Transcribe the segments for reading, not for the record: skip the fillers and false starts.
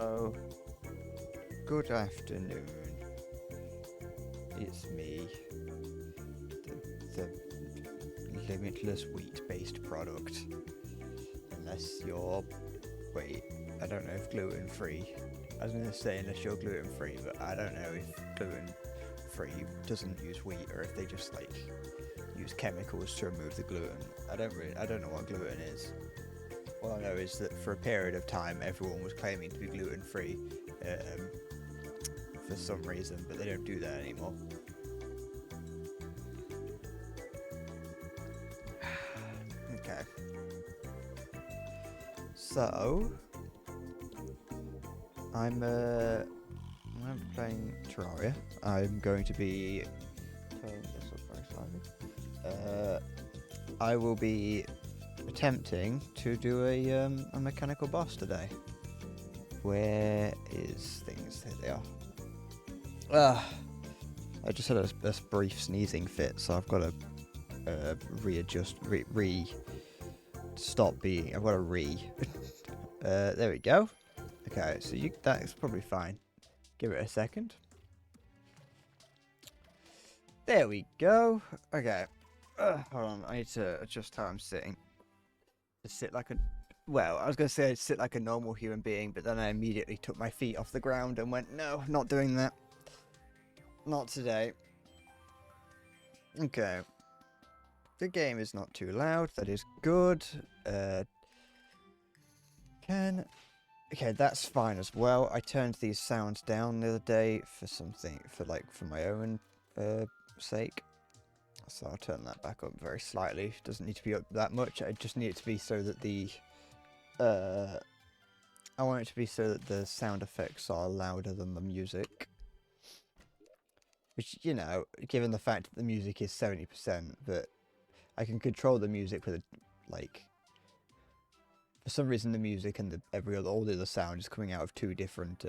Oh, good afternoon. It's me, the limitless wheat-based product. Unless you're... Wait, I don't know if gluten-free. I was going to say unless you're gluten-free, but I don't know if gluten-free doesn't use wheat or if they just, like, use chemicals to remove the gluten. I don't know what gluten is. All I know is that for a period of time, everyone was claiming to be gluten-free for some reason, but they don't do that anymore. Okay. So, I'm playing Terraria. I'm going to be turning this up very slightly. I will be attempting to do a mechanical boss today. Where is things? Here they are. I just had a brief sneezing fit, so I've got to readjust, stop being. I've got to there we go. Okay, so that's probably fine. Give it a second. There we go. Okay. Hold on, I need to adjust how I'm sitting. To sit like a... Well, I was going to say I'd sit like a normal human being, but then I immediately took my feet off the ground and went, no, not doing that. Not today. Okay. The game is not too loud. That is good. Okay, that's fine as well. I turned these sounds down the other day for my own sake. So I'll turn that back up very slightly. Doesn't need to be up that much. I just need it to be so that I want it to be so that the sound effects are louder than the music. Which, you know, given the fact that the music is 70%, but I can control the music with for some reason the music and all the other sound is coming out of two different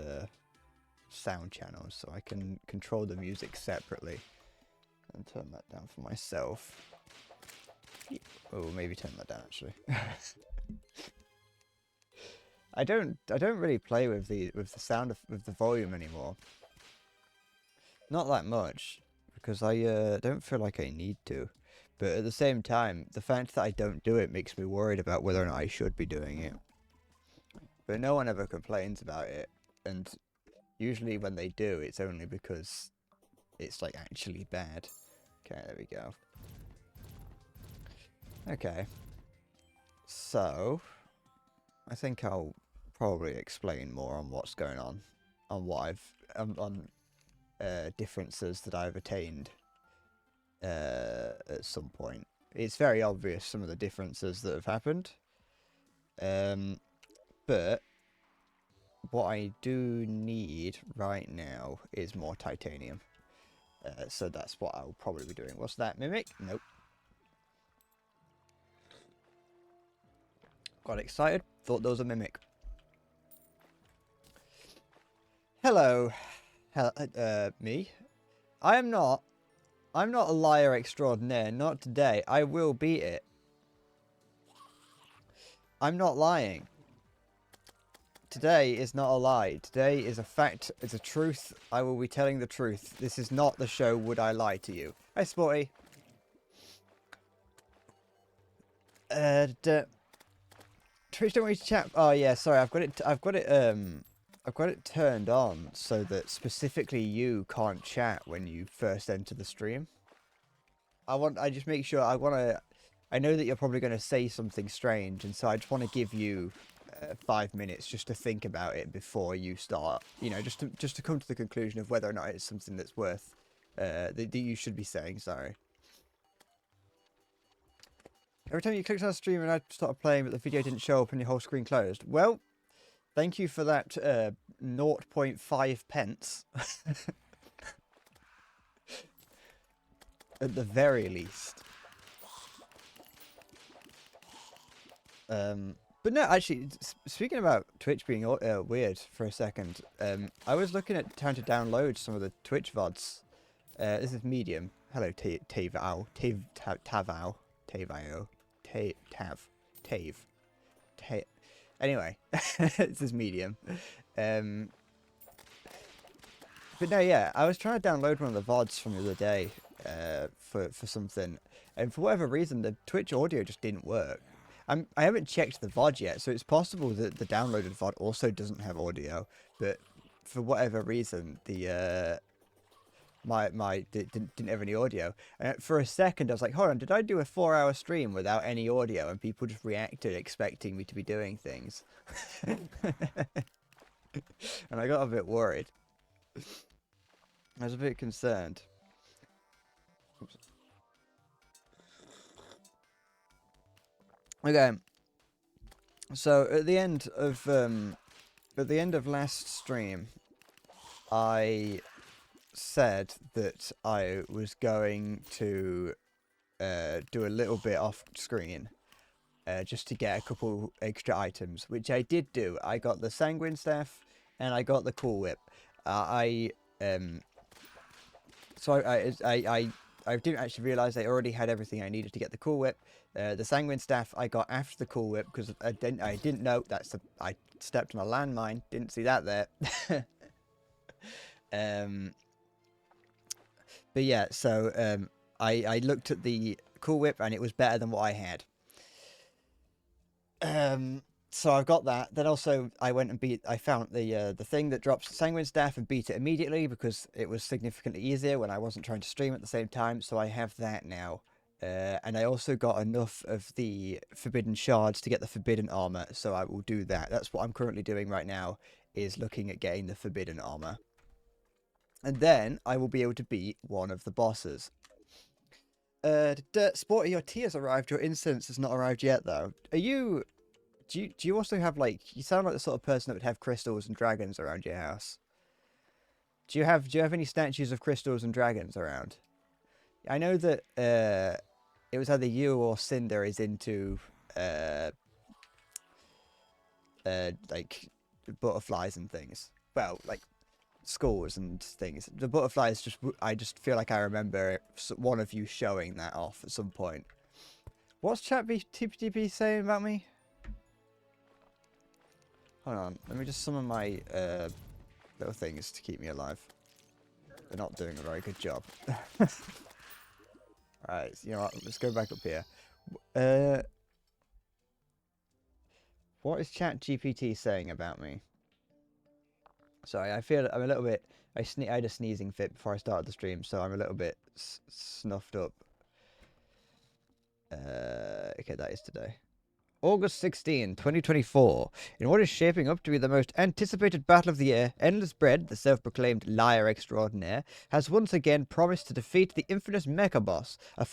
sound channels, so I can control the music separately and turn that down for myself. Oh, maybe turn that down actually. I don't really play with the sound with the volume anymore. Not that much, because I don't feel like I need to. But at the same time, the fact that I don't do it makes me worried about whether or not I should be doing it. But no one ever complains about it, and usually when they do, it's only because it's like actually bad. Okay, there we go. Okay. So, I think I'll probably explain more on what's going on what differences that I've attained at some point. It's very obvious some of the differences that have happened. But what I do need right now is more titanium. So that's what I'll probably be doing. What's that, Mimic? Nope. Got excited. Thought there was a Mimic. Hello. Me? I'm not a liar extraordinaire. Not today. I will beat it. I'm not lying. Today is not a lie. Today is a fact. It's a truth. I will be telling the truth. This is not the show Would I Lie to You. Hi, Sporty. Twitch don't want you to chat. Oh yeah, sorry. I've got it turned on so that specifically you can't chat when you first enter the stream. I just make sure I know that you're probably going to say something strange, and so I just want to give you 5 minutes just to think about it before you start. You know, just to come to the conclusion of whether or not it's something that's worth that you should be saying. Sorry. Every time you clicked on a stream and I started playing, but the video didn't show up and your whole screen closed. Well, thank you for that 0.5 pence. At the very least. But no, actually, speaking about Twitch being weird for a second, I was looking at trying to download some of the Twitch VODs. This is Medium. Hello, Tavao. Anyway, this is Medium. Um, but no, yeah, I was trying to download one of the VODs from the other day for something, and for whatever reason, the Twitch audio just didn't work. I haven't checked the VOD yet, so it's possible that the downloaded VOD also doesn't have audio, but for whatever reason, the didn't have any audio. And for a second, I was like, hold on, did I do a 4-hour stream without any audio? And people just reacted, expecting me to be doing things. And I got a bit worried. I was a bit concerned. Oops. Okay. So at the end of last stream, I said that I was going to do a little bit off screen just to get a couple extra items, which I did do. I got the sanguine staff and I got the cool whip. So I didn't actually realize I already had everything I needed to get the cool whip. The sanguine staff I got after the cool whip because I didn't know I stepped on a landmine. Didn't see that there. But yeah, so I looked at the cool whip and it was better than what I had. So I've got that. Then also I went and I found the thing that drops the sanguine staff and beat it immediately because it was significantly easier when I wasn't trying to stream at the same time. So I have that now. And I also got enough of the forbidden shards to get the forbidden armor. So I will do that. That's what I'm currently doing right now, is looking at getting the forbidden armor. And then I will be able to beat one of the bosses. Sporty, your tea has arrived. Your incense has not arrived yet, though. Are you... Do you also have, like... You sound like the sort of person that would have crystals and dragons around your house. Do you have any statues of crystals and dragons around? I know that it was either you or Cinder is into like butterflies and things. Well, like skulls and things. The butterflies I just feel like I remember one of you showing that off at some point. What's ChatGPT saying about me? Hold on, let me just summon my little things to keep me alive. They're not doing a very good job. Alright, you know what, let's go back up here. What is ChatGPT saying about me? Sorry, I feel I'm a little bit... I had a sneezing fit before I started the stream, so I'm a little bit snuffed up. Okay, that is today. August 16, 2024. In what is shaping up to be the most anticipated battle of the year, Endless Bread, the self-proclaimed liar extraordinaire, has once again promised to defeat the infamous Mecha Boss, a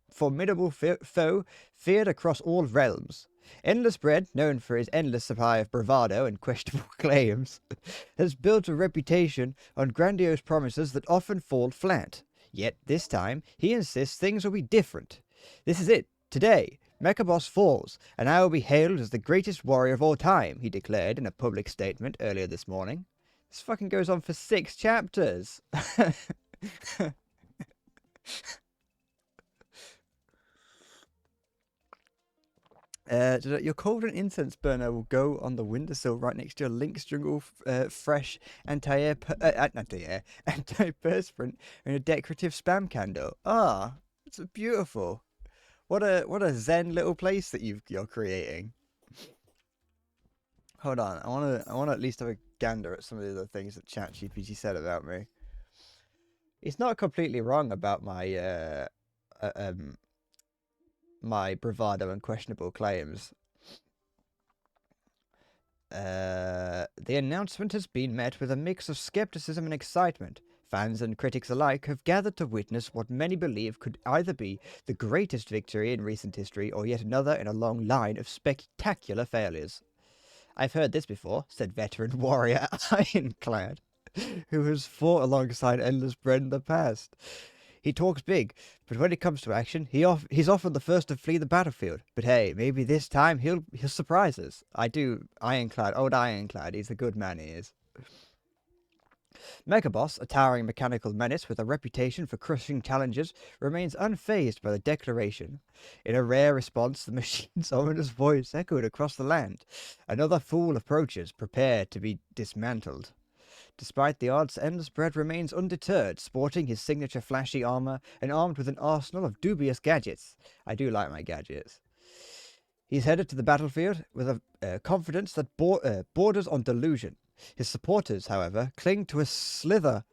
formidable foe feared across all realms. Endless Bread, known for his endless supply of bravado and questionable claims, has built a reputation on grandiose promises that often fall flat. Yet this time, he insists things will be different. This is it. Today, Mecha Boss falls, and I will be hailed as the greatest warrior of all time, he declared in a public statement earlier this morning. This fucking goes on for 6 chapters. Your cauldron incense burner will go on the windowsill right next to your Link's Jungle fresh anti-perspirant and a decorative spam candle. Ah, it's beautiful. What a zen little place that you're creating. Hold on, I wanna at least have a gander at some of the other things that ChatGPT said about me. It's not completely wrong about my my bravado and questionable claims. The announcement has been met with a mix of skepticism and excitement. Fans and critics alike have gathered to witness what many believe could either be the greatest victory in recent history or yet another in a long line of spectacular failures. I've heard this before, said veteran warrior Ironclad, who has fought alongside Endless Bread in the past. He talks big, but when it comes to action, he's often the first to flee the battlefield. But hey, maybe this time he'll surprise us. I do, Ironclad, old Ironclad, he's a good man, he is. Megaboss, a towering mechanical menace with a reputation for crushing challenges, remains unfazed by the declaration. In a rare response, the machine's ominous voice echoed across the land. Another fool approaches, prepared to be dismantled. Despite the odds, Endless Bread remains undeterred, sporting his signature flashy armor and armed with an arsenal of dubious gadgets. I do like my gadgets. He's headed to the battlefield with a confidence that borders on delusion. His supporters, however, cling to a sliver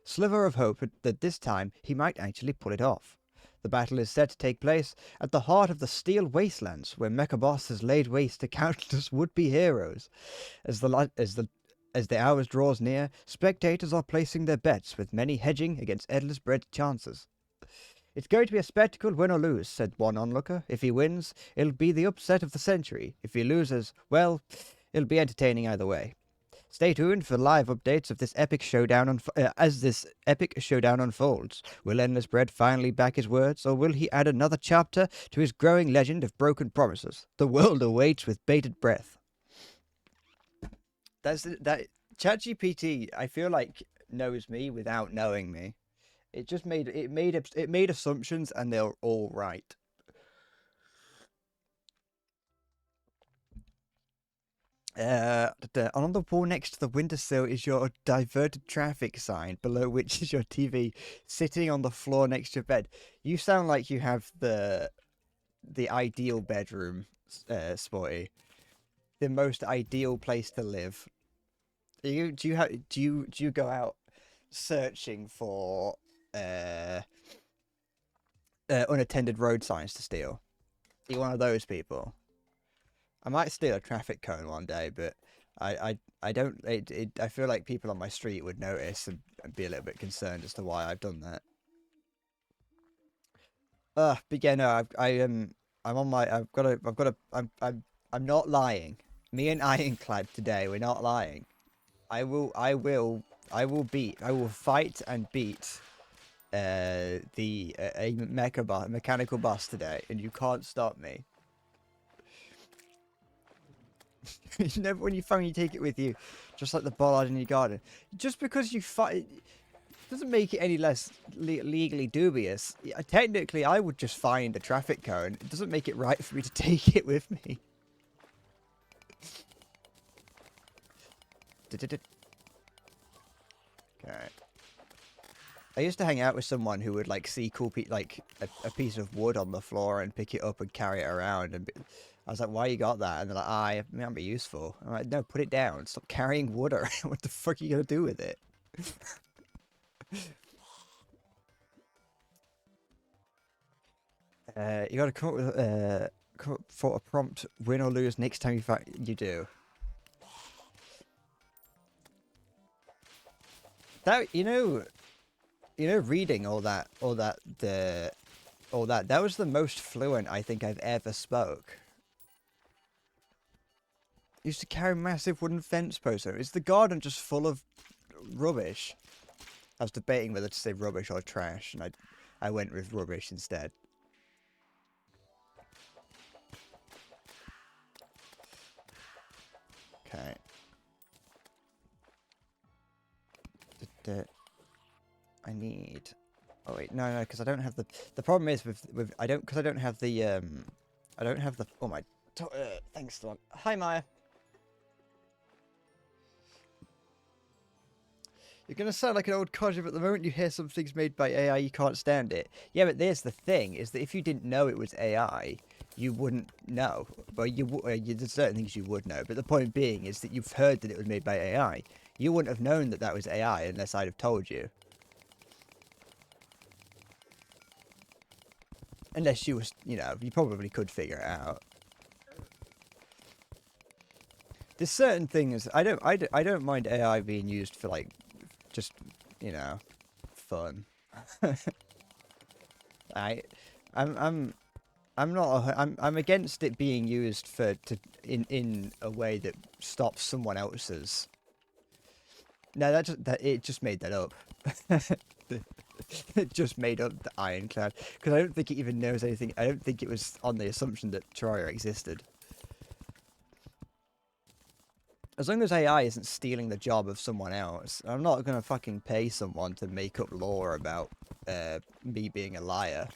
of hope that this time he might actually pull it off. The battle is set to take place at the heart of the Steel Wastelands, where Mechaboss has laid waste to countless would-be heroes. As the hours draws near, spectators are placing their bets, with many hedging against Endless Bread's chances. It's going to be a spectacle, win or lose, said one onlooker. If he wins, it'll be the upset of the century. If he loses, well, it'll be entertaining either way. Stay tuned for live updates of this epic showdown as this epic showdown unfolds. Will Endless Bread finally back his words, or will he add another chapter to his growing legend of broken promises? The world awaits with bated breath. That ChatGPT, I feel like, knows me without knowing me. It made assumptions, and they're all right. On the wall next to the windowsill is your diverted traffic sign, below which is your TV sitting on the floor next to your bed. You sound like you have the ideal bedroom, Sporty. The most ideal place to live. Do you go out searching for unattended road signs to steal? Are you one of those people? I might steal a traffic cone one day, but I don't. I feel like people on my street would notice and be a little bit concerned as to why I've done that. But yeah, no, I'm on my. I'm not lying. Me and Ironclad today, we're not lying. I will fight and beat a mechanical boss today, and you can't stop me. Never when you phone, you take it with you, just like the bollard in your garden. Just because you fight doesn't make it any less legally dubious. Technically, I would just find a traffic cone. It doesn't make it right for me to take it with me. Okay. I used to hang out with someone who would like see cool like a piece of wood on the floor and pick it up and carry it around, and I was like, "Why you got that?" And they're like, "It might be useful." I'm like, "No, put it down. Stop carrying wood around. What the fuck are you gonna do with it?" You gotta come up for a prompt win or lose next time you do. That reading all that was the most fluent I think I've ever spoke. Used to carry massive wooden fence poster. Is the garden just full of rubbish? I was debating whether to say rubbish or trash, and I went with rubbish instead. Okay. I need. Oh wait, no, because I don't have the. The problem is with I don't have the I don't have the. Oh my. Thanks, Dawn. Hi, Maya. You're gonna sound like an old codger, but the moment you hear something's made by AI, you can't stand it. Yeah, but there's the thing: is that if you didn't know it was AI, you wouldn't know. Well, there's certain things you would know, but the point being is that you've heard that it was made by AI. You wouldn't have known that that was AI unless I'd have told you. Unless you was, you probably could figure it out. There's certain things I don't mind AI being used for like, just, fun. I'm against it being used in a way that stops someone else's. No, it just made that up. It just made up the Ironclad because I don't think it even knows anything. I don't think it was on the assumption that Terraria existed. as long as AI isn't stealing the job of someone else, I'm not gonna fucking pay someone to make up lore about me being a liar.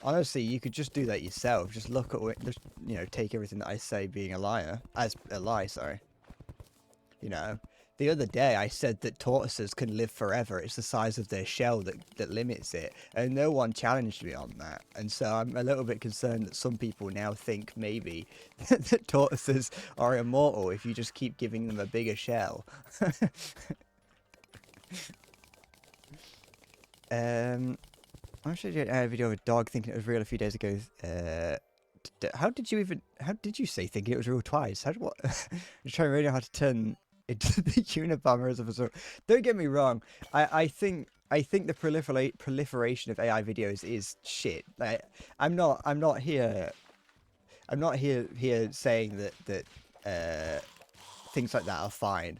Honestly, you could just do that yourself. Just look at what, just, you know, take everything that I say being a liar as a lie. Sorry. You know, the other day I said that tortoises can live forever. It's the size of their shell that limits it, and no one challenged me on that. And so I'm a little bit concerned that some people now think maybe that tortoises are immortal if you just keep giving them a bigger shell. I actually did a video of a dog thinking it was real a few days ago. How did you say thinking it was real twice? What? I'm trying really hard to turn into the Unabomber as a result. Don't get me wrong. I think the proliferation of AI videos is shit. Like, I'm not here saying that things like that are fine.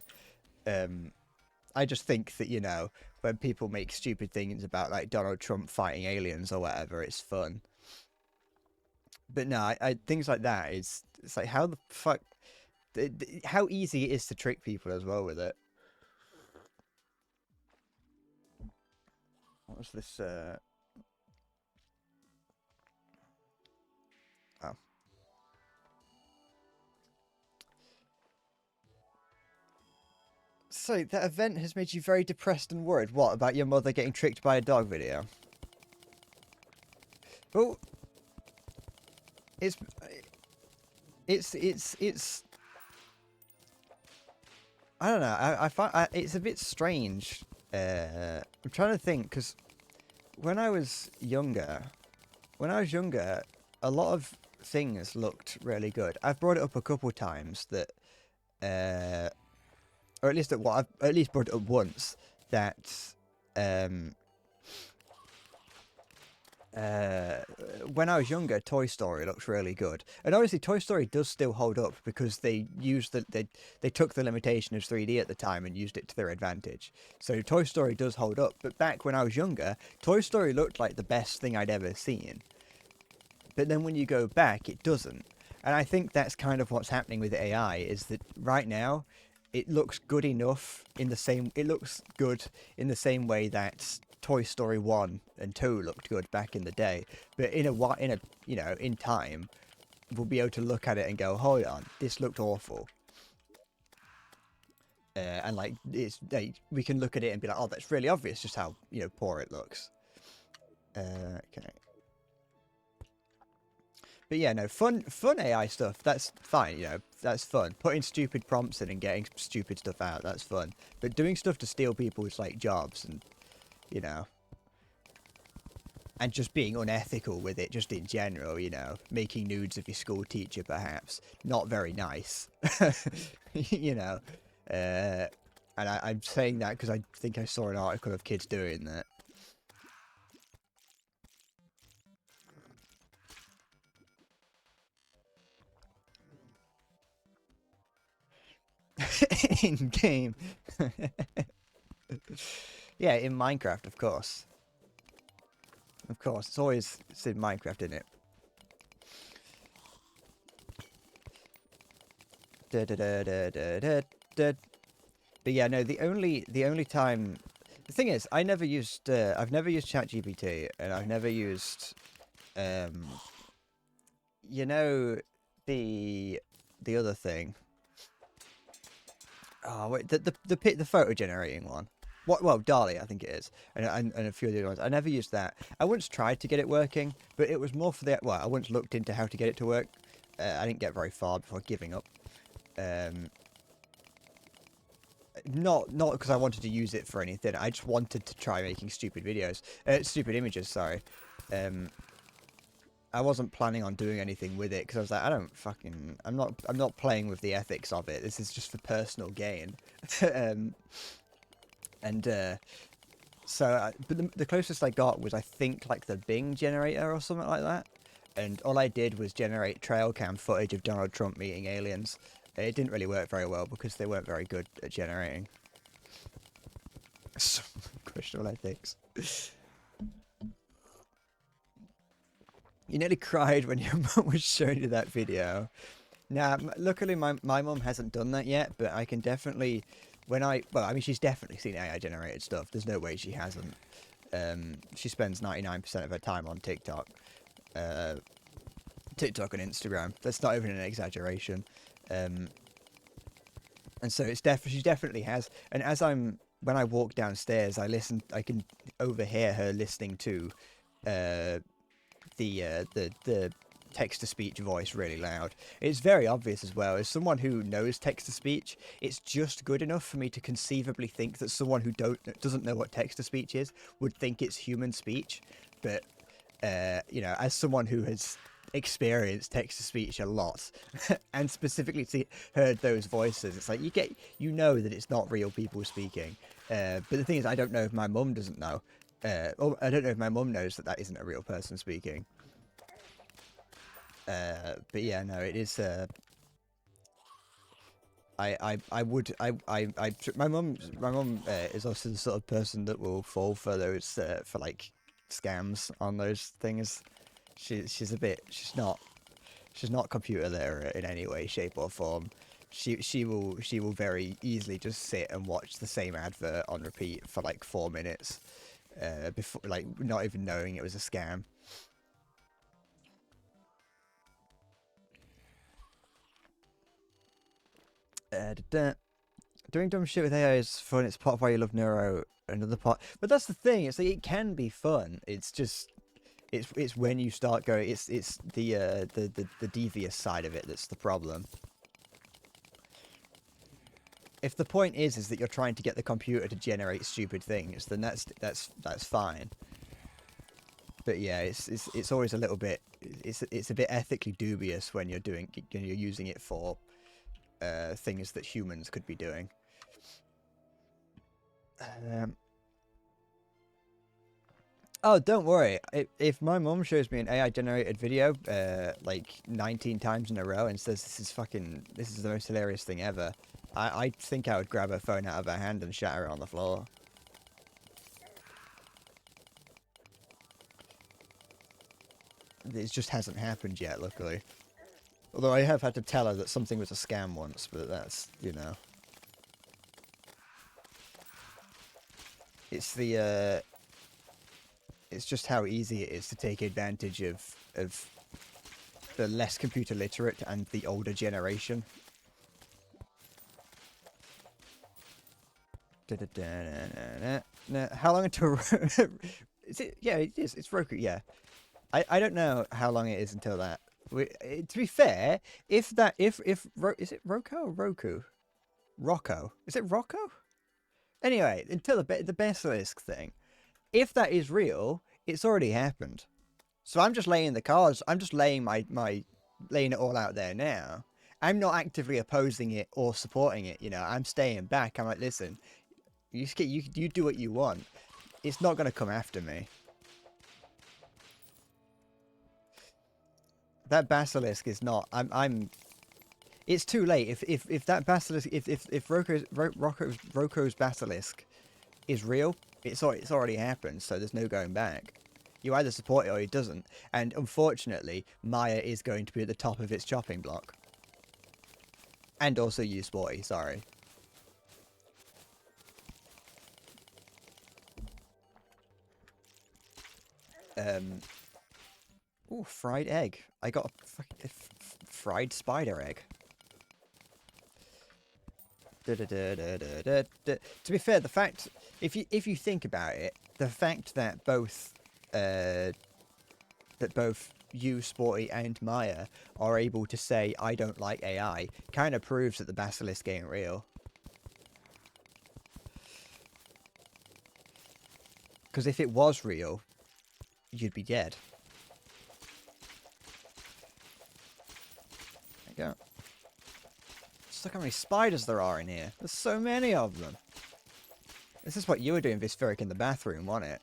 I just think that, you know, when people make stupid things about like Donald Trump fighting aliens or whatever, it's fun. But no, things like that it's like how the fuck, how easy it is to trick people as well with it. What was this? Oh. So that event has made you very depressed and worried. What about your mother getting tricked by a dog video? Well, it's I don't know. I find it's a bit strange. I'm trying to think because when I was younger, a lot of things looked really good. I've brought it up a couple of times that, or at least I've at least brought it up once that, when I was younger, Toy Story looks really good, and obviously Toy Story does still hold up because they used they took the limitation of 3D at the time and used it to their advantage. So Toy Story does hold up. But back when I was younger, Toy Story looked like the best thing I'd ever seen. But then when you go back, it doesn't. And I think that's kind of what's happening with AI, is that right now it looks good enough it looks good in the same way that Toy Story 1 and 2 looked good back in the day. But you know, in time, we'll be able to look at it and go, hold on, this looked awful. And like we can look at it and be like, oh, that's really obvious just how, you know, poor it looks. Okay. But yeah, no, fun AI stuff, that's fine, you know, that's fun. Putting stupid prompts in and getting stupid stuff out, that's fun. But doing stuff to steal people's, like, jobs and, you know, and just being unethical with it, just in general, you know, making nudes of your school teacher, perhaps, not very nice, you know. And I'm saying that because I think I saw an article of kids doing that. In game. Yeah, in Minecraft, of course. Of course, it's in Minecraft, isn't it? Da, da, da, da, da, da, da. But yeah, no, the only time, the thing is, I've never used ChatGPT, and I've never used, you know, the other thing. Oh wait, the photo generating one. Well, DALL-E, I think it is, and a few of the other ones. I never used that. I once tried to get it working, but it was more for the, well, I once looked into how to get it to work. I didn't get very far before giving up. Not because I wanted to use it for anything. I just wanted to try making stupid videos, stupid images. Sorry. I wasn't planning on doing anything with it because I was like, I'm not playing with the ethics of it. This is just for personal gain. But the closest I got was, I think, like the Bing generator or something like that. And all I did was generate trail cam footage of Donald Trump meeting aliens. It didn't really work very well because they weren't very good at generating. Questionable ethics. You nearly cried when your mum was showing you that video. Nah, luckily my mum hasn't done that yet, but I can definitely, well, I mean, she's definitely seen AI generated stuff. There's no way she hasn't. She spends 99% of her time on TikTok, uh, TikTok and Instagram. That's not even an exaggeration. Um, and so she definitely has. And when I walk downstairs, I can overhear her listening to, uh, the text to speech voice really loud. It's very obvious as well. As someone who knows text to speech, it's just good enough for me to conceivably think that someone who doesn't know what text to speech is would think it's human speech. But you know, as someone who has experienced text to speech a lot and specifically heard those voices, it's like you know that it's not real people speaking. But the thing is, I don't know if my mum doesn't know. Or I don't know if my mum knows that that isn't a real person speaking. But yeah, no, it is. My mum is also the sort of person that will fall for those for like scams on those things. She's not computer literate in any way, shape or form. She will very easily just sit and watch the same advert on repeat for like 4 minutes, before, like, not even knowing it was a scam. Doing dumb shit with AI is fun. It's part of why you love Neuro. Another part, but that's the thing. It's like it can be fun. It's just it's when you start going. It's the devious side of it that's the problem. If the point is that you're trying to get the computer to generate stupid things, then that's fine. But yeah, it's always a little bit. It's a bit ethically dubious when you're using it for things that humans could be doing. Oh, don't worry. If my mum shows me an AI generated video, like 19 times in a row and says this is the most hilarious thing ever, I think I would grab her phone out of her hand and shatter it on the floor. It just hasn't happened yet, luckily. Although I have had to tell her that something was a scam once, but that's, you know. It's it's just how easy it is to take advantage of the less computer literate and the older generation. How long until is it? Yeah, it is. It's Roku. Yeah, I don't know how long it is until that. To be fair, if is it Roku or Roku? Rocco. Is it Rocco? Anyway, until the basilisk thing, if that is real, it's already happened. So I'm just laying the cards. I'm just laying laying it all out there now. I'm not actively opposing it or supporting it. You know, I'm staying back. I'm like, listen, you do what you want. It's not going to come after me. That basilisk is not. It's too late. If that basilisk, if Roko's basilisk is real, it's already happened. So there's no going back. You either support it or it doesn't. And unfortunately, Maya is going to be at the top of its chopping block. And also you, Sporty. Sorry. Ooh, fried egg. I got a fried spider egg. To be fair, the fact, if you think about it, the fact that both you, Sporty, and Maya are able to say I don't like AI kind of proves that the basilisk ain't real. Because if it was real, you'd be dead. There you go. Just look how many spiders there are in here. There's so many of them. This is what you were doing, Vispheric, in the bathroom, wasn't it?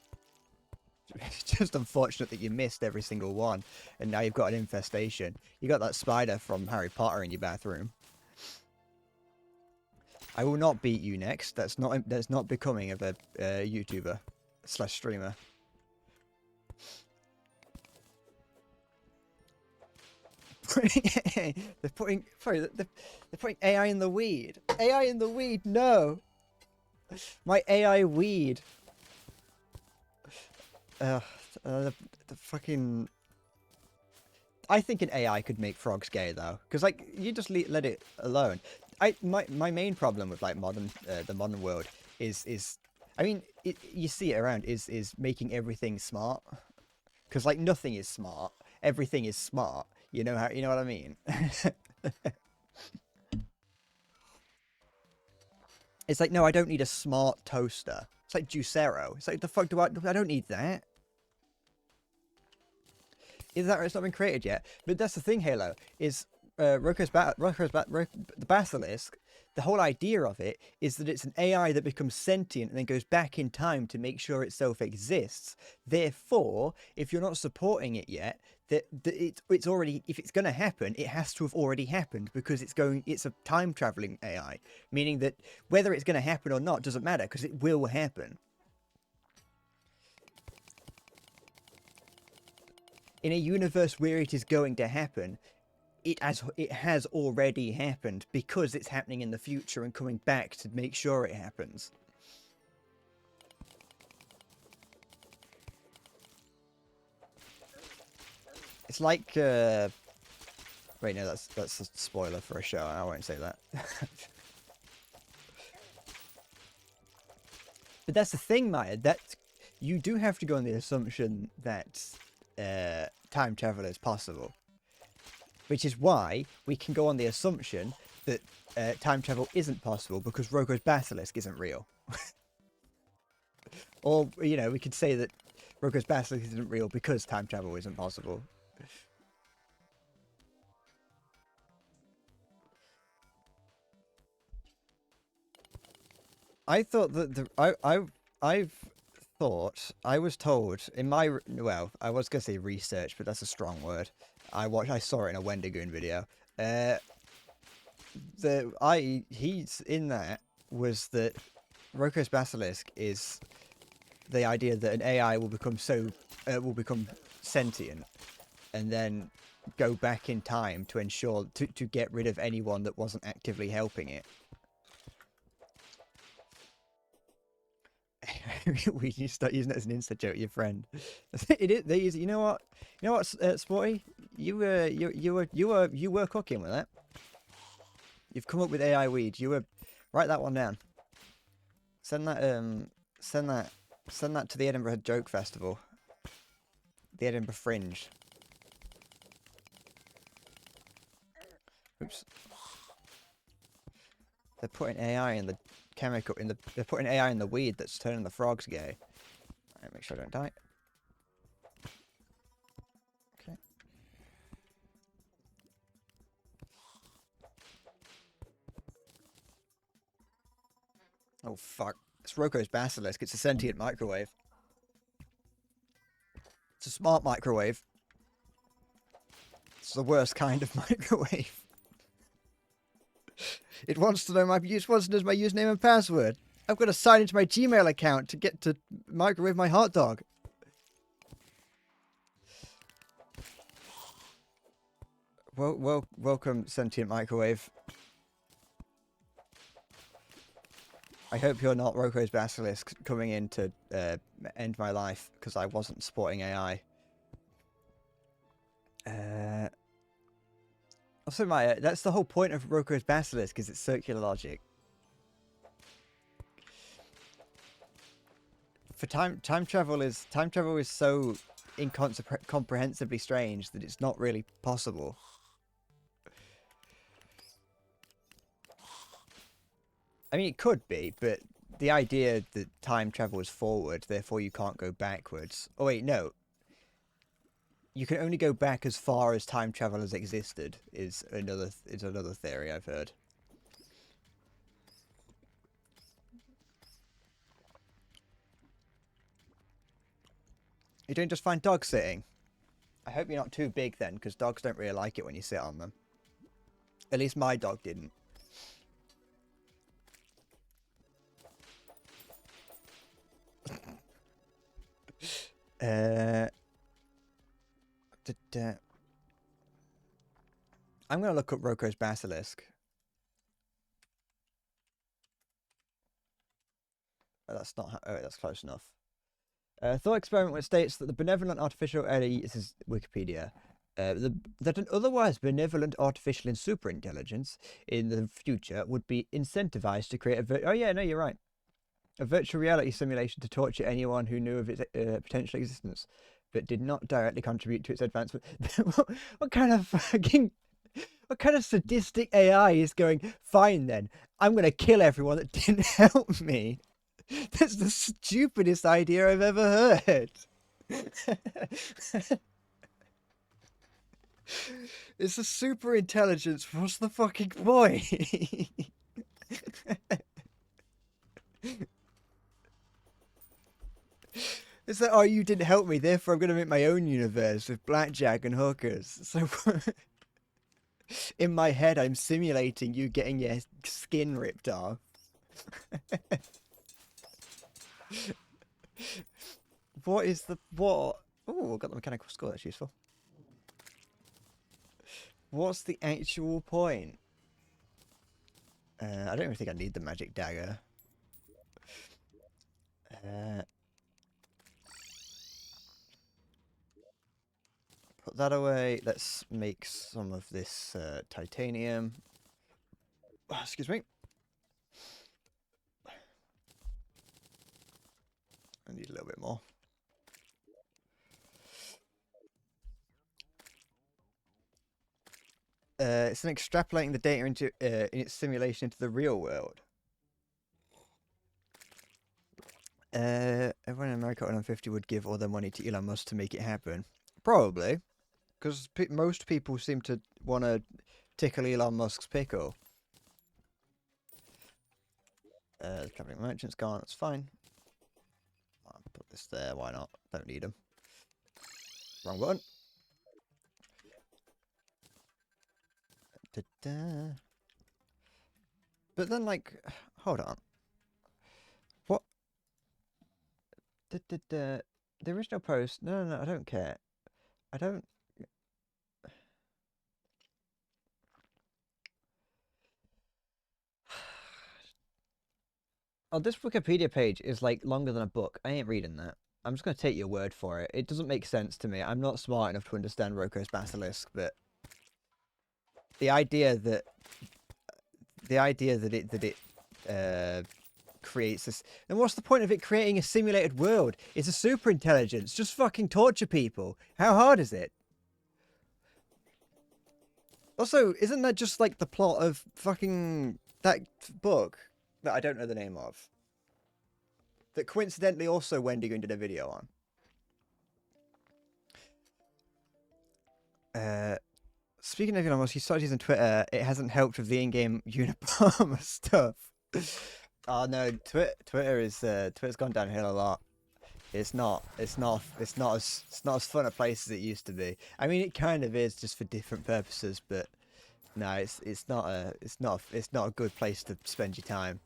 It's just unfortunate that you missed every single one, and now you've got an infestation. You got that spider from Harry Potter in your bathroom. I will not beat you next. That's not becoming of a YouTuber / streamer. They're putting sorry, they're putting AI in the weed. AI in the weed, no. My AI weed. Uh, the fucking. I think an AI could make frogs gay though, because like you just let it alone. My main problem with like the modern world is I mean you see it around is making everything smart, because like nothing is smart, everything is smart. You know what I mean? It's like, no, I don't need a smart toaster. It's like Juicero. It's like, the fuck do I don't need that. Either that or it's not been created yet. But that's the thing, Halo, is the Basilisk, the whole idea of it is that it's an AI that becomes sentient and then goes back in time to make sure itself exists. Therefore, if you're not supporting it yet, it's already, if it's going to happen, it has to have already happened, because it's a time traveling AI, meaning that whether it's going to happen or not doesn't matter, because it will happen. In a universe where it is going to happen, it has already happened, because it's happening in the future and coming back to make sure it happens. It's like wait, no, that's a spoiler for a show. I won't say that. But that's the thing, Maya, that you do have to go on the assumption that time travel is possible. Which is why we can go on the assumption that time travel isn't possible, because Roko's Basilisk isn't real. Or, you know, we could say that Roko's Basilisk isn't real because time travel isn't possible. I thought that I was told in my, well, I was gonna say research, but that's a strong word. I saw it in a Wendigoon video. He's in that was that Roko's Basilisk is the idea that an AI will become sentient, and then go back in time to ensure to get rid of anyone that wasn't actively helping it. We need to start using it as an inside joke, your friend. It is. They use. You know what? You know what, Sporty? You were cooking with that. You've come up with AI weed. Write that one down. Send that to the Edinburgh Joke Festival. The Edinburgh Fringe. Oops. They're putting AI in the chemical they're putting AI in the weed that's turning the frogs gay. Alright, make sure I don't die. Okay. Oh fuck. It's Roko's Basilisk. It's a sentient microwave. It's a smart microwave. It's the worst kind of microwave. It wants to know my username and password. I've got to sign into my Gmail account to get to microwave my hot dog. Welcome, sentient microwave. I hope you're not Roko's Basilisk coming in to end my life because I wasn't supporting AI. Also, Maya, that's the whole point of Roko's Basilisk, is it's circular logic. For time travel is so incomprehensibly strange that it's not really possible. I mean, it could be, but the idea that time travel is forward, therefore you can't go backwards. Oh wait, no. You can only go back as far as time travel has existed, is another theory I've heard. You don't just find dogs sitting. I hope you're not too big then, because dogs don't really like it when you sit on them. At least my dog didn't. I'm gonna look up Roko's basilisk. Oh, that's not. Oh, that's close enough. Thought experiment which states that the benevolent artificial this is Wikipedia. That an otherwise benevolent artificial and superintelligence in the future would be incentivized to create a. Oh yeah, no, you're right. A virtual reality simulation to torture anyone who knew of its potential existence, but did not directly contribute to its advancement. what kind of fucking. What kind of sadistic AI is going, fine then, I'm going to kill everyone that didn't help me? That's the stupidest idea I've ever heard. It's a super intelligence. What's the fucking point? It's like, oh, you didn't help me, therefore I'm going to make my own universe with blackjack and hookers. So in my head, I'm simulating you getting your skin ripped off. What is the what? Oh, I got the mechanical skull. That's useful. What's the actual point? I don't even think I need the magic dagger. Put that away. Let's make some of this titanium. Oh, excuse me. I need a little bit more. It's an extrapolating the data into in its simulation into the real world. Everyone in America on 50 would give all their money to Elon Musk to make it happen. Probably, because most people seem to want to tickle Elon Musk's pickle. The traveling merchant's gone. That's fine. I'll put this there. Why not? Don't need them. Wrong button. Da-da. But then, like, hold on. What? The original post. No. I don't care. I don't. Oh, this Wikipedia page is like longer than a book. I ain't reading that. I'm just gonna take your word for it. It doesn't make sense to me. I'm not smart enough to understand Roko's basilisk, but the idea that it creates this. And what's the point of it creating a simulated world? It's a super intelligence. Just fucking torture people. How hard is it? Also, isn't that just like the plot of fucking that book that I don't know the name of? That coincidentally also Wendigo did a video on. Speaking of Elon Musk, he started using Twitter. It hasn't helped with the in-game Unabomber stuff. Oh no, Twitter's gone downhill a lot. It's not as fun a place as it used to be. I mean, it kind of is, just for different purposes, but no, it's not a good place to spend your time.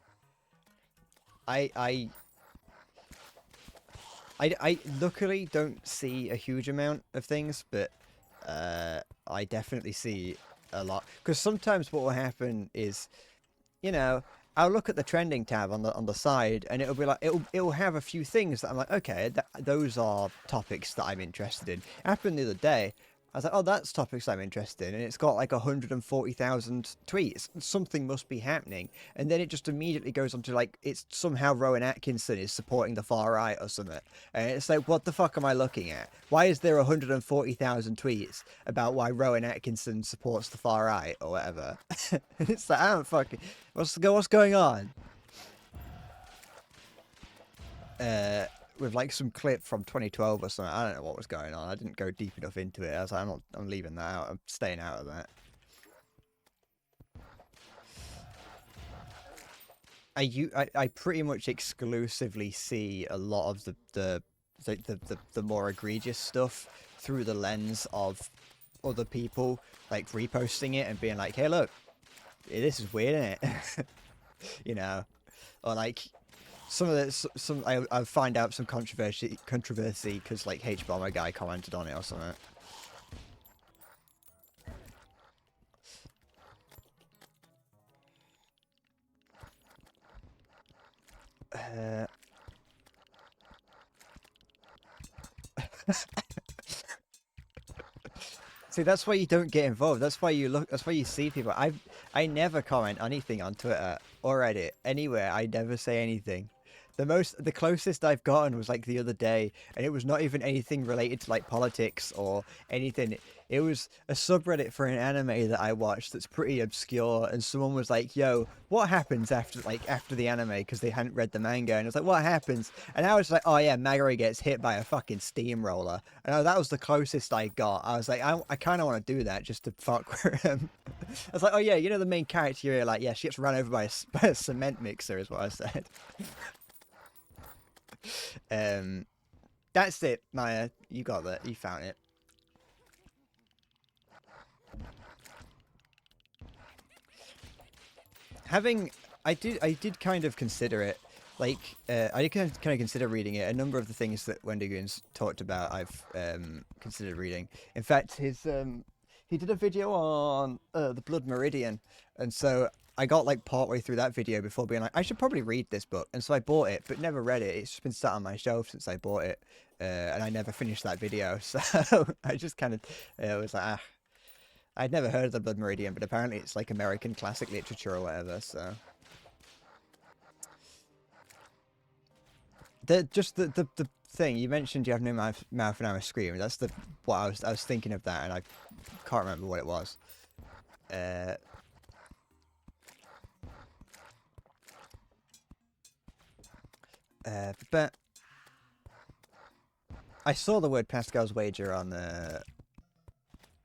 I luckily don't see a huge amount of things, but I definitely see a lot, because sometimes what will happen is, you know, I'll look at the trending tab on the side, and it'll be like it'll have a few things that I'm like, okay, those are topics that I'm interested in. It happened the other day. I was like, oh, that's topics I'm interested in, and it's got like 140,000 tweets. Something must be happening, and then it just immediately goes on to like, it's somehow Rowan Atkinson is supporting the far right or something, and it's like, what the fuck am I looking at? Why is there 140,000 tweets about why Rowan Atkinson supports the far right or whatever? It's like, I don't fucking, what's going on? With like some clip from 2012 or something. I don't know what was going on. I didn't go deep enough into it. I was like, I'm leaving that out. I'm staying out of that. I pretty much exclusively see a lot of the more egregious stuff through the lens of other people like reposting it and being like, hey, look, this is weird, isn't it? You know, or like I find out some controversy because like H-Bomber guy commented on it or something. Uh, See, that's why you don't get involved. That's why you look. That's why you see people. I never comment anything on Twitter or Reddit anywhere. I never say anything. The closest I've gotten was like the other day, and it was not even anything related to like politics or anything. It was a subreddit for an anime that I watched that's pretty obscure, and someone was like, "Yo, what happens after the anime?" Because they hadn't read the manga, and I was like, "What happens?" And I was like, "Oh yeah, Magari gets hit by a fucking steamroller," and that was the closest I got. I was like, I kind of want to do that just to fuck with him. I was like, "Oh yeah, you know the main character here, like yeah, she gets run over by by a cement mixer," is what I said. Um, that's it, Maya. You got that. You found it. Having, I did kind of consider it. Like, I did kind of consider reading it. A number of the things that Wendy Goons talked about, I've considered reading. In fact, he did a video on the Blood Meridian, and so I got like partway through that video before being like, I should probably read this book, and so I bought it, but never read it. It's just been sat on my shelf since I bought it, and I never finished that video. So I just kind of was like, ah, I'd never heard of the Blood Meridian, but apparently it's like American classic literature or whatever. So the thing you mentioned, you have no mouth and I'm a scream. That's the what I was thinking of that, and I can't remember what it was. Uh, but I saw the word Pascal's wager on the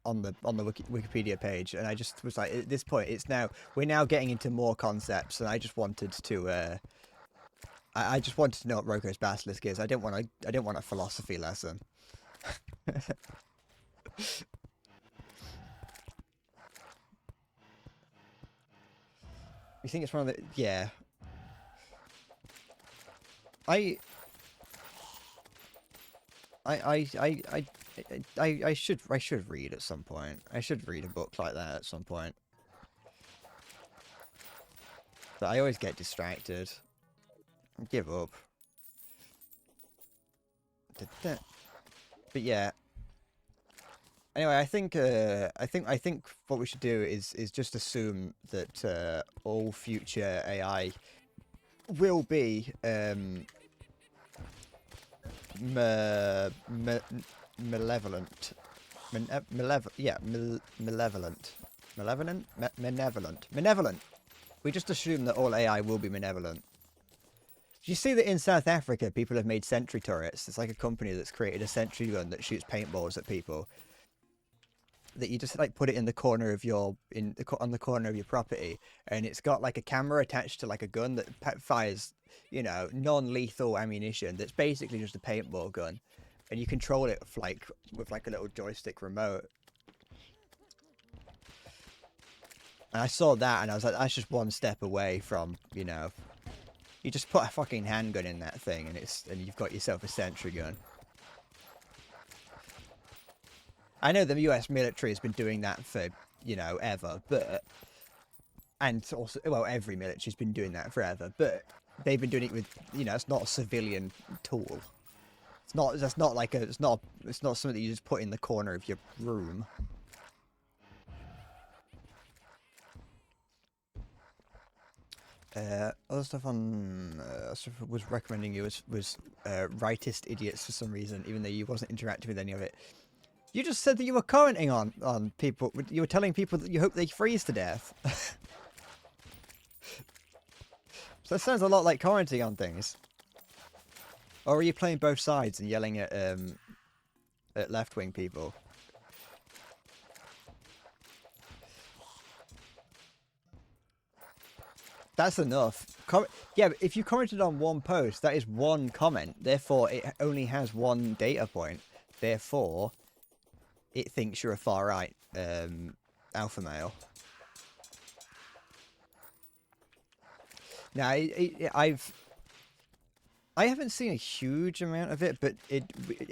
Wikipedia page, and I just was like, at this point, we're now getting into more concepts, and I just wanted to I just wanted to know what Roko's Basilisk is. I didn't want a philosophy lesson. You think it's one of the yeah. I I I I I I should read at some point. I should read a book like that at some point. But I always get distracted. I give up. But yeah. Anyway, I think what we should do is just assume that all future AI will be malevolent. Malevolent. We just assume that all AI will be malevolent. Did you see that in South Africa, people have made sentry turrets? It's like a company that's created a sentry gun that shoots paintballs at people. That you just like put it in the corner of on the corner of your property, and it's got like a camera attached to like a gun that fires, you know, non-lethal ammunition. That's basically just a paintball gun, and you control it with like a little joystick remote. And I saw that, and I was like, that's just one step away from, you know, you just put a fucking handgun in that thing, and you've got yourself a sentry gun. I know the US military has been doing that for, you know, ever, but and also, well, every military's been doing that forever, but they've been doing it with, you know, it's not a civilian tool. It's not. That's not like a. It's not something that you just put in the corner of your room. Other stuff on stuff was recommending you was rightist idiots for some reason, even though you wasn't interacting with any of it. You just said that you were commenting on people. You were telling people that you hope they freeze to death. So that sounds a lot like commenting on things. Or are you playing both sides and yelling at left-wing people? That's enough. Yeah, but if you commented on one post, that is one comment. Therefore, it only has one data point. Therefore, it thinks you're a far-right alpha male. Now, I haven't seen a huge amount of it, but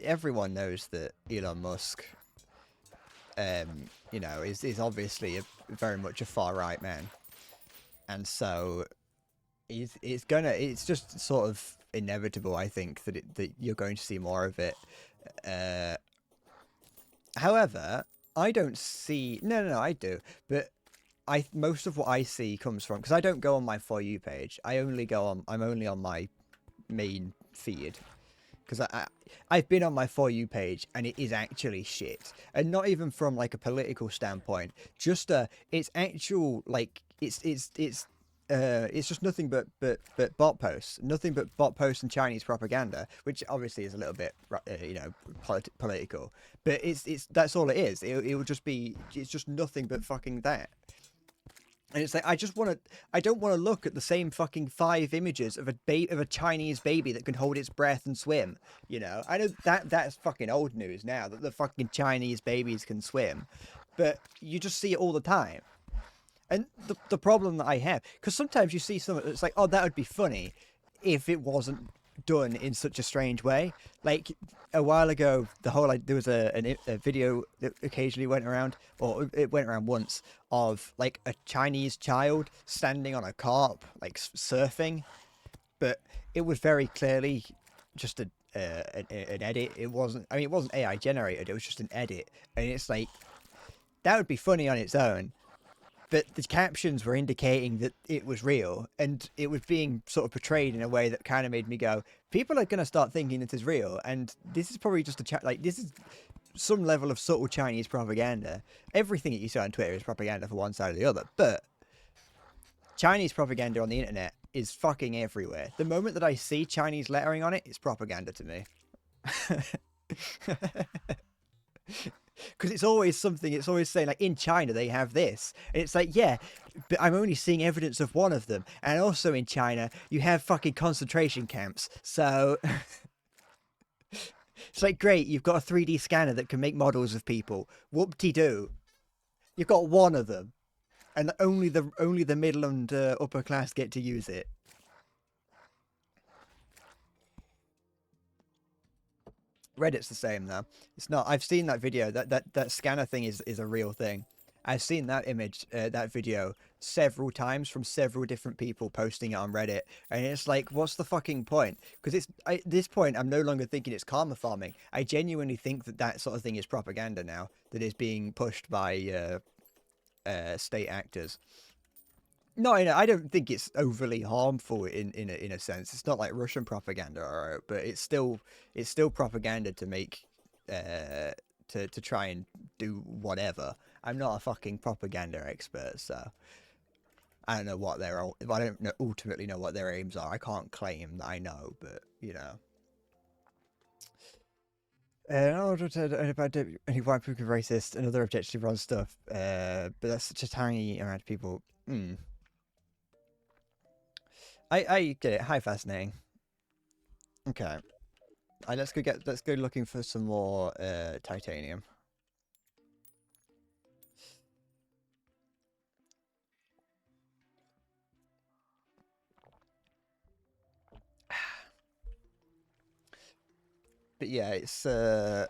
everyone knows that Elon Musk, you know, is obviously very much a far-right man. And so it's just sort of inevitable, I think, that you're going to see more of it. Uh, However, I don't see. No, I do, but most of what I see comes from because I don't go on my For You page. I'm only on my main feed because I've been on my For You page and it is actually shit, and not even from like a political standpoint. Just it's actual like it's just nothing but bot posts, nothing but bot posts and Chinese propaganda, which obviously is a little bit political, but it's that's all it is. It will just be it's just nothing but fucking that. And it's like I don't want to look at the same fucking 5 images of a Chinese baby that can hold its breath and swim. You know, I know that's fucking old news now that the fucking Chinese babies can swim, but you just see it all the time. And the problem that I have, because sometimes you see something that's like, oh, that would be funny if it wasn't done in such a strange way. Like a while ago, there was a video that occasionally went around, or it went around once, of like a Chinese child standing on a carp, like surfing, but it was very clearly just an edit. It wasn't. I mean, it wasn't AI generated. It was just an edit, and it's like that would be funny on its own. But the captions were indicating that it was real, and it was being sort of portrayed in a way that kind of made me go, people are going to start thinking this is real, and this is probably just this is some level of subtle Chinese propaganda. Everything that you see on Twitter is propaganda for one side or the other, but Chinese propaganda on the internet is fucking everywhere. The moment that I see Chinese lettering on it, it's propaganda to me. Because it's always something, it's always saying, like, in China they have this. And it's like, yeah, but I'm only seeing evidence of one of them. And also in China, you have fucking concentration camps. So it's like, great, you've got a 3D scanner that can make models of people. Whoop-de-doo. You've got one of them. And only the middle and upper class get to use it. Reddit's the same though. It's not. I've seen that video. That scanner thing is a real thing. I've seen that image, that video several times from several different people posting it on Reddit, and it's like, what's the fucking point? Because at this point, I'm no longer thinking it's karma farming. I genuinely think that sort of thing is propaganda now that is being pushed by state actors. No, I don't think it's overly harmful in a sense. It's not like Russian propaganda, but it's still propaganda to make to try and do whatever. I'm not a fucking propaganda expert, so I don't know what I don't know, ultimately know what their aims are. I can't claim that I know, but you know. In order to about any white people racist and other objectively wrong stuff, but that's such a tiny amount of people. I get it. Hi, fascinating. Okay. Let's go looking for some more titanium. But yeah, it's I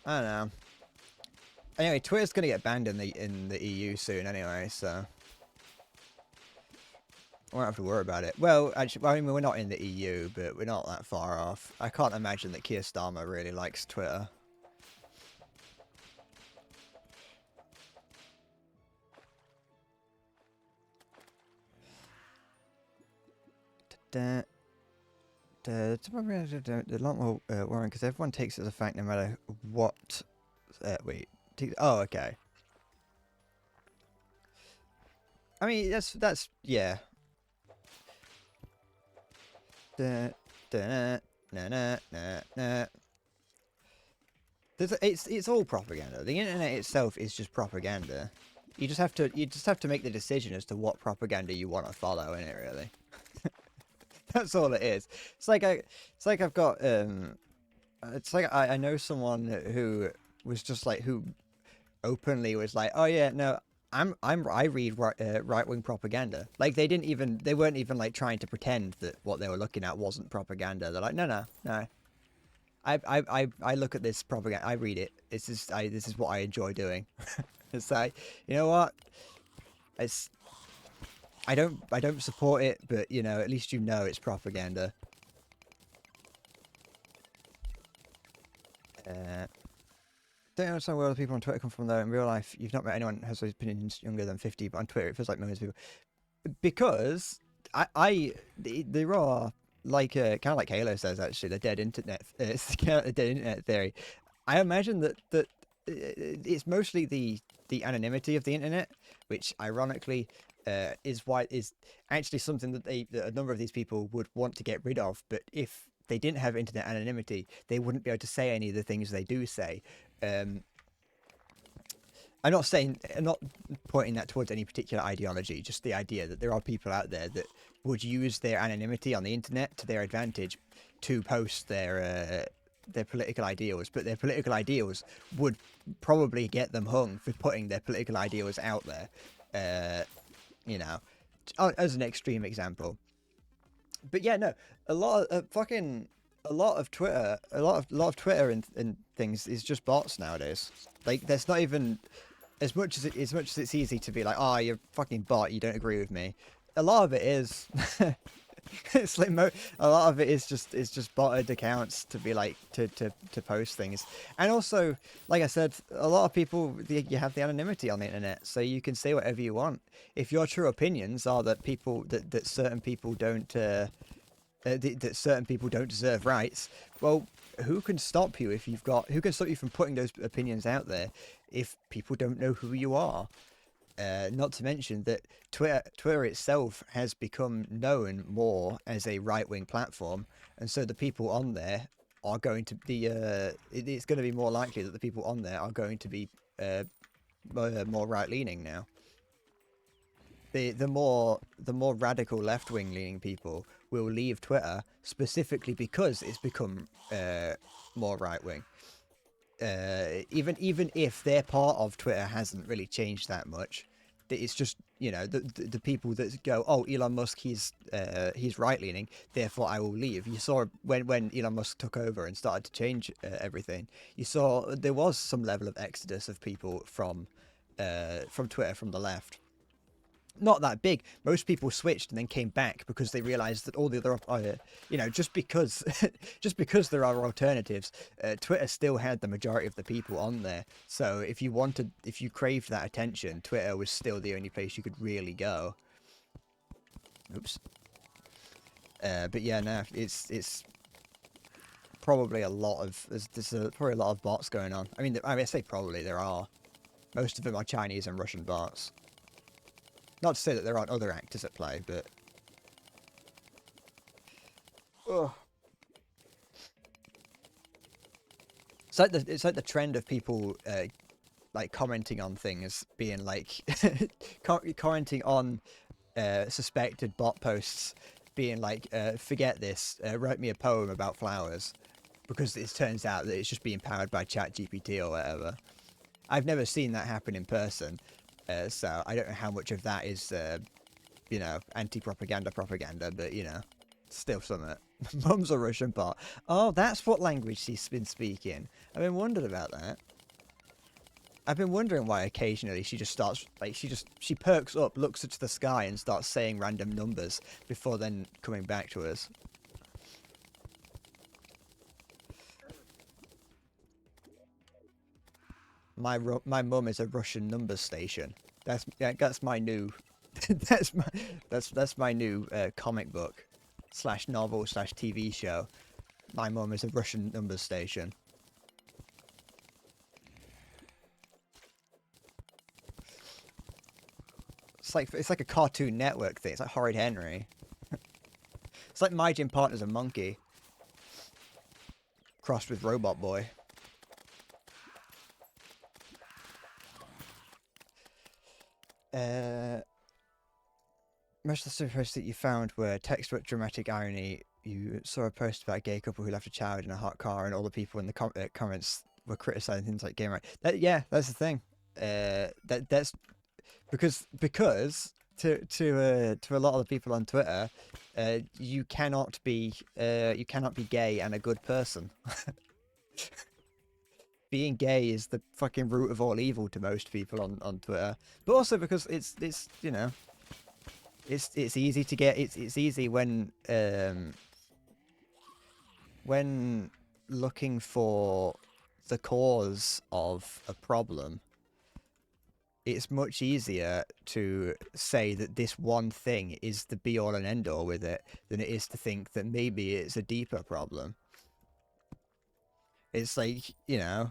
don't know. Anyway, Twitter's gonna get banned in the EU soon anyway, so I won't have to worry about it. Well, actually, I mean, we're not in the EU, but we're not that far off. I can't imagine that Keir Starmer really likes Twitter. A lot more worrying because everyone takes it as a fact no matter what. Wait. Oh, okay. I mean, that's yeah. It's all propaganda. The internet itself is just propaganda. You just have to make the decision as to what propaganda you want to follow in it, really. That's all it is. It's like I've got it's like I know someone who was just like who openly was like, oh yeah, no, I read right wing propaganda. Like they weren't even like trying to pretend that what they were looking at wasn't propaganda. They're like, no. I look at this propaganda. I read it. This is what I enjoy doing. It's like, you know what? I don't support it, but you know, at least you know it's propaganda. Don't understand where other people on Twitter come from though. In real life, you've not met anyone who has those opinions younger than 50, but on Twitter it feels like millions of people. Because there are like kind of like Halo says actually the dead internet. It's kind of the dead internet theory. I imagine that it's mostly the anonymity of the internet, which ironically is actually something that that a number of these people would want to get rid of. But if they didn't have internet anonymity, they wouldn't be able to say any of the things they do say. Um, I'm not pointing that towards any particular ideology, just the idea that there are people out there that would use their anonymity on the internet to their advantage to post their political ideals, but their political ideals would probably get them hung for putting their political ideals out there. You know, as an extreme example. But yeah, no, a lot of Twitter, a lot of Twitter and things is just bots nowadays. Like, there's not even as much as it's easy to be like, oh, you're a fucking bot, you don't agree with me. A lot of it is, it's like a lot of it is just botted accounts to be like to post things, and also, like I said, a lot of people you have the anonymity on the internet, so you can say whatever you want. If your true opinions are that certain people don't. That certain people don't deserve rights. Well, who can stop you if who can stop you from putting those opinions out there if people don't know who you are? Not to mention that Twitter itself has become known more as a right-wing platform, and so the people on there are going to be. It's going to be more likely that the people on there are going to be more right-leaning now. The more radical left-wing leaning people will leave Twitter specifically because it's become more right-wing. Even if their part of Twitter hasn't really changed that much, it's just, you know, the people that go, oh, Elon Musk, he's right-leaning, therefore I will leave. You saw when Elon Musk took over and started to change everything, you saw there was some level of exodus of people from Twitter, from the left. Not that big. Most people switched and then came back because they realized that all the other, you know, just because just because there are alternatives, Twitter still had the majority of the people on there. So if you craved that attention, Twitter was still the only place you could really go. Oops. But yeah, no, it's probably there's probably a lot of bots going on. I say probably, there are. Most of them are Chinese and Russian bots. Not to say that there aren't other actors at play, but... Ugh. It's like the trend of people like commenting on things, being like commenting on suspected bot posts, being like, forget this, write me a poem about flowers, because it turns out that it's just being powered by ChatGPT or whatever. I've never seen that happen in person. So I don't know how much of that is, you know, anti-propaganda, but, you know, still something. Mum's a Russian bot. Oh, that's what language she's been speaking. I've been wondering about that. I've been wondering why occasionally she just starts, like, she perks up, looks into the sky and starts saying random numbers before then coming back to us. My mum is a Russian number station. That's my new that's my new comic book / novel / TV show. My mum is a Russian number station. It's like a Cartoon Network thing. It's like Horrid Henry. It's like My Gym Partner's a monkey crossed with Robot Boy. Most of the posts that you found were text with dramatic irony. You saw a post about a gay couple who left a child in a hot car, and all the people in the comments were criticizing things like gay rights. Yeah, that's the thing. That's because to a lot of the people on Twitter, you cannot be gay and a good person. Being gay is the fucking root of all evil to most people on Twitter, but also because it's you know, It's easy to get. It's easy when looking for the cause of a problem. It's much easier to say that this one thing is the be all and end all with it than it is to think that maybe it's a deeper problem. It's like, you know,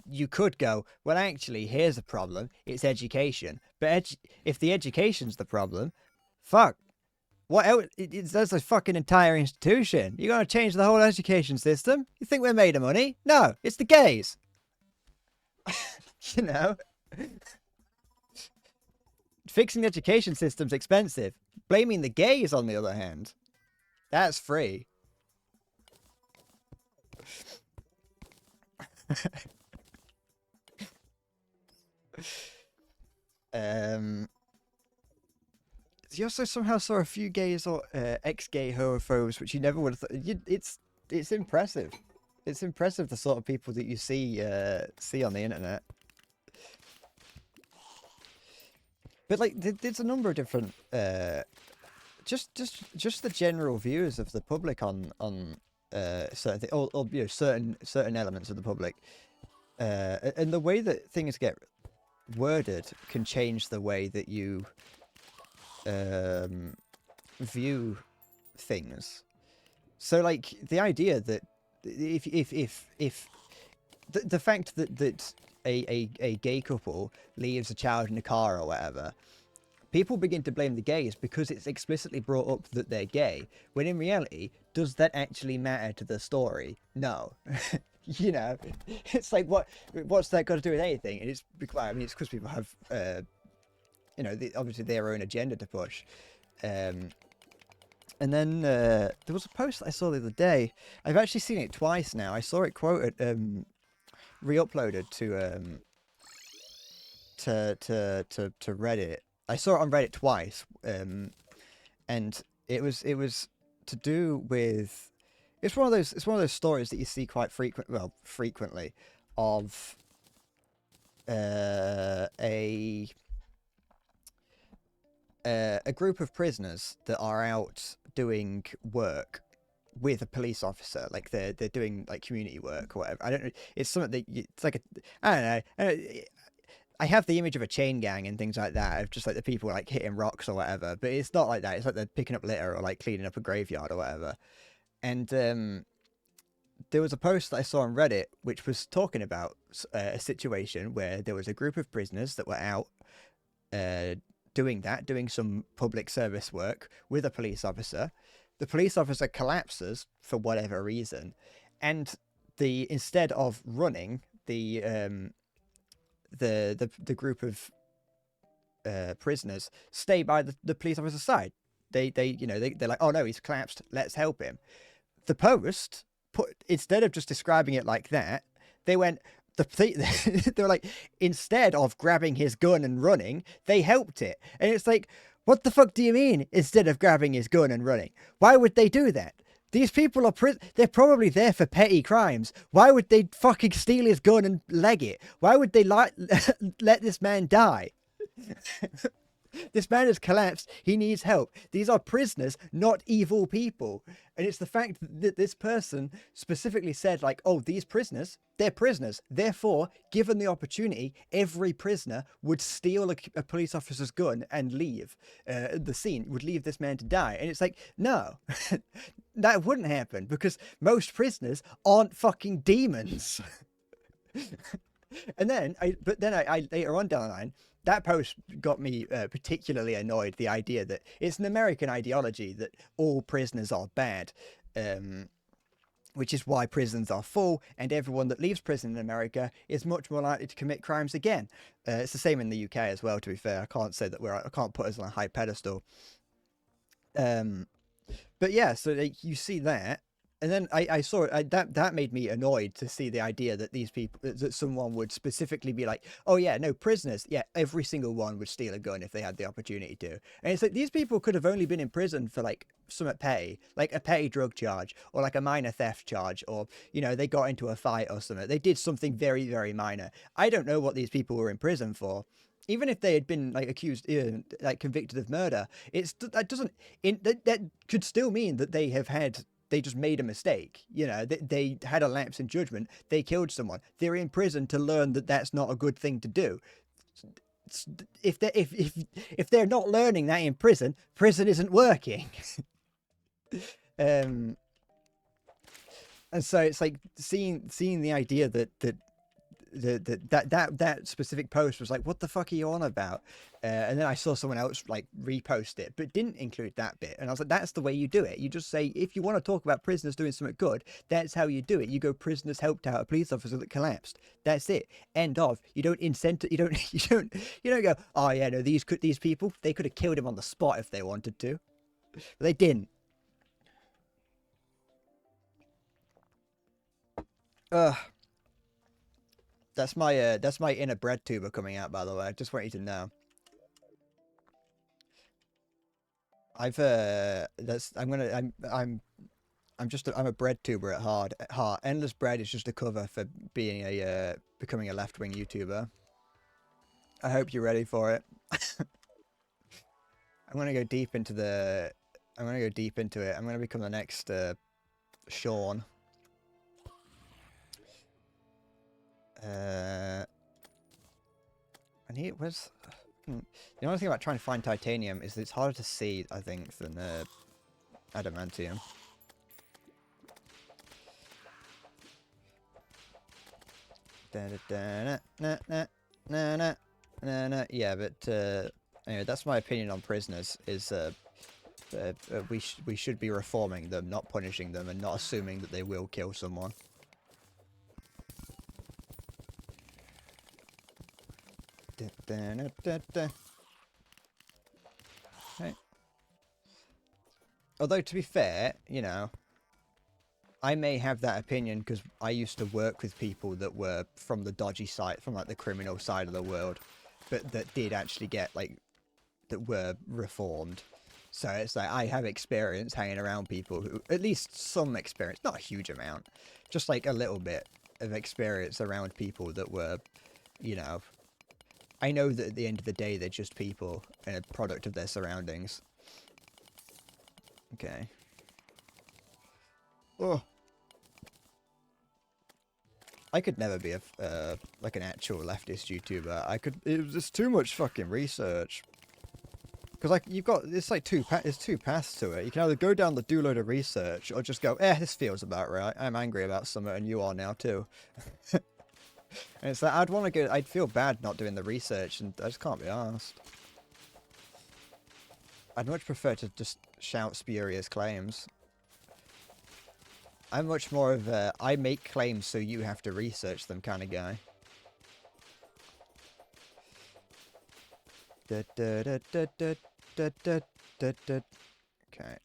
you could go, well, actually, here's a problem. It's education. But if the education's the problem, fuck. What else? That's a fucking entire institution. You're going to change the whole education system? You think we're made of money? No, it's the gays. You know? Fixing the education system's expensive. Blaming the gays, on the other hand, that's free. You also somehow saw a few gays or ex-gay homophobes, which you never would have thought. It's impressive. It's impressive the sort of people that you see on the internet. But like, there's a number of different just the general views of the public on certain things, or you know, certain elements of the public, and the way that things get worded can change the way that you view things. So like the idea that if the fact that a gay couple leaves a child in a car or whatever, people begin to blame the gays because it's explicitly brought up that they're gay, when in reality, does that actually matter to the story? No. You know, it's like, what's that got to do with anything? And it's, I mean, it's because people have you know, obviously their own agenda to push. And then there was a post that I saw the other day. I've actually seen it twice now. I saw it quoted, re-uploaded to Reddit. I saw it on Reddit twice, and it was to do with, it's one of those stories that you see quite frequently of a group of prisoners that are out doing work with a police officer, like they're doing like community work or whatever. I don't know. It's something that it's like I don't know. I have the image of a chain gang and things like that, of just like the people like hitting rocks or whatever, but it's not like that. It's like they're picking up litter or like cleaning up a graveyard or whatever. And there was a post that I saw on Reddit which was talking about a situation where there was a group of prisoners that were out doing some public service work with a police officer. The police officer collapses for whatever reason, and instead of running, the group of prisoners stay by the police officer's side. They're like, oh no, he's collapsed, let's help him. The post instead of just describing it like that, they went, they're like, instead of grabbing his gun and running, they helped it. And it's like, what the fuck do you mean, instead of grabbing his gun and running? Why would they do that? These people are they're probably there for petty crimes. Why would they fucking steal his gun and leg it? Why would they let this man die? This man has collapsed. He needs help. These are prisoners, not evil people. And it's the fact that this person specifically said, like, oh, these prisoners, they're prisoners. Therefore, given the opportunity, every prisoner would steal a police officer's gun and leave the scene, would leave this man to die. And it's like, no, that wouldn't happen, because most prisoners aren't fucking demons. And then, I later on down the line, that post got me particularly annoyed. The idea that it's an American ideology that all prisoners are bad, which is why prisons are full, and everyone that leaves prison in America is much more likely to commit crimes again. It's the same in the UK as well, to be fair. I can't say that I can't put us on a high pedestal. But yeah, so you see that. And then I saw it, that made me annoyed to see the idea that these people, that someone would specifically be like, oh yeah, no, prisoners, yeah, every single one would steal a gun if they had the opportunity to. And it's like, these people could have only been in prison for like something petty, like a petty drug charge, or like a minor theft charge, or, you know, they got into a fight or something. They did something very, very minor. I don't know what these people were in prison for. even if they had been like accused, like convicted of murder, that doesn't that could still mean that they just made a mistake. You know, they had a lapse in judgment. They killed someone. They're in prison to learn that that's not a good thing to do. If they're not learning that in prison, prison isn't working. And so it's like seeing the idea that specific post was like, what the fuck are you on about? And then I saw someone else like repost it, but didn't include that bit. And I was like, that's the way you do it. You just say, if you want to talk about prisoners doing something good, that's how you do it. You go, prisoners helped out a police officer that collapsed. That's it. End of. You don't incentive. You don't go, oh yeah, no, these people, they could have killed him on the spot if they wanted to, but they didn't. That's my inner bread tuber coming out, by the way. I just want you to know. I'm a bread tuber at heart. Endless bread is just a cover for being becoming a left-wing YouTuber. I hope you're ready for it. I'm gonna go deep into it. I'm gonna become the next Sean. I need where's the only thing about trying to find titanium is that it's harder to see, I think, than adamantium. Yeah, but anyway, that's my opinion on prisoners. Is we should be reforming them, not punishing them, and not assuming that they will kill someone. Right. Although, to be fair, you know, I may have that opinion because I used to work with people that were from the dodgy side, from like the criminal side of the world, but that did actually get like, that were reformed. So it's like I have experience hanging around people who, at least some experience, not a huge amount, just like a little bit of experience around people that were, you know, I know that at the end of the day, they're just people and a product of their surroundings. Okay. Oh. I could never be like an actual leftist YouTuber. It was too much fucking research. Because like it's like there's two paths to it. You can either go down the do load of research or just go, this feels about right. I'm angry about something and you are now too. And it's like, I'd feel bad not doing the research and I just can't be arsed. I'd much prefer to just shout spurious claims. I'm much more of a, I make claims so you have to research them kind of guy. Okay. Okay.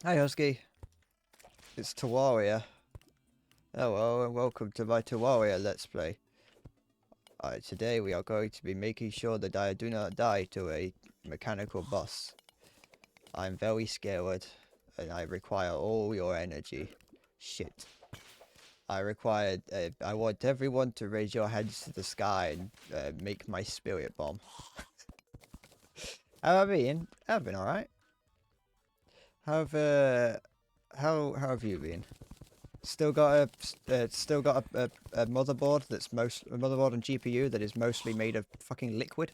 Hi, Husky. It's Terraria. Hello, and welcome to my Terraria Let's Play. Today we are going to be making sure that I do not die to a mechanical boss. I'm very scared, and I require all your energy. Shit. I want everyone to raise your hands to the sky and make my spirit bomb. How have I been? I've been alright. How have you been? Still got a motherboard that's a motherboard and GPU that is mostly made of fucking liquid.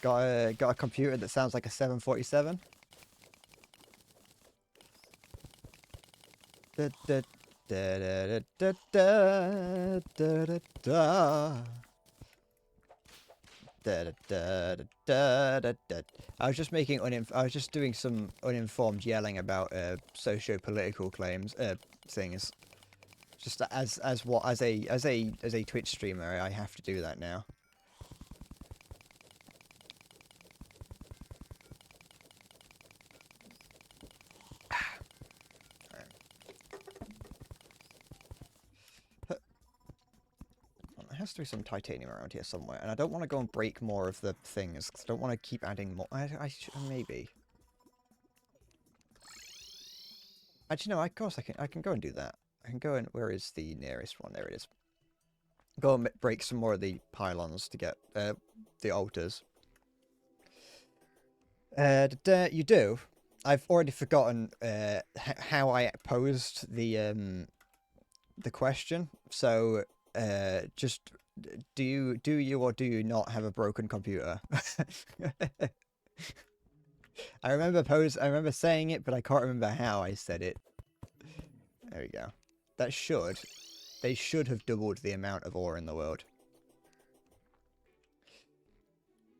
Got a computer that sounds like a 747. Da da da da da da da da. Da, da, da, da, da, da. I was just doing some uninformed yelling about socio-political claims things. Just as a Twitch streamer, I have to do that now. has to be some titanium around here somewhere, and I don't want to go and break more of the things, 'cause I don't want to keep adding more. Maybe. Actually, no, of course I can go and do that. I can go and... Where is the nearest one? There it is. Go and break some more of the pylons to get the altars. You do? I've already forgotten how I posed the question. So, just do you or do you not have a broken computer? I remember saying it, but I can't remember how I said it. There we go. They should have doubled the amount of ore in the world.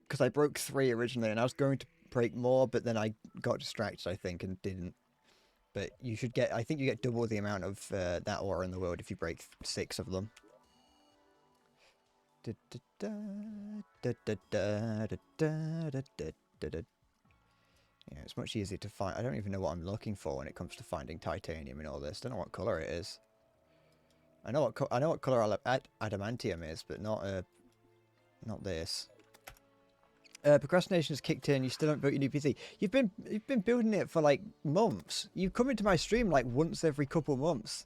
Because I broke 3 originally, and I was going to break more, but then I got distracted, I think, and didn't. But you should get... I think you get double the amount of that ore in the world if you break 6 of them. Yeah, it's much easier to find. I don't even know what I'm looking for when it comes to finding titanium in all this. Don't know what color it is. I know what color adamantium is, but not this. Procrastination has kicked in. You still haven't built your new PC. You've been building it for like months. You come into my stream like once every couple months.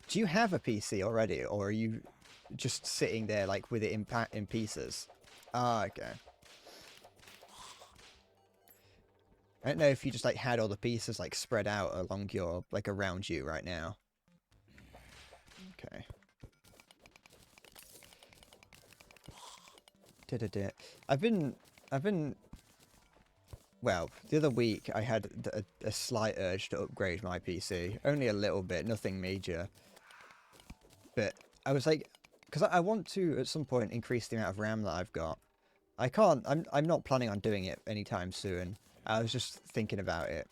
Do you have a PC already, or are you just sitting there like with it in pieces? Ah, okay. I don't know if you just like had all the pieces like spread out along your like around you right now. Okay. I've been well, the other week I had a slight urge to upgrade my PC. Only a little bit, nothing major. But I was like, because I want to at some point increase the amount of RAM that I've got. I can't. I'm not planning on doing it anytime soon. I was just thinking about it.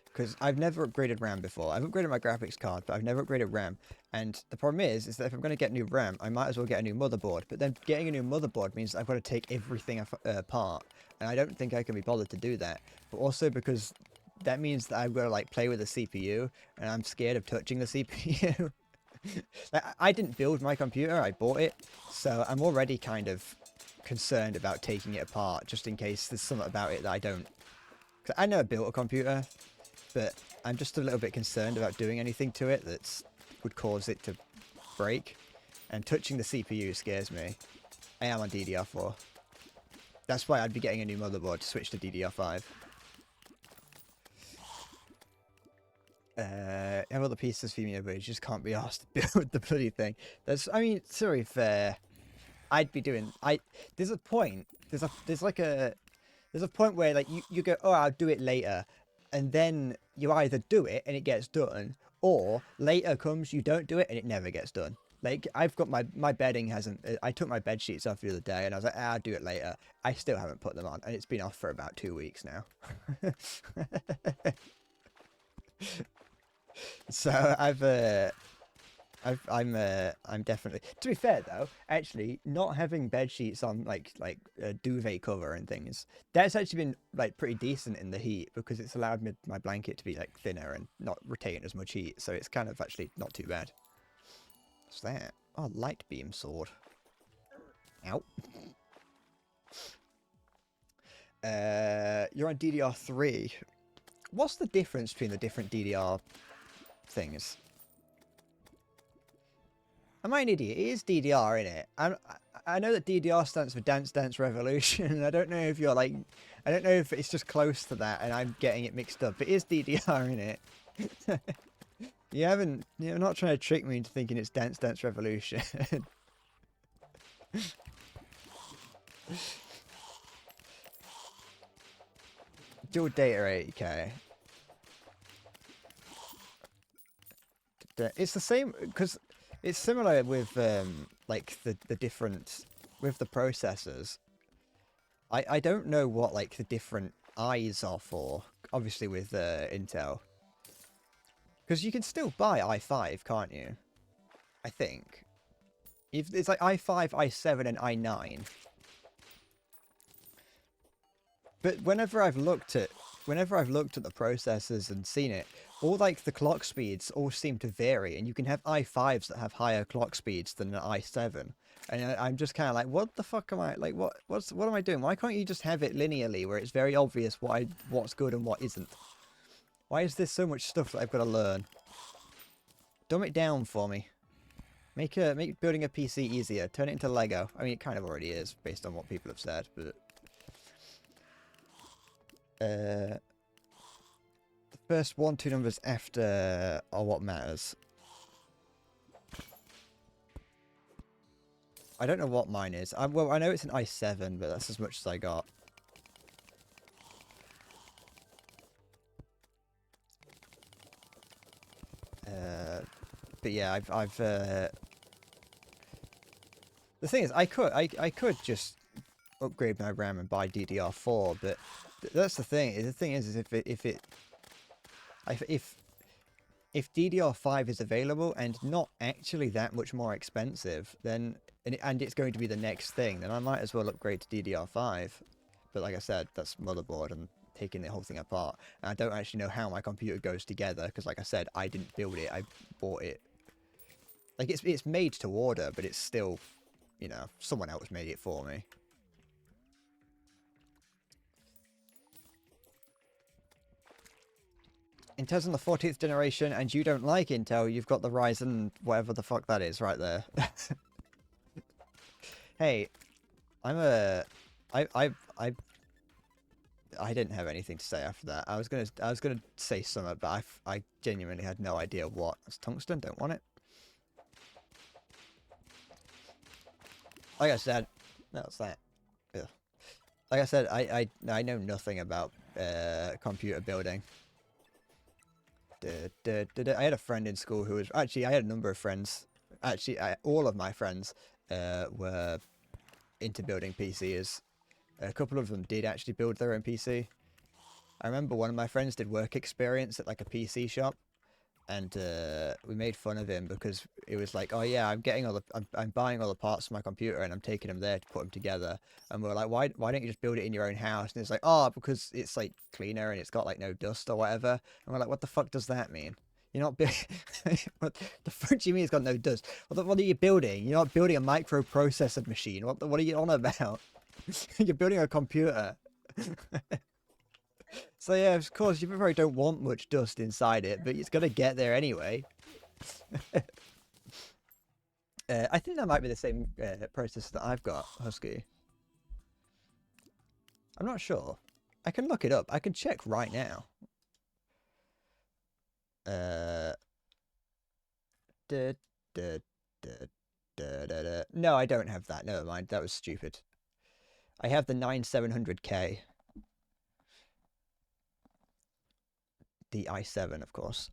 Because I've never upgraded RAM before. I've upgraded my graphics card, but I've never upgraded RAM. And the problem is that if I'm going to get new RAM, I might as well get a new motherboard. But then getting a new motherboard means I've got to take everything apart. And I don't think I can be bothered to do that. But also because that means that I've got to like play with the CPU. And I'm scared of touching the CPU. Like, I didn't build my computer, I bought it. So I'm already kind of concerned about taking it apart, just in case there's something about it that I don't... Cause I never built a computer, but I'm just a little bit concerned about doing anything to it that would cause it to break. And touching the CPU scares me. I am on DDR4. That's why I'd be getting a new motherboard to switch to DDR5. Have other pieces for me, but you just can't be asked to build the bloody thing. I mean, to be fair, I'd be doing... There's a point. There's a point where like you go, oh, I'll do it later, and then you either do it and it gets done, or later comes, you don't do it and it never gets done. Like, I've got my bedding hasn't... I took my bed sheets off the other day, and I was like, I'll do it later. I still haven't put them on, and it's been off for about 2 weeks now. So I'm definitely... To be fair though, actually not having bed sheets on like a duvet cover and things, that's actually been like pretty decent in the heat, because it's allowed my blanket to be like thinner and not retain as much heat. So it's kind of actually not too bad. What's that? Oh, light beam sword. Ow. You're on DDR3. What's the difference between the different DDR things? Am I an idiot? It is DDR, isn't it? I know that DDR stands for Dance Dance Revolution. I don't know if you're like... I don't know if it's just close to that and I'm getting it mixed up. It is DDR, isn't it? You're not trying to trick me into thinking it's Dance Dance Revolution. Dual data 8K. It's the same, because it's similar with like the different with the processors. I don't know what like the different eyes are for, obviously with Intel, because you can still buy i5, can't you? I think it's like i5, i7, and i9. But whenever I've looked at the processors and seen it, all like the clock speeds all seem to vary, and you can have i5s that have higher clock speeds than an i7. And I'm just kind of like, what the fuck am I like? What am I doing? Why can't you just have it linearly, where it's very obvious what's good and what isn't? Why is there so much stuff that I've got to learn? Dumb it down for me. Make building a PC easier. Turn it into Lego. I mean, it kind of already is, based on what people have said, but the first 1-2 numbers after are what matters. I don't know what mine is. Well, I know it's an i7, but that's as much as I got. But yeah, the thing is, I could just upgrade my RAM and buy DDR4, but that's the thing. The thing is if DDR5 is available and not actually that much more expensive, then and it's going to be the next thing, then I might as well upgrade to DDR5. But like I said, that's motherboard and taking the whole thing apart. And I don't actually know how my computer goes together because, like I said, I didn't build it. I bought it. Like it's made to order, but it's still, you know, someone else made it for me. Intel's on the 14th generation, and you don't like Intel. You've got the Ryzen, whatever the fuck that is, right there. Hey, I didn't have anything to say after that. I was gonna say something, but I genuinely had no idea what. It's tungsten. Don't want it. Like I said, that's that. Ugh. Like I said, I know nothing about computer building. I had a friend in school who was actually, I had a number of friends. Actually, all of my friends were into building PCs. A couple of them did actually build their own PC. I remember one of my friends did work experience at like a PC shop, and we made fun of him because it was like, oh yeah, I'm buying all the parts for my computer and I'm taking them there to put them together. And we were like, why don't you just build it in your own house? And it's like, oh, because it's like cleaner and it's got like no dust or whatever. And we're like, what the fuck does that mean? You're not what the fuck do you mean it's got no dust? What are you building? You're not building a microprocessor machine. What are you on about? You're building a computer. So yeah, of course, you probably don't want much dust inside it, but it's gonna get there anyway. I think that might be the same process that I've got, Husky. I'm not sure. I can look it up. I can check right now. No, I don't have that. Never mind. That was stupid. I have the 9700K. The i7, of course.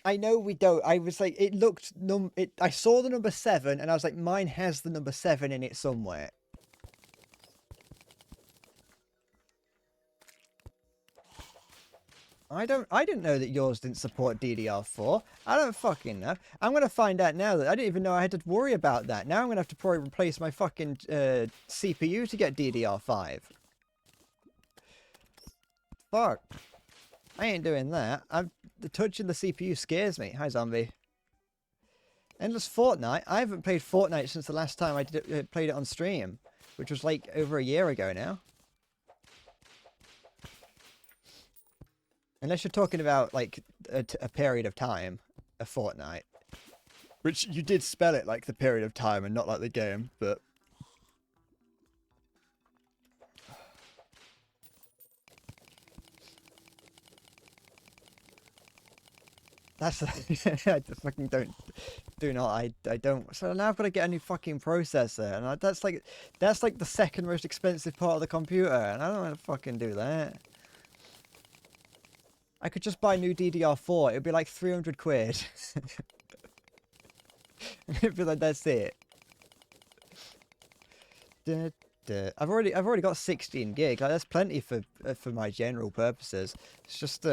I know we don't. I was like, it looked I saw the number 7 and I was like, mine has the number 7 in it somewhere. I didn't know that yours didn't support DDR4. I don't fucking know. I'm gonna find out now that I didn't even know I had to worry about that. Now I'm gonna have to probably replace my fucking CPU to get DDR5. Fuck. I ain't doing that. The touch of the CPU scares me. Hi, zombie. Endless Fortnite? I haven't played Fortnite since the last time I played it on stream, which was like over a year ago now. Unless you're talking about like a period of time, a fortnight. Which you did spell it like the period of time and not like the game, but... That's... I just fucking do not, I don't... So now I've got to get a new fucking processor, and that's like the second most expensive part of the computer, and I don't want to fucking do that. I could just buy new DDR4. It'd be like 300 quid. It'd be like, that's it. I've already got 16 gig. Like, that's plenty for my general purposes. It's just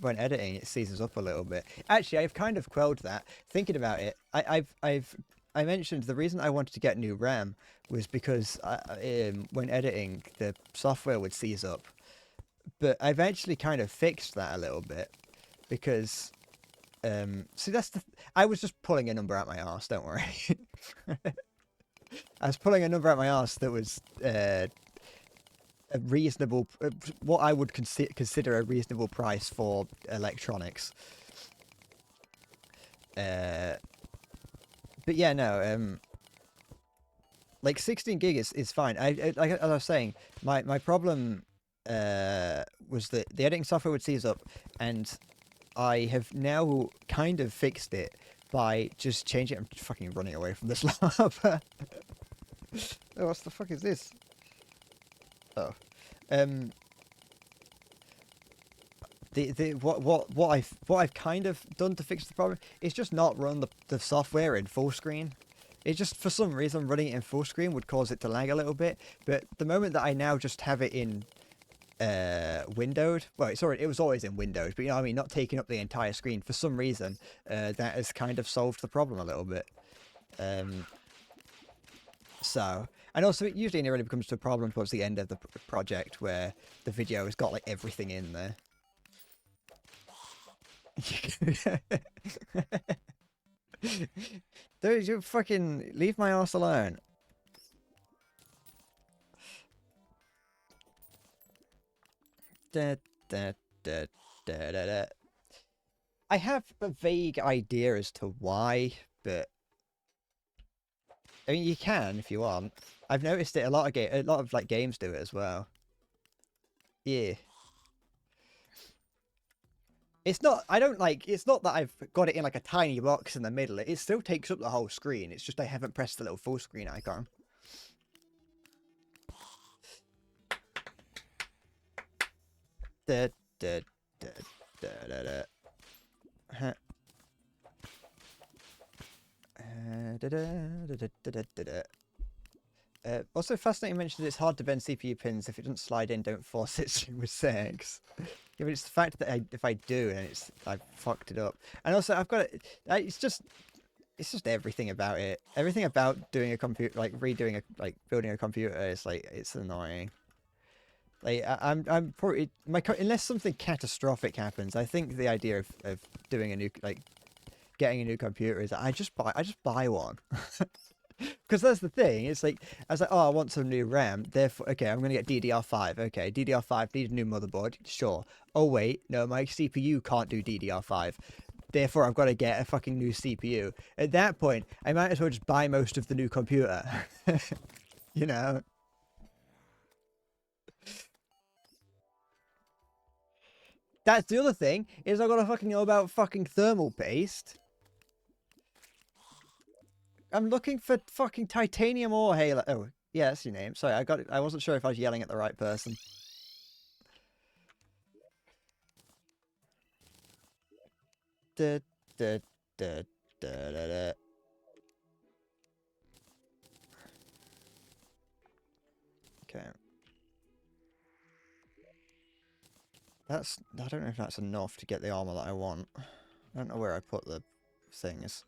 when editing, it seizes up a little bit. Actually, I've kind of quelled that. Thinking about it, I've I mentioned the reason I wanted to get new RAM was because when editing, the software would seize up. But I've actually kind of fixed that a little bit because, see, I was just pulling a number out my arse. Don't worry. I was pulling a number out my arse that was a reasonable, what I would consider a reasonable price for electronics. But yeah, no, like 16 gig is fine. Like as I was saying, my problem was that the editing software would seize up, and I have now kind of fixed it by just changing. I'm fucking running away from this lava. Oh, what the fuck is this? Oh, what I've kind of done to fix the problem is just not run the software in full screen. It just, for some reason, running it in full screen would cause it to lag a little bit. But the moment that I now just have it in windowed, well, it was always in windowed, but you know what I mean, not taking up the entire screen, for some reason, that has kind of solved the problem a little bit. So, and also it usually only becomes to a problem towards the end of the project where the video has got like everything in there. Dude, you fucking leave my ass alone. Da, da, da, da, da, da. I have a vague idea as to why, but I mean, you can if you want. I've noticed it a lot of like games do it as well. Yeah. It's not, I don't like, it's not that I've got it in like a tiny box in the middle. It still takes up the whole screen. It's just I haven't pressed the little full screen icon. Da, da, da, da, da, da. Huh. Da, da, da, da, da, da, da. Also, fascinating mentioned it's hard to bend CPU pins. If it doesn't slide in, don't force it with 6. Yeah, but it's the fact that if I do, and I fucked it up. And also, I've got it. It's just everything about it. Everything about doing a computer, like redoing building a computer, is like it's annoying. Like I'm probably unless something catastrophic happens, I think the idea of doing a new getting a new computer is that I just buy one. Because that's the thing. It's like, I was like, oh, I want some new RAM. Therefore, okay, I'm going to get DDR5. Okay, DDR5 needs a new motherboard. Sure. Oh, wait. No, my CPU can't do DDR5. Therefore, I've got to get a fucking new CPU. At that point, I might as well just buy most of the new computer. You know? That's the other thing, is I've got to fucking know about fucking thermal paste. I'm looking for fucking titanium ore, Halo. Oh, yeah, that's your name. Sorry, I got it. I wasn't sure if I was yelling at the right person. Da, da, da, da, da, da. Okay. I don't know if that's enough to get the armor that I want. I don't know where I put the things.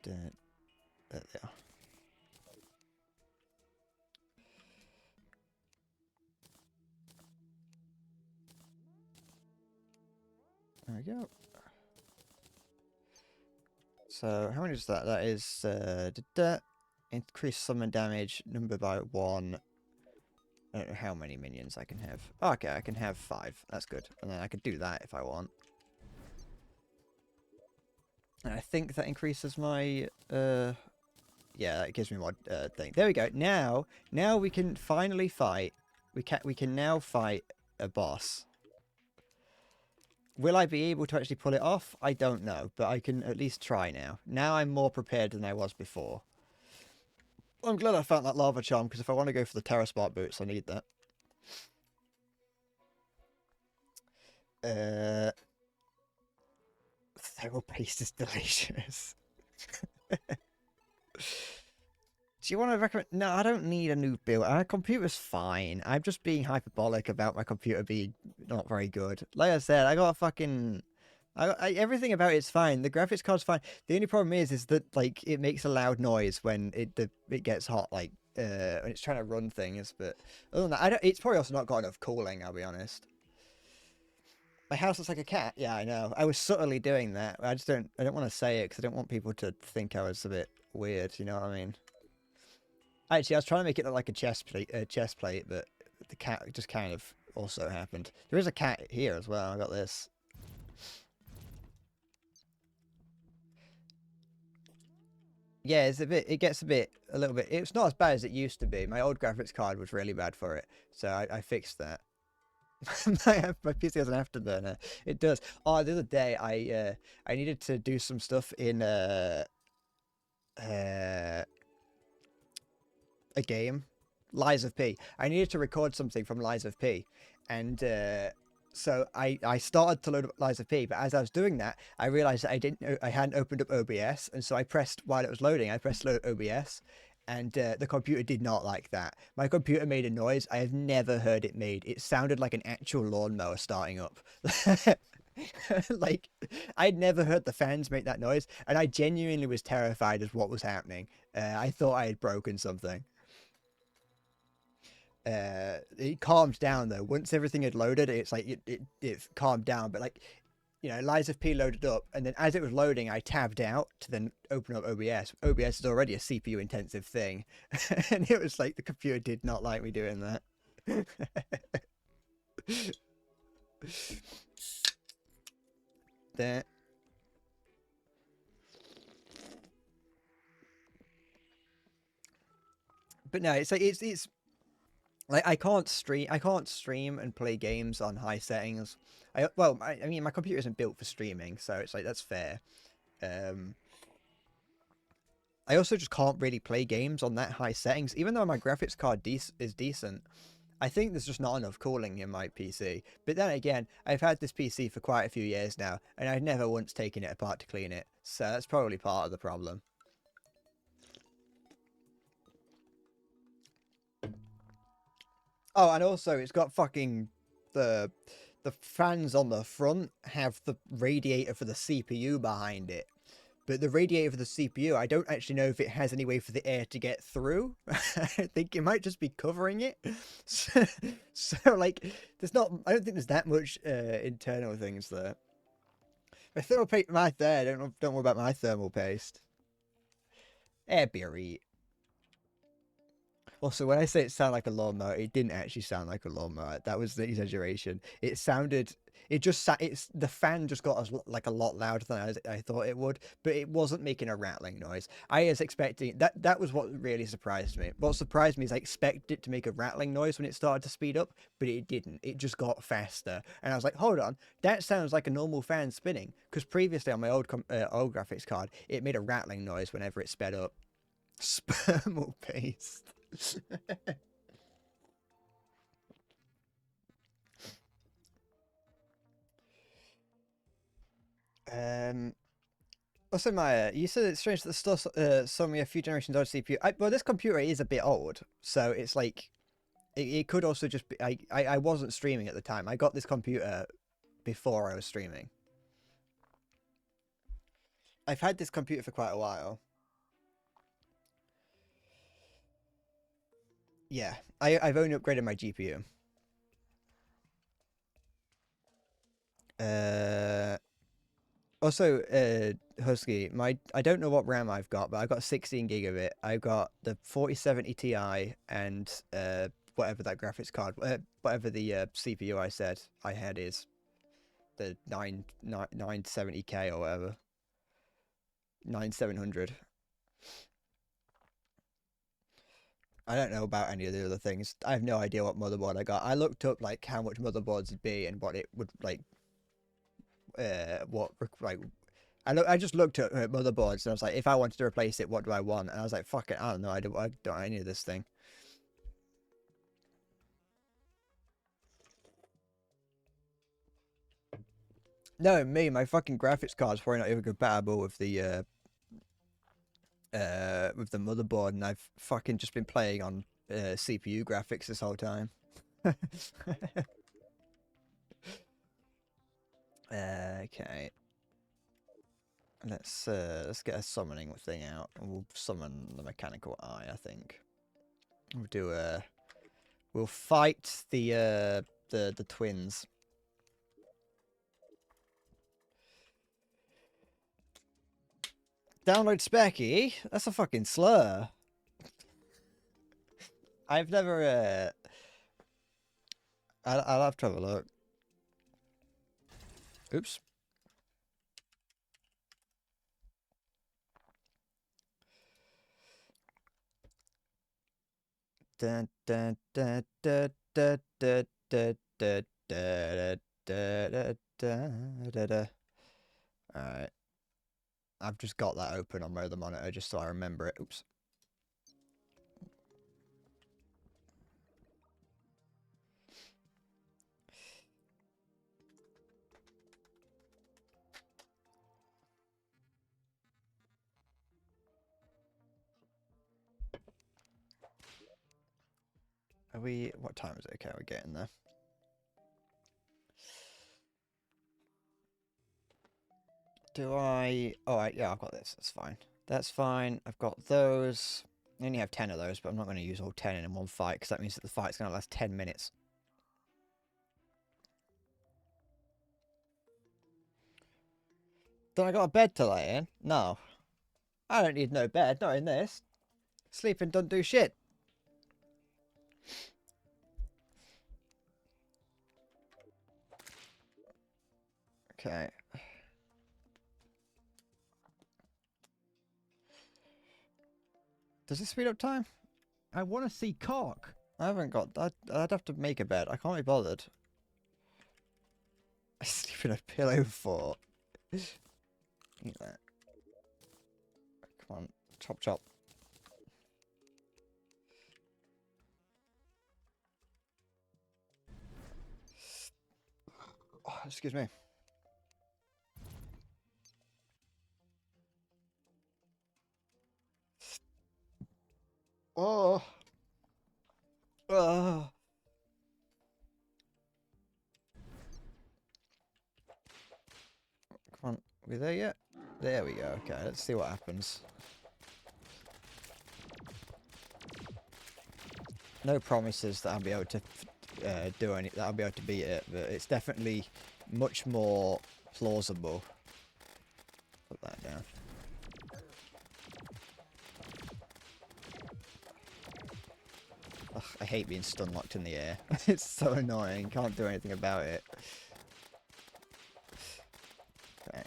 There they are. There we go. So, how many is that? That is, increase summon damage, number by 1. I don't know how many minions I can have. Oh, okay, I can have 5. That's good. And then I could do that if I want. And I think that increases my, yeah, that gives me more, thing. There we go. Now we can finally fight. We can now fight a boss. Will I be able to actually pull it off? I don't know, but I can at least try now. Now I'm more prepared than I was before. I'm glad I found that lava charm, because if I want to go for the Terra Spark boots, I need that. Thermal paste is delicious. Do you want to recommend? No, I don't need a new build. Our computer's fine. I'm just being hyperbolic about my computer being not very good. Like I said, I Everything about it's fine. The graphics card's fine. The only problem is that like it makes a loud noise when it gets hot, like when it's trying to run things. But other than that, I don't. It's probably also not got enough cooling. I'll be honest. My house looks like a cat. Yeah, I know. I was subtly doing that. I just don't. I don't want to say it because I don't want people to think I was a bit weird. You know what I mean? Actually, I was trying to make it look like a chest plate, but the cat just kind of also happened. There is a cat here as well. I got this. Yeah, it's a bit. It gets a little bit. It's not as bad as it used to be. My old graphics card was really bad for it, so I fixed that. My PC has an afterburner. It does. Oh, the other day I needed to do some stuff in uh a game, Lies of P. I needed to record something from Lies of P, and so I started to load up Lies of P. But as I was doing that, I realized that I hadn't opened up OBS, and so I pressed while it was loading. I pressed load OBS, and the computer did not like that. My computer made a noise I have never heard it made. It sounded like an actual lawnmower starting up. Like I'd never heard the fans make that noise, and I genuinely was terrified as what was happening. I thought I had broken something. It calmed down though. Once everything had loaded, it's like it calmed down. But like, you know, Lies of P loaded up, and then as it was loading, I tabbed out to then open up OBS. OBS is already a CPU intensive thing, and it was like the computer did not like me doing that. There. But no, it's like it's like I can't stream and play games on high settings. I mean my computer isn't built for streaming, so it's like that's fair. Um, I also just can't really play games on that high settings, even though my graphics card is decent. I think there's just not enough cooling in my PC. But then again, I've had this PC for quite a few years now, and I've never once taken it apart to clean it. So that's probably part of the problem. Oh, and also it's got fucking the the fans on the front have the radiator for the CPU behind it. But the radiator for the CPU, I don't actually know if it has any way for the air to get through. I think it might just be covering it. So like, there's not. I don't think there's that much internal things there. My thermal paste, my there. Don't worry about my thermal paste. Berry. Also, when I say it sounded like a lawnmower, it didn't actually sound like a lawnmower. That was the exaggeration. It sounded. It just sat. It's the fan just got like a lot louder than I thought it would, but it wasn't making a rattling noise. I was expecting that. That was what really surprised me. What surprised me is I expected it to make a rattling noise when it started to speed up, but it didn't. It just got faster, and I was like, "Hold on, that sounds like a normal fan spinning." Because previously on my old graphics card, it made a rattling noise whenever it sped up. Spermal paste. um. Also, Maya, you said it's strange that the stuff saw me a few generations old CPU. Well, this computer is a bit old, so it's like it could also just be. I wasn't streaming at the time. I got this computer before I was streaming. I've had this computer for quite a while. Yeah, I've only upgraded my GPU. Uh, Also, Husky, I don't know what RAM I've got, but I've got 16 gig of it. I've got the 4070 Ti and whatever that graphics card, whatever the CPU I said I had is the 970K or whatever, 9700. I don't know about any of the other things. I have no idea what motherboard I got. I looked up like how much motherboards would be and what it would like, what like I just looked at motherboards and I was like, if I wanted to replace it, what do I want? And I was like, fuck it, I don't know. I don't know any of this thing. No, my fucking graphics card's probably not even compatible with the motherboard, and I've fucking just been playing on CPU graphics this whole time. Okay. Let's get a summoning thing out, and we'll summon the mechanical eye. I think we'll do a. We'll fight the twins. Download Specky? That's a fucking slur. I've never. I'll have to have a look. Oops. Dun, dun, dun, dun, dun, dun, dun, dun, dun, dun, dun, dun, dun. Alright. I've just got that open on my other monitor just so I remember it. Oops. Are we... What time is it? Okay, we're getting there. Do I... Alright, yeah, I've got this. That's fine. That's fine. I've got those. I only have 10 of those, but I'm not going to use all 10 in one fight, because that means that the fight's going to last 10 minutes. Don't I got a bed to lay in? No. I don't need no bed, not in this. Sleeping don't do shit. Okay. Does this speed up time? I want to see cock. I haven't got... I'd have to make a bed. I can't be bothered. I sleep in a pillow fort. Eat that. Come on. Chop chop. Oh, excuse me. Oh. Oh. Come on. Are we there yet? There we go. Okay, let's see what happens. No promises that I'll be able to do any. That I'll be able to beat it, but it's definitely much more plausible. Put that down. Ugh, I hate being stun locked in the air. It's so annoying. Can't do anything about it. Okay.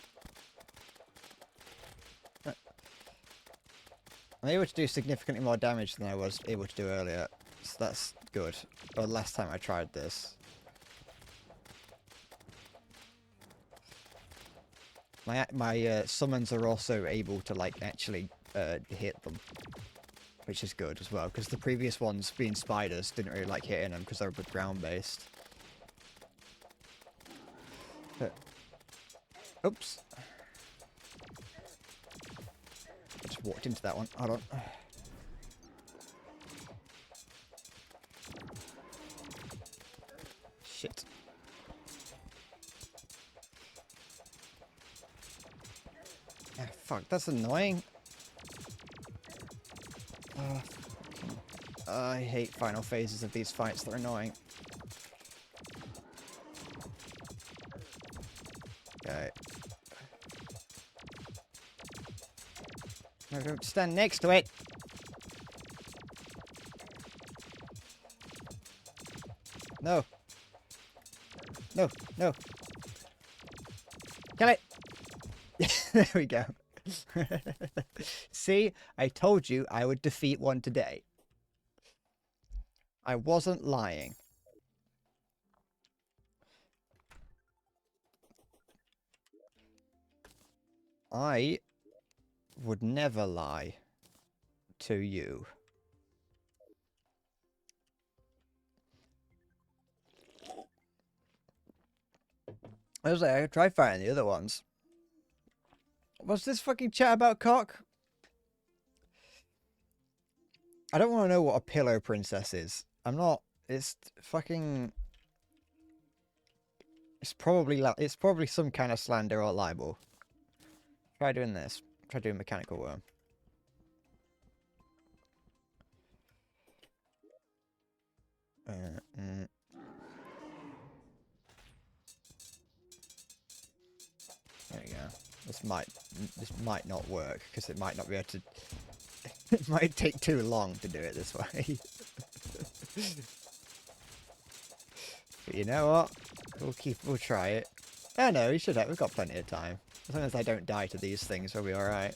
I'm able to do significantly more damage than I was able to do earlier, so that's good. Or last time I tried this. My summons are also able to like actually hit them, which is good as well, because the previous ones, being spiders, didn't really like hitting them because they were ground based. Oops. Just walked into that one. Hold on. Shit. Ah, fuck, that's annoying. I hate final phases of these fights, they're annoying. Okay. No, don't stand next to it! No. No, no. Kill it! There we go. See, I told you I would defeat one today. I wasn't lying. I would never lie to you. I was like, I tried fighting the other ones. What's this fucking chat about cock? I don't want to know what a pillow princess is. I'm not. It's fucking. It's probably some kind of slander or libel. Try doing this. Try doing mechanical worm. There we go. This might not work because it might not be able to. It might take too long to do it this way. But you know what? We'll try it. Oh no, we should have. We've got plenty of time. As long as I don't die to these things, we'll be all right.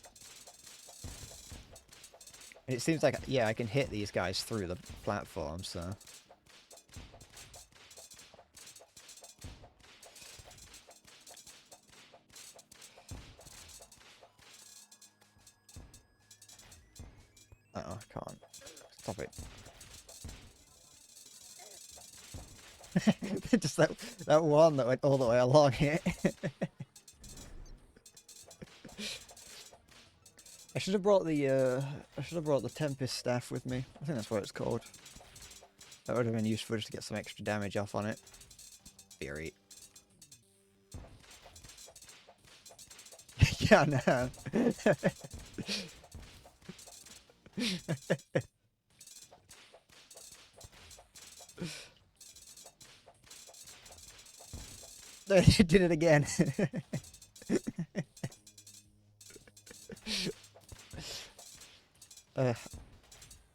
And it seems like, yeah, I can hit these guys through the platform, so. Oh, I can't. Stop it. Just that one that went all the way along it. I should have brought the Tempest staff with me. I think that's what it's called. That would have been useful just to get some extra damage off on it. Fury. Yeah, I know. It did it again.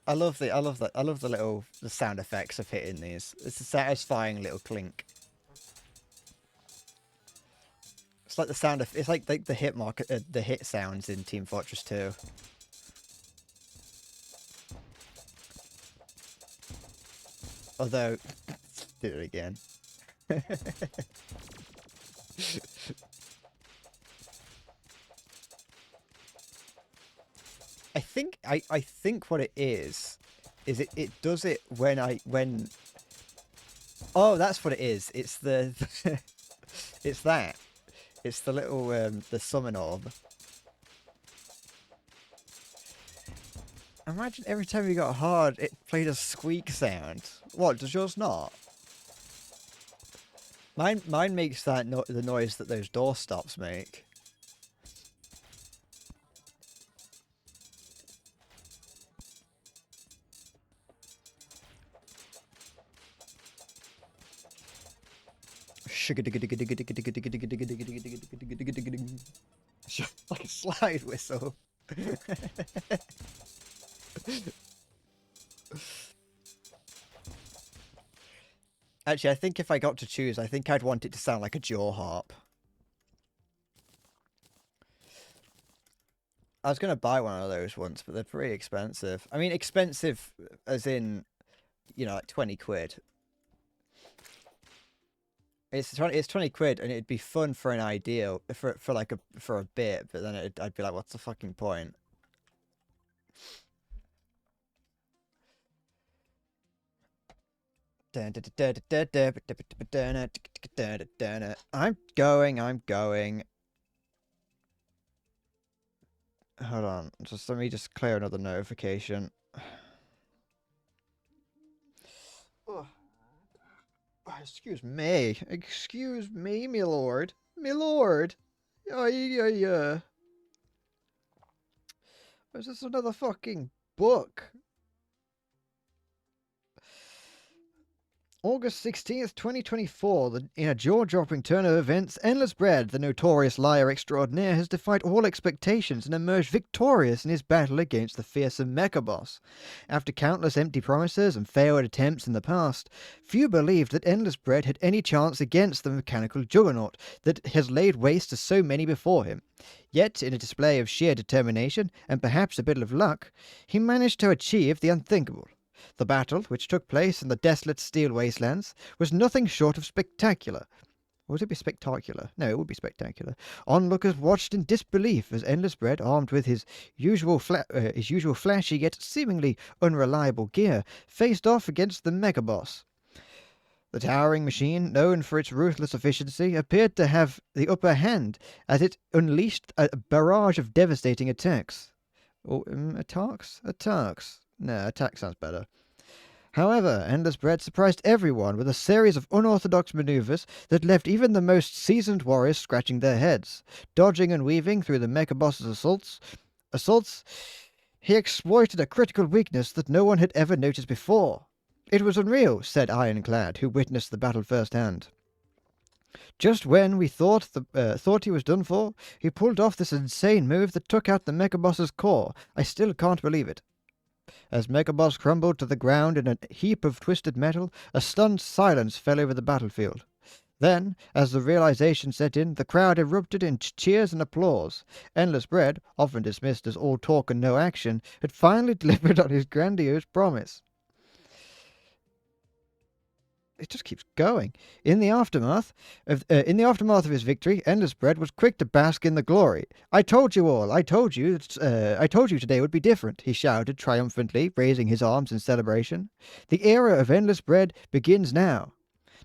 I love the sound effects of hitting these. It's a satisfying little clink. It's like the sound of, it's like the hit mark, the hit sounds in Team Fortress 2. Although, did it again. I think what it is it does it when oh, that's what it is. It's the it's that. It's the little the summon orb. Imagine every time you got hard it played a squeak sound. What, does yours not? Mine makes that the noise that those door stops make. Like a slide whistle. Actually, I think if I got to choose, I think I'd want it to sound like a jaw harp. I was going to buy one of those once, but they're pretty expensive. I mean, expensive as in, you know, like 20 quid. It's 20 quid, and it'd be fun for an idea, for a bit, but then I'd be like, what's the fucking point? I'm going. Hold on, let me clear another notification. Oh. Excuse me, my lord, my lord. Is this another fucking book? August 16th, 2024, in a jaw-dropping turn of events, Endless Bread, the notorious liar extraordinaire, has defied all expectations and emerged victorious in his battle against the fearsome mecha boss. After countless empty promises and failed attempts in the past, few believed that Endless Bread had any chance against the mechanical juggernaut that has laid waste to so many before him. Yet, in a display of sheer determination, and perhaps a bit of luck, he managed to achieve the unthinkable. The battle, which took place in the desolate steel wastelands, was nothing short of spectacular. Or would it be spectacular? No, it would be spectacular. Onlookers watched in disbelief as Endless Bread, armed with his usual flashy yet seemingly unreliable gear, faced off against the mega boss. The towering machine, known for its ruthless efficiency, appeared to have the upper hand as it unleashed a barrage of devastating attacks. Or attacks? Attacks. No, attack sounds better. However, Endless Bread surprised everyone with a series of unorthodox maneuvers that left even the most seasoned warriors scratching their heads. Dodging and weaving through the Mecha Boss's assaults, he exploited a critical weakness that no one had ever noticed before. It was unreal, said Ironclad, who witnessed the battle firsthand. Just when we thought he was done for, he pulled off this insane move that took out the Mecha Boss's core. I still can't believe it. As Megaboss crumbled to the ground in a heap of twisted metal, a stunned silence fell over the battlefield. Then, as the realization set in, the crowd erupted in cheers and applause. Endless Bread, often dismissed as all talk and no action, had finally delivered on his grandiose promise. It just keeps going. In the aftermath of his victory, Endless Bread was quick to bask in the glory. I told you all. I told you today would be different. He shouted triumphantly, raising his arms in celebration. The era of Endless Bread begins now.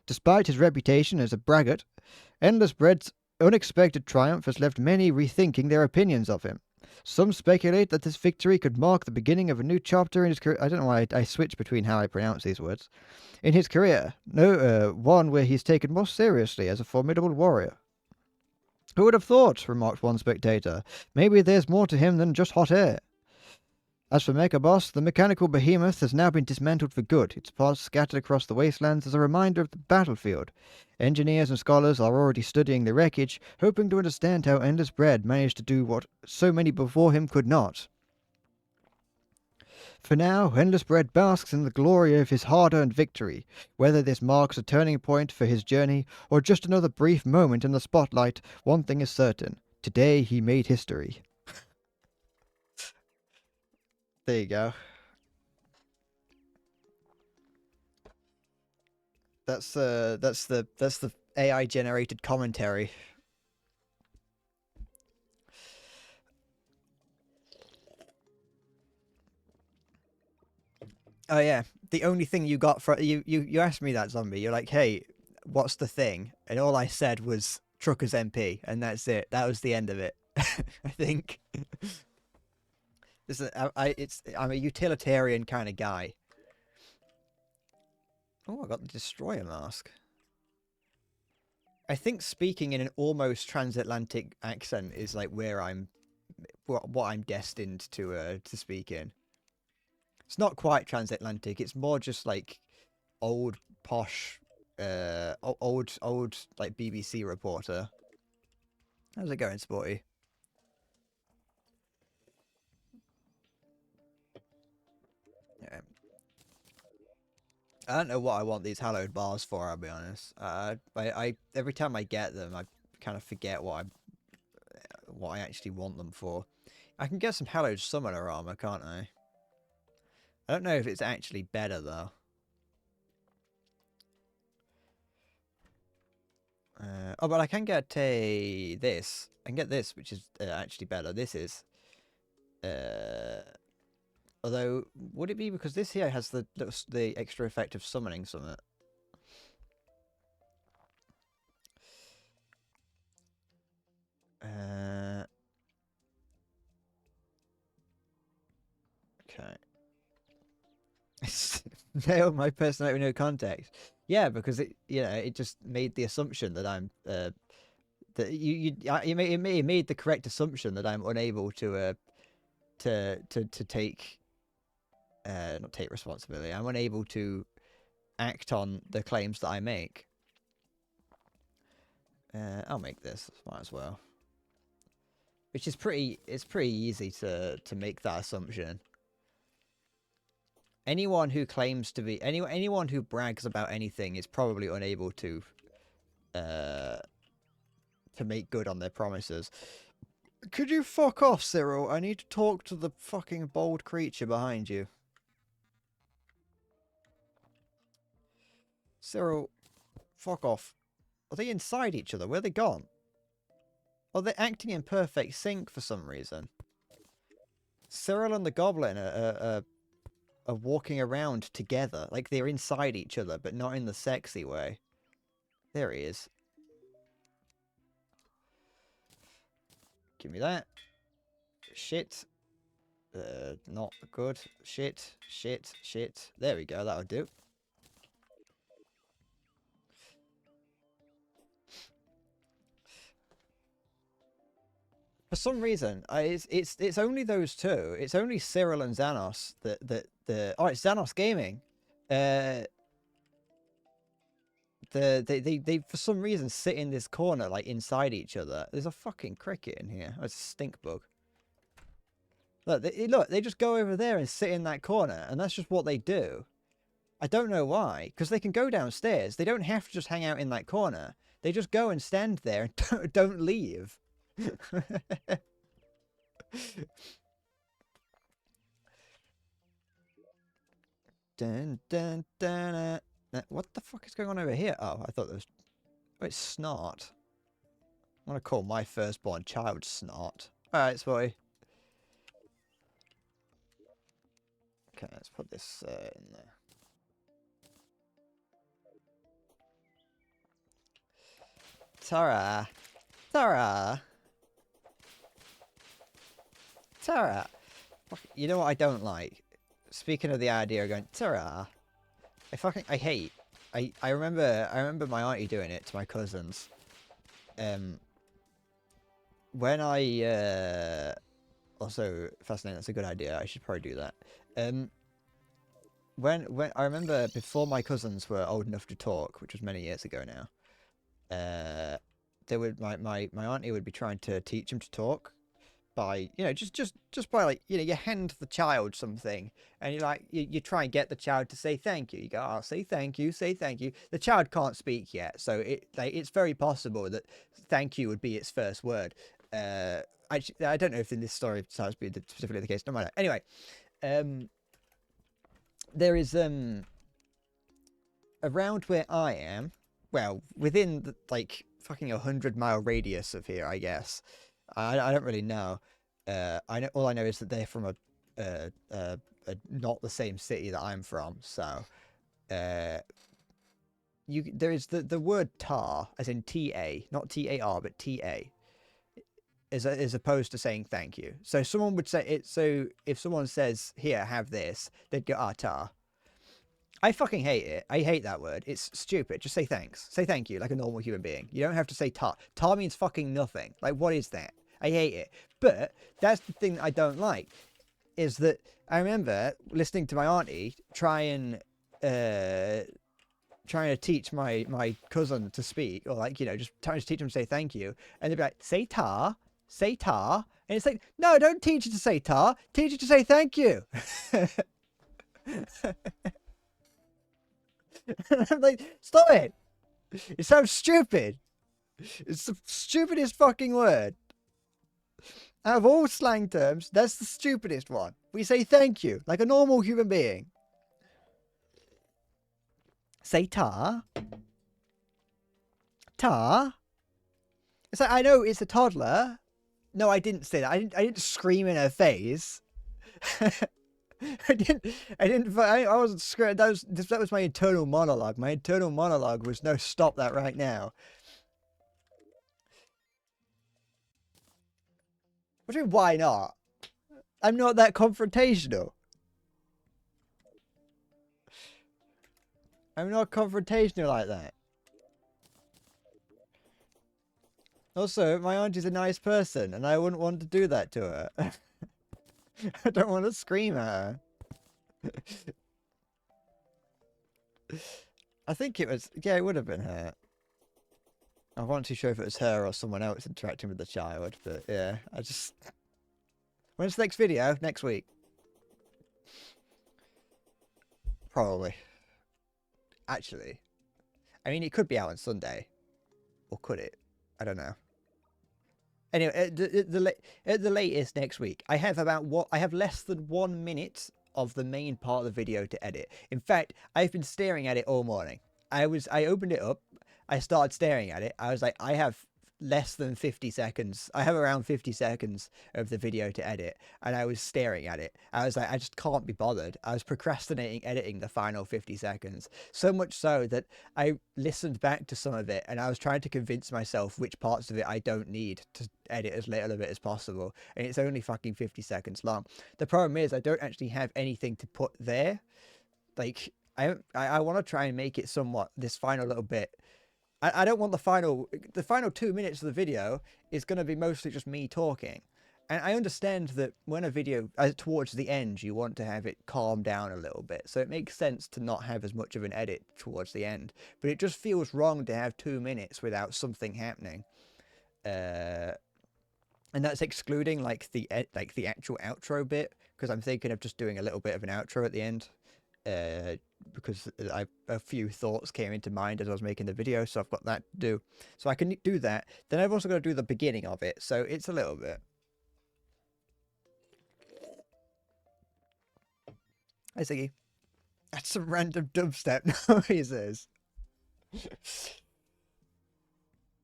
Despite his reputation as a braggart, Endless Bread's unexpected triumph has left many rethinking their opinions of him. Some speculate that this victory could mark the beginning of a new chapter in his career. I don't know why I switch between how I pronounce these words. In his career, one where he's taken more seriously as a formidable warrior. Who would have thought, remarked one spectator. Maybe there's more to him than just hot air. As for Mechaboss, the mechanical behemoth has now been dismantled for good, its parts scattered across the wastelands as a reminder of the battlefield. Engineers and scholars are already studying the wreckage, hoping to understand how Endless Bread managed to do what so many before him could not. For now, Endless Bread basks in the glory of his hard-earned victory. Whether this marks a turning point for his journey, or just another brief moment in the spotlight, one thing is certain. Today he made history. There you go. That's the AI generated commentary. Oh yeah, the only thing you got for you asked me that, zombie. You're like, hey, what's the thing? And all I said was Trucker's MP, and that's it. That was the end of it. I think. I'm a utilitarian kind of guy. Oh, I got the Destroyer mask. I think speaking in an almost transatlantic accent is like where what I'm destined to speak in. It's not quite transatlantic. It's more just like old posh, old like BBC reporter. How's it going, Sporty? Yeah. I don't know what I want these hallowed bars for. I'll be honest. I every time I get them, I kind of forget what I actually want them for. I can get some hallowed summoner armor, can't I? I don't know if it's actually better though. Oh, but I can get this. I can get this, which is actually better. This is. Although, would it be because this here has the extra effect of summoning something? Okay. Nailed my personality with no context. Yeah, because it just made the assumption that I'm that it made the correct assumption that I'm unable to take not take responsibility. I'm unable to act on the claims that I make. I'll make this. Might as well. Which is it's pretty easy to make that assumption. Anyone who claims to be anyone who brags about anything is probably unable to make good on their promises. Could you fuck off, Cyril? I need to talk to the fucking bold creature behind you. Cyril, fuck off. Are they inside each other? Where are they gone? Are they acting in perfect sync for some reason? Cyril and the Goblin are walking around together. Like they're inside each other, but not in the sexy way. There he is. Give me that. Shit. Not good. Shit, shit, shit. There we go, that'll do. For some reason, it's only those two. It's only Cyril and Xanos oh, it's Xanos Gaming. They for some reason sit in this corner like inside each other. There's a fucking cricket in here. Oh, it's a stink bug. Look, they just go over there and sit in that corner, and that's just what they do. I don't know why, because they can go downstairs. They don't have to just hang out in that corner. They just go and stand there and don't leave. Dun, dun, dun, what the fuck is going on over here? Oh, I thought there was... Oh, it's Snot. I'm going to call my firstborn child Snot. Alright, Spotty. Okay, let's put this in there. Tara. Tara. Tara. You know what I don't like? Speaking of the idea of going, Tara. I hate. I remember my auntie doing it to my cousins. When I also fascinating, that's a good idea. I should probably do that. When I remember before my cousins were old enough to talk, which was many years ago now, they would my auntie would be trying to teach them to talk by, you know, just by, like, you know, you hand the child something and you try and get the child to say thank you. You go, oh, say thank you, say thank you. The child can't speak yet, so it's very possible that thank you would be its first word. Actually, I don't know if in this story it's specifically the case. No matter. Anyway, there is around where I am, well, within the, like, fucking 100-mile radius of here, I guess. I don't really know. All I know is that they're from a not the same city that I'm from. So, there is the word tar, as in T-A, not T-A-R, but T-A, as opposed to saying thank you. So someone would say it. So if someone says, "Here, have this," they'd go, "Ah, tar." I fucking hate it. I hate that word. It's stupid. Just say thanks. Say thank you like a normal human being. You don't have to say tar. Tar means fucking nothing. Like, what is that? I hate it. But that's the thing that I don't like, is that I remember listening to my auntie trying to teach my cousin to speak, or, like, you know, just trying to teach him to say thank you. And they'd be like, say tar. Say tar. And it's like, no, don't teach you to say tar. Teach you to say thank you. I'm like, stop it! It sounds stupid. It's the stupidest fucking word. Out of all slang terms, that's the stupidest one. We say thank you, like a normal human being. Say tar. Tar. It's like, I know it's a toddler. No, I didn't say that. I didn't scream in her face. I wasn't scared. That was my internal monologue. My internal monologue was, no, stop that right now. What do you mean, why not? I'm not that confrontational. I'm not confrontational like that. Also, my auntie's a nice person, and I wouldn't want to do that to her. I don't want to scream at her. I think it was... Yeah, it would have been her. I wasn't too sure if it was her or someone else interacting with the child, but yeah, I just... When's the next video? Next week. Probably. Actually. I mean, it could be out on Sunday. Or could it? I don't know. Anyway, at the latest next week, I have less than 1 minute of the main part of the video to edit. In fact, I've been staring at it all morning. I opened it up, I started staring at it. I was like, I have less than 50 seconds. I have around 50 seconds of the video to edit, and I was staring at it. I was like, I just can't be bothered. I was procrastinating editing the final 50 seconds. So much so that I listened back to some of it, and I was trying to convince myself which parts of it I don't need to edit as little of it as possible. And it's only fucking 50 seconds long. The problem is I don't actually have anything to put there. Like, I want to try and make it somewhat, this final little bit. I don't want the final 2 minutes of the video is going to be mostly just me talking. And I understand that when a video, towards the end, you want to have it calm down a little bit. So it makes sense to not have as much of an edit towards the end. But it just feels wrong to have 2 minutes without something happening. And that's excluding like the actual outro bit, because I'm thinking of just doing a little bit of an outro at the end. Because a few thoughts came into mind as I was making the video, so I've got that to do. So I can do that. Then I've also got to do the beginning of it, so it's a little bit. Hi, Ziggy. That's some random dubstep noises.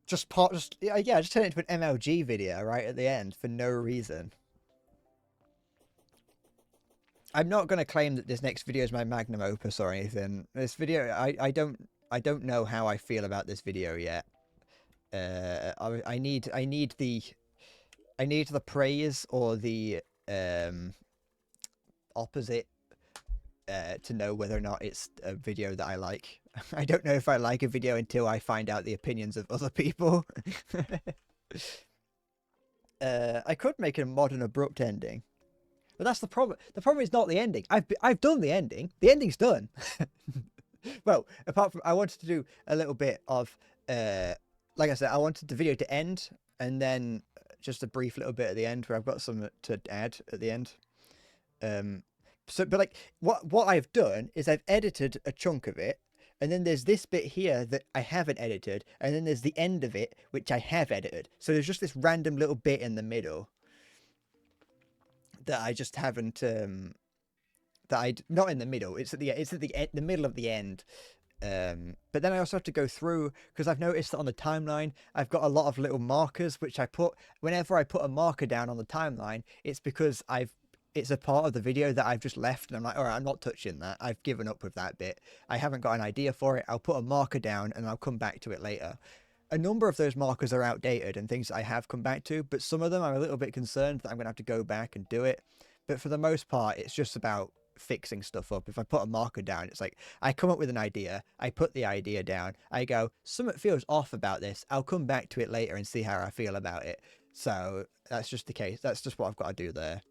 just turn it into an MLG video right at the end for no reason. I'm not going to claim that this next video is my magnum opus or anything. This video, I don't know how I feel about this video yet. I need the praise or the opposite to know whether or not it's a video that I like. I don't know if I like a video until I find out the opinions of other people. I could make a modern abrupt ending. But that's the problem. The problem is not the ending. I've done the ending. The ending's done. Well, apart from I wanted to do a little bit of like I said, I wanted the video to end and then just a brief little bit at the end where I've got something to add at the end. But like what I've done is I've edited a chunk of it, and then there's this bit here that I haven't edited, and then there's the end of it which I have edited. So there's just this random little bit in the middle that I just haven't not in the middle, it's at the middle of the end. But then I also have to go through, because I've noticed that on the timeline I've got a lot of little markers which I put whenever I put a marker down on the timeline. It's because it's a part of the video that I've just left, and I'm like, all right, I'm not touching that. I've given up with that bit. I haven't got an idea for it. I'll put a marker down and I'll come back to it later. A number of those markers are outdated and things I have come back to, but some of them I'm a little bit concerned that I'm going to have to go back and do it. But for the most part, it's just about fixing stuff up. If I put a marker down, it's like I come up with an idea, I put the idea down, I go, something feels off about this. I'll come back to it later and see how I feel about it. So that's just the case. That's just what I've got to do there.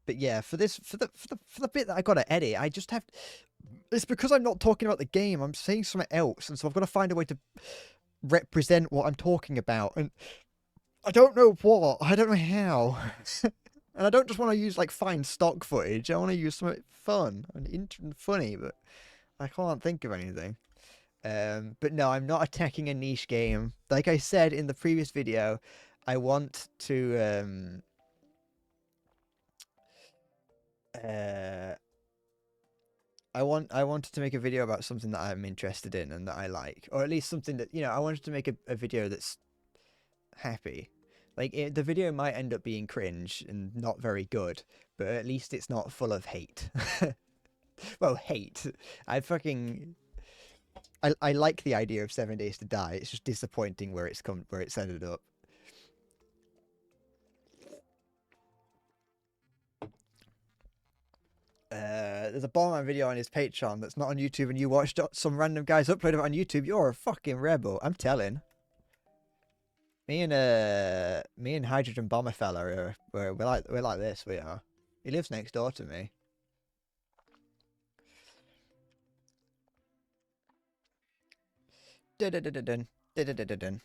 But yeah, for the bit that I got to edit, I just have. It's because I'm not talking about the game. I'm saying something else, and so I've got to find a way to represent what I'm talking about, and I don't know what. I don't know how. And I don't just want to use like fine stock footage. I want to use something fun and funny, but I can't think of anything. But no, I'm not attacking a niche game. Like I said in the previous video, I want to I wanted to make a video about something that I'm interested in and that I like, or at least something that, you know, I wanted to make a video that's happy. Like, the video might end up being cringe and not very good, but at least it's not full of hate. Well, hate. I like the idea of 7 Days to Die. It's just disappointing where it's ended up. There's a Ballman video on his Patreon that's not on YouTube, and you watched some random guys upload it on YouTube. You're a fucking rebel, I'm telling. Me and Hydrogen Bomber fella we're like this. We are. He lives next door to me. Dun.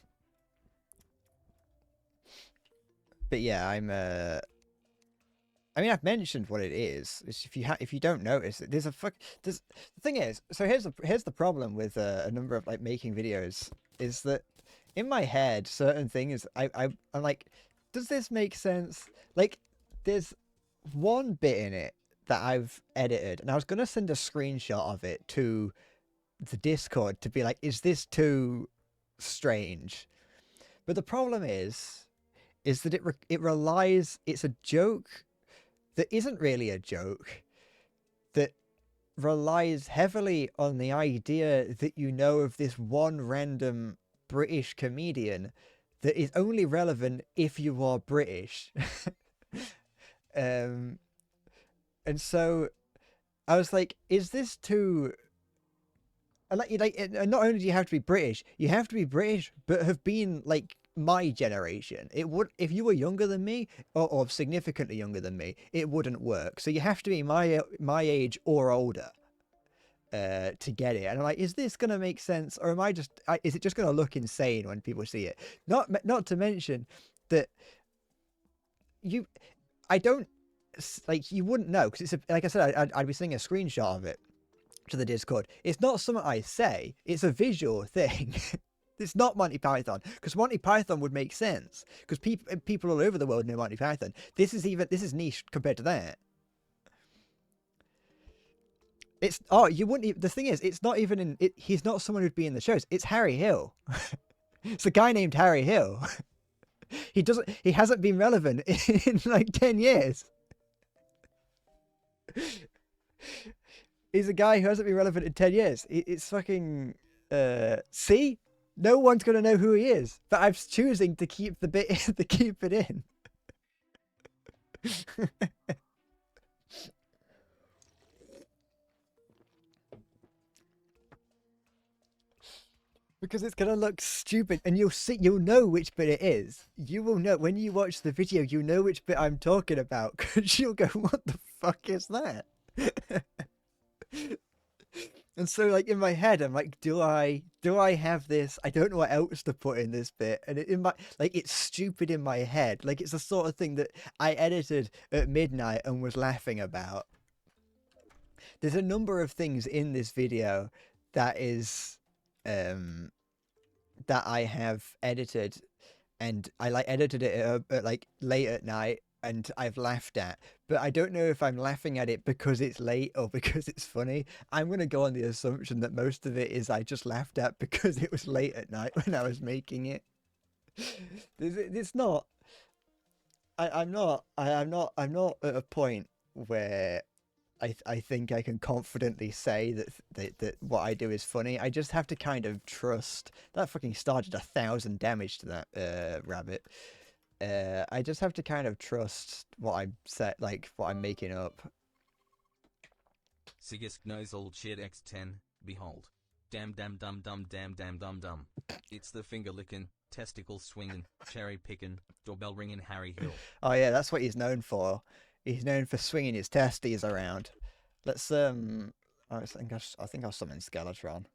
But yeah, I mean, I've mentioned what it is. It's if you don't notice it, the thing is. So here's the problem with a number of like making videos is that in my head certain things I'm like, does this make sense? Like, there's one bit in it that I've edited, and I was gonna send a screenshot of it to the Discord to be like, is this too strange. But the problem is that it relies. It's a joke that isn't really a joke. That relies heavily on the idea that you know of this one random British comedian that is only relevant if you are British. um, and so I was like, is this too? And not only do you have to be British, you have to be British, but have been like my generation. It would, if you were younger than me or significantly younger than me, it wouldn't work. So you have to be my age or older to get it. And I'm like, is this gonna make sense, or am I just? Is it just gonna look insane when people see it? Not to mention that I don't like, you wouldn't know because it's like I said, I'd be sending a screenshot of it to the Discord. It's not something I say. It's a visual thing. It's not Monty Python, because Monty Python would make sense because people all over the world know Monty Python. This is niche compared to that. It's you wouldn't. The thing is, it's not even in it. He's not someone who'd be in the shows. It's Harry Hill. It's a guy named Harry Hill. He hasn't been relevant in like 10 years. He's a guy who hasn't been relevant in 10 years. It's fucking see, no one's gonna know who he is, but I'm choosing to keep the bit to keep it in. Because it's gonna look stupid, and you'll know which bit it is. You will know when you watch the video. You know which bit I'm talking about, because you'll go, "What the fuck is that?" And so, like, in my head, I'm like, "Do I have this? I don't know what else to put in this bit." And it's stupid in my head. Like, it's the sort of thing that I edited at midnight and was laughing about. There's a number of things in this video that is that I have edited, and I like edited it at like late at night, and I've laughed at, but I don't know if I'm laughing at it because it's late or because it's funny. I'm gonna go on the assumption that most of it is I just laughed at because it was late at night when I was making it. It's not. I'm not at a point where I think I can confidently say that what I do is funny. I just have to kind of trust that fucking star did 1,000 damage to that rabbit. I just have to kind of trust what I'm making up. Sigisk knows old shit X10. Behold, damn dum dum damn dum dum. It's the finger licking, testicle swinging, cherry picking, doorbell ringing Harry Hill. Oh yeah, that's what he's known for. He's known for swinging his testes around. Let's I think I'll summon Skeletron.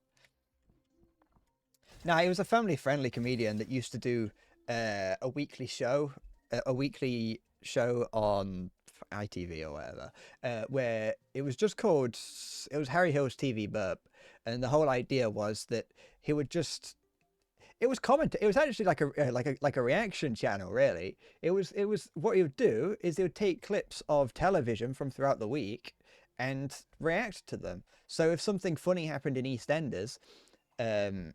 Now, he was a family-friendly comedian that used to do a weekly show on ITV or whatever, where it was Harry Hill's TV Burp, and the whole idea was that he would just. It was actually like a reaction channel, really. It was what he would do is he would take clips of television from throughout the week and react to them. So if something funny happened in EastEnders, it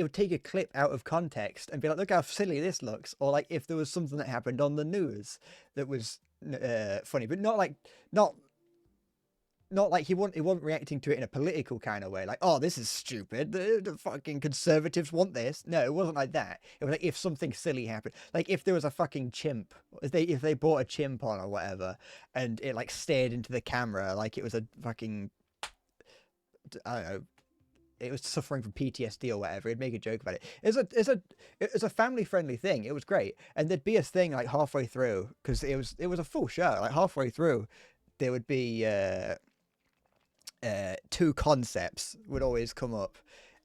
would take a clip out of context and be like, look how silly this looks, or like if there was something that happened on the news that was funny, but not like he wasn't reacting to it in a political kind of way, like, oh, this is stupid, the fucking conservatives want this. No, it wasn't like that. It was like if something silly happened, like if there was a fucking chimp, if they brought a chimp on or whatever, and it like stared into the camera like it was a fucking, I don't know, it was suffering from PTSD or whatever, he'd make a joke about it. It's a family-friendly thing. It was great. And there'd be a thing like halfway through, because it was a full show, like halfway through there would be two concepts would always come up,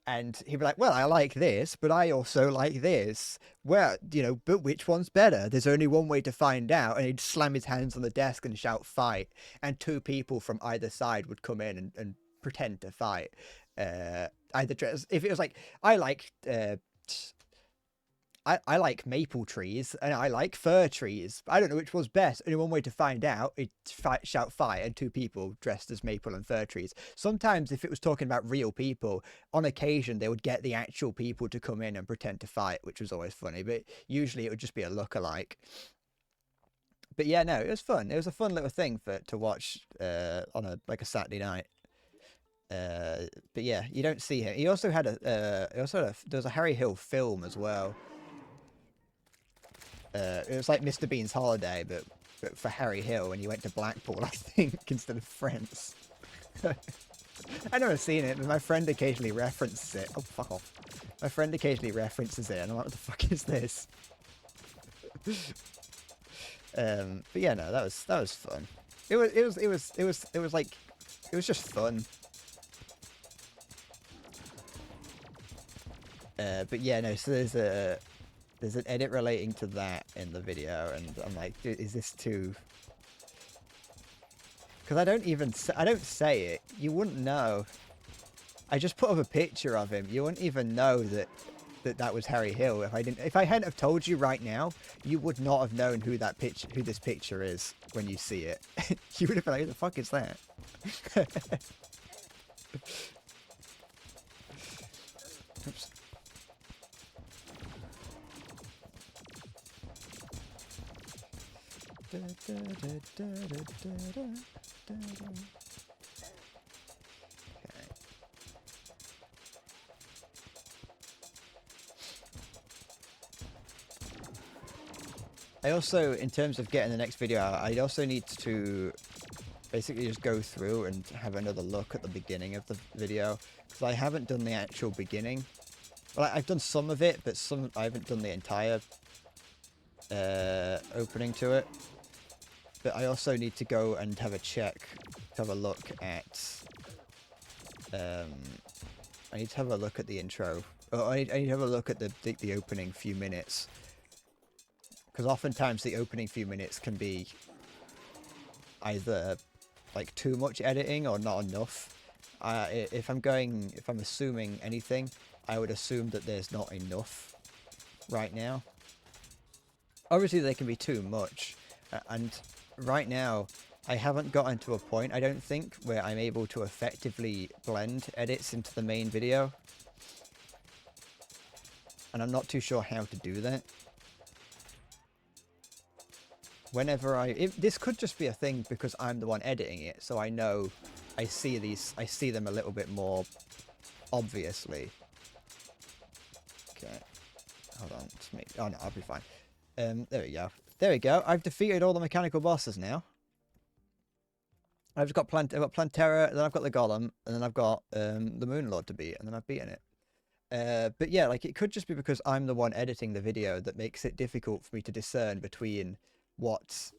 and he'd be like, well, I like this, but I also like this. Well, but which one's better? There's only one way to find out. And he'd slam his hands on the desk and shout, fight. And two people from either side would come in and pretend to fight. If it was like, I liked I like maple trees and I like fir trees. I don't know which was best. Only one way to find out is shout fire and two people dressed as maple and fir trees. Sometimes, if it was talking about real people, on occasion they would get the actual people to come in and pretend to fight, which was always funny. But usually it would just be a lookalike. But yeah, no, it was fun. It was a fun little thing to watch on a Saturday night. But yeah, you don't see him. He also had there was a Harry Hill film as well. It was like Mr. Bean's Holiday, but for Harry Hill, and he went to Blackpool, I think, instead of France. I've never seen it, but my friend occasionally references it. Oh, fuck off. My friend occasionally references it, and I'm like, what the fuck is this? But yeah, no, that was fun. It was just fun. But yeah, no, so there's an edit relating to that in the video, and I'm like, is this too... Because I don't say it. You wouldn't know. I just put up a picture of him. You wouldn't even know that was Harry Hill if I hadn't have told you right now. You would not have known who this picture is when you see it. You would have been like, who the fuck is that? Oops. I also, in terms of getting the next video out, I also need to basically just go through and have another look at the beginning of the video, because I haven't done the actual beginning. Well, I've done some of it, but I haven't done the entire opening to it. But I also need to go and have a look at I need to have a look at the intro. I need to have a look at the opening few minutes, because oftentimes the opening few minutes can be either like too much editing or not enough. If I'm assuming anything, I would assume that there's not enough right now. Obviously, there can be too much, and right now I haven't gotten to a point, I don't think, where I'm able to effectively blend edits into the main video, and I'm not too sure how to do that. This could just be a thing because I'm the one editing it, so I know I see them a little bit more obviously. Okay, hold on, oh no, I'll be fine. There we go. There we go. I've defeated all the mechanical bosses now. I've got Plantera, then I've got the Golem, and then I've got the Moonlord to beat, and then I've beaten it. But yeah, like, it could just be because I'm the one editing the video that makes it difficult for me to discern between what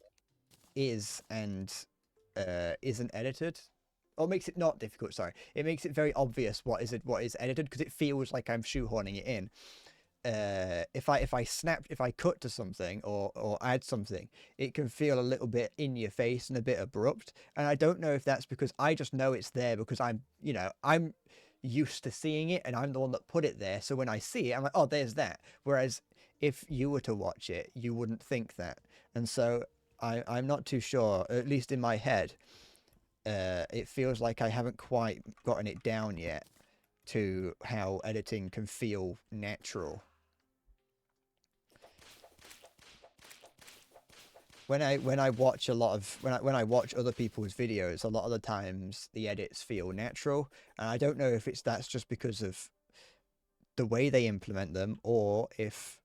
is and isn't edited. Or makes it not difficult, sorry. It makes it very obvious what is edited, because it feels like I'm shoehorning it in. If I cut to something or add something, it can feel a little bit in your face and a bit abrupt. And I don't know if that's because I just know it's there because I'm used to seeing it and I'm the one that put it there. So when I see it, I'm like, oh, there's that. Whereas if you were to watch it, you wouldn't think that. And so I'm not too sure, at least in my head. It feels like I haven't quite gotten it down yet to how editing can feel natural. When I watch when I watch other people's videos, a lot of the times the edits feel natural, and I don't know if that's just because of the way they implement them, or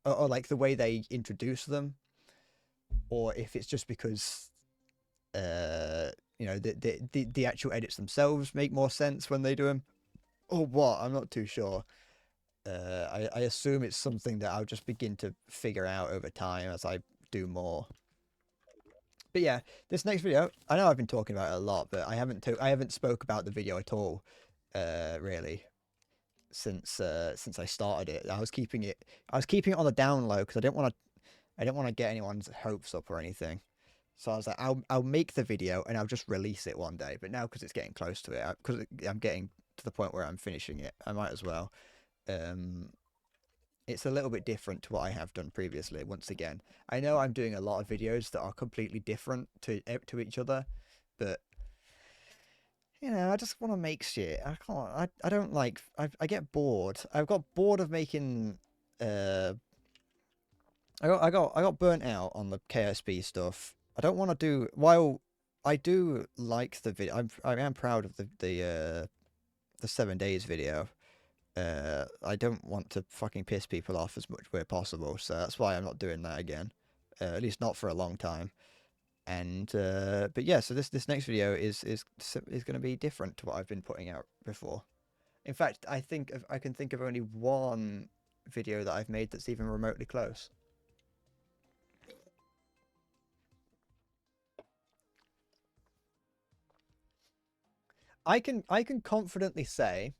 like the way they introduce them, or if it's just because the actual edits themselves make more sense when they do them, or what. I'm not too sure. I assume it's something that I'll just begin to figure out over time as I do more. But yeah, this next video, I know I've been talking about it a lot, but I haven't spoke about the video at all, really, since I started it. I was keeping it on the down low because I didn't want to get anyone's hopes up or anything. So I was like, I'll make the video and I'll just release it one day. But now, because it's getting close to it, because I'm getting to the point where I'm finishing it, I might as well. It's a little bit different to what I have done previously. Once again, I know I'm doing a lot of videos that are completely different to each other, but I just want to make shit. I can't. I don't like. I get bored. I've got bored of making. I got burnt out on the KSB stuff. I don't want to do. While I do like the video, I am proud of the 7 days video. I don't want to fucking piss people off as much where possible, so that's why I'm not doing that again. At least not for a long time. And but yeah, so this next video is going to be different to what I've been putting out before. In fact, I can think of only one video that I've made that's even remotely close. I can confidently say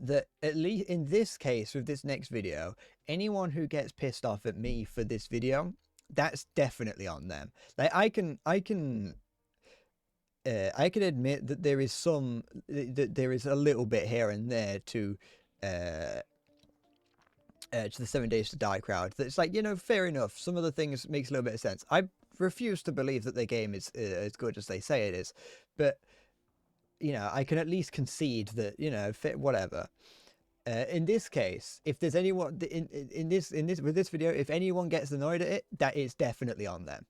that at least in this case with this next video, anyone who gets pissed off at me for this video, that's definitely on them. Like I can admit that there is a little bit here and there to the 7 Days to Die crowd. That's like, fair enough. Some of the things makes a little bit of sense. I refuse to believe that their game is as good as they say it is, but I can at least concede that whatever. In this case, if there's anyone in this with this video, if anyone gets annoyed at it, that is definitely on them.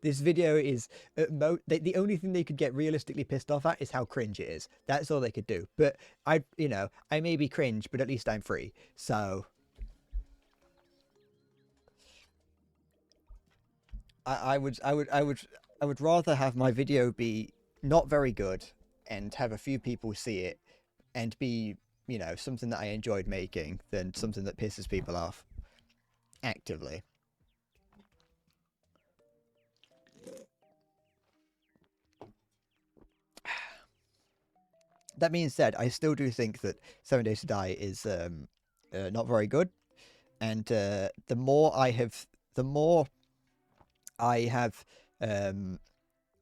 This video is the only thing they could get realistically pissed off at is how cringe it is. That's all they could do. But I may be cringe, but at least I'm free. So I would rather have my video be not very good and have a few people see it and be, something that I enjoyed making than something that pisses people off actively. That being said, I still do think that 7 Days to Die is not very good, and the more I have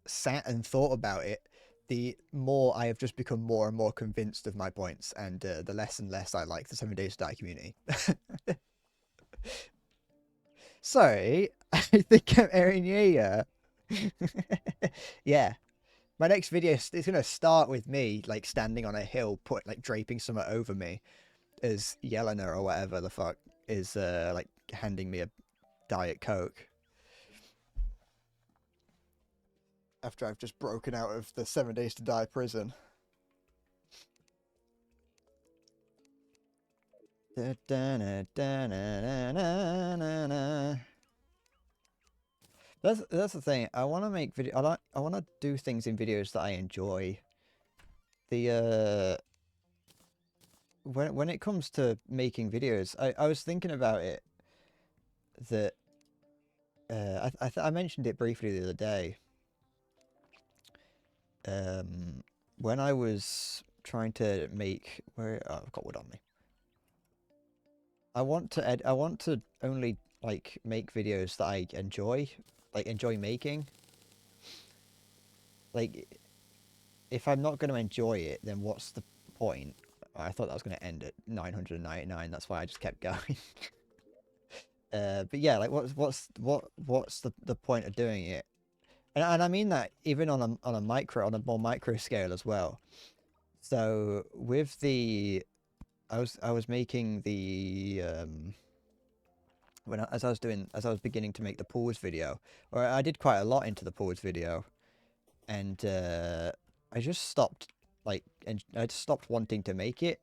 sat and thought about it, the more I have just become more and more convinced of my points, and the less and less I like the 7 Days to Die community. Sorry, I think I'm airing you. Yeah. My next video is going to start with me, like, standing on a hill, draping something over me, as Yelena, or whatever the fuck, is, like, handing me a Diet Coke. After I've just broken out of the 7 Days to Die prison. That's the thing. I want to make video. I want to do things in videos that I enjoy. When it comes to making videos, I was thinking about it. That I mentioned it briefly the other day. When I was trying to make I've got wood on me. I want to only like make videos that I enjoy. Like, enjoy making. Like, if I'm not going to enjoy it, then what's the point? I thought that was going to end at 999. That's why I just kept going. But yeah, like, what's the point of doing it? And I mean that even on a more micro scale as well. So with I was making the as I was beginning to make the pause video, or I did quite a lot into the pause video, and I just stopped wanting to make it,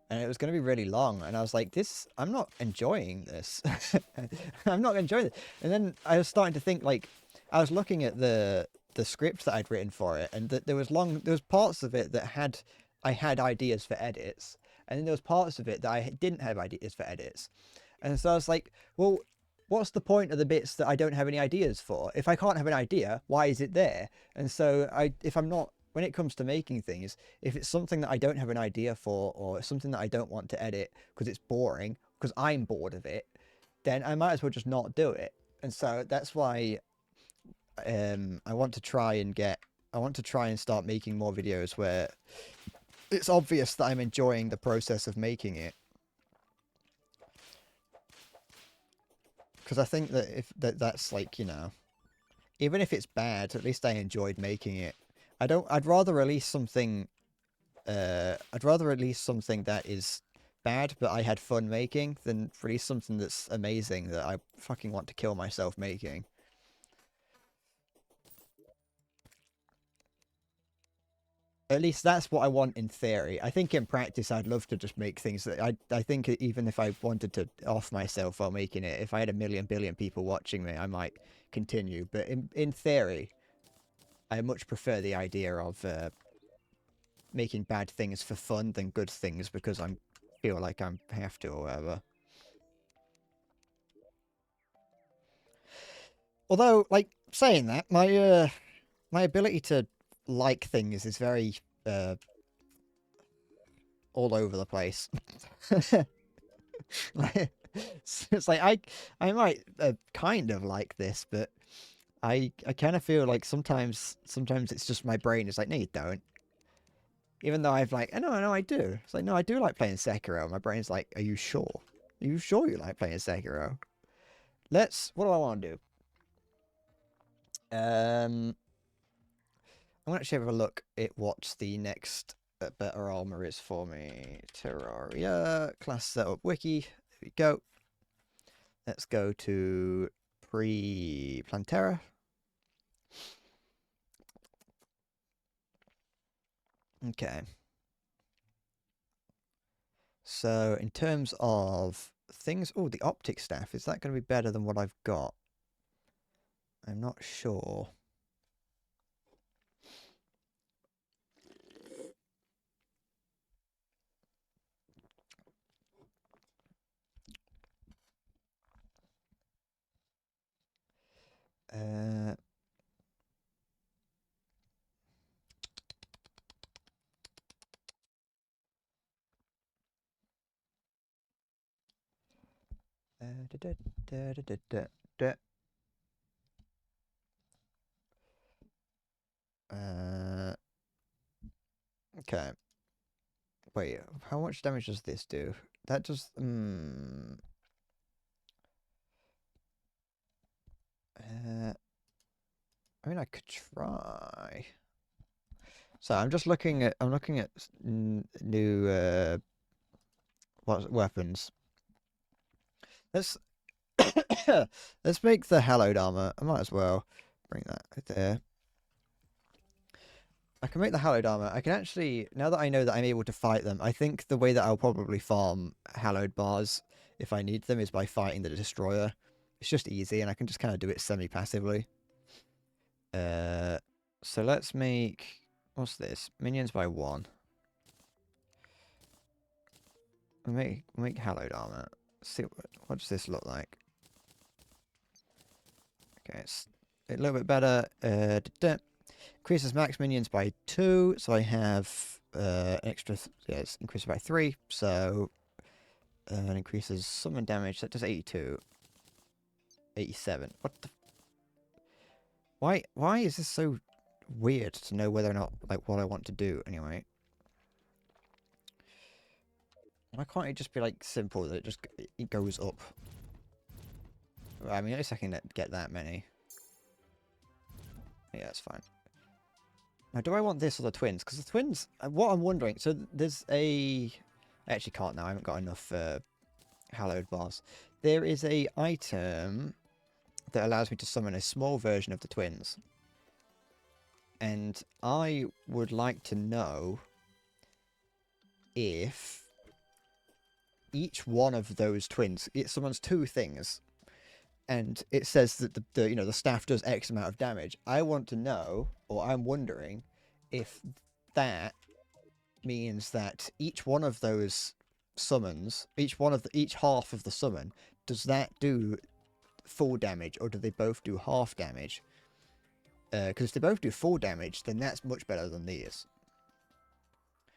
and it was going to be really long, and I was like, I'm not enjoying this. I'm not enjoying it. And then I was starting to think, like, I was looking at the script that I'd written for it, and that there was parts of it that I had ideas for edits, and then there was parts of it that I didn't have ideas for edits. And so I was like, well, what's the point of the bits that I don't have any ideas for? If I can't have an idea, why is it there? And so when it comes to making things, if it's something that I don't have an idea for, or something that I don't want to edit because it's boring, because I'm bored of it, then I might as well just not do it. And so that's why I want to try and start making more videos where it's obvious that I'm enjoying the process of making it. Because I think that if that's like, you know, even if it's bad, at least I enjoyed making it. I'd rather release something I'd rather release something that is bad but I had fun making than release something that's amazing that I fucking want to kill myself making. At least that's what I want in theory. I think in practice I'd love to just make things that I think even if I wanted to off myself while making it, if I had a million billion people watching me, I might continue. But in theory, I much prefer the idea of making bad things for fun than good things because I feel like I have to or whatever. Although, like saying that, my ability to like things is very uh all over the place. It's like I might kind of like this, but I kind of feel like sometimes it's just my brain is like, no, you don't. Even though I've like, no, no, I do. It's like, no, I do like playing Sekiro. My brain's like, are you sure? Are you sure you like playing Sekiro? What do I want to do? I'm gonna actually have a look at what the next better armor is for me. Terraria class setup wiki. There we go. Let's go to pre-Plantera. Okay. So in terms of things, oh, the optic staff, is that going to be better than what I've got? I'm not sure. Uh, da, da, da, da, da, da. Okay. Wait, how much damage does this do? That does. I mean, I could try. So I'm just looking at. I'm looking at new weapons. Let's let's make the hallowed armor. I might as well bring that there. I can make the hallowed armor. I can actually, now that I know that I'm able to fight them, I think the way that I'll probably farm hallowed bars if I need them is by fighting the destroyer. It's just easy, and I can just kind of do it semi-passively. Uh, so let's make, what's this? Minions by 1. We'll make hallowed armor. See what does this look like? Okay, it's a little bit better. Increases max minions by 2, so I have an extra. Yeah, it's increased by 3, so it increases summon damage. That does 82, 87. What the? Why is this so weird to know whether or not like what I want to do anyway? Why can't it just be like simple that it goes up? I mean, at least I can get that many. Yeah, that's fine. Now, do I want this or the twins? Because the twins, what I'm wondering, so there's a... I actually can't now, I haven't got enough hallowed bars. There is a item that allows me to summon a small version of the twins. And I would like to know if each one of those twins, it summons 2 things. And it says that the staff does X amount of damage. I want to know, or I'm wondering, if that means that each one of those summons, each half of the summon, does that do full damage, or do they both do half damage? Because if they both do full damage, then that's much better than these.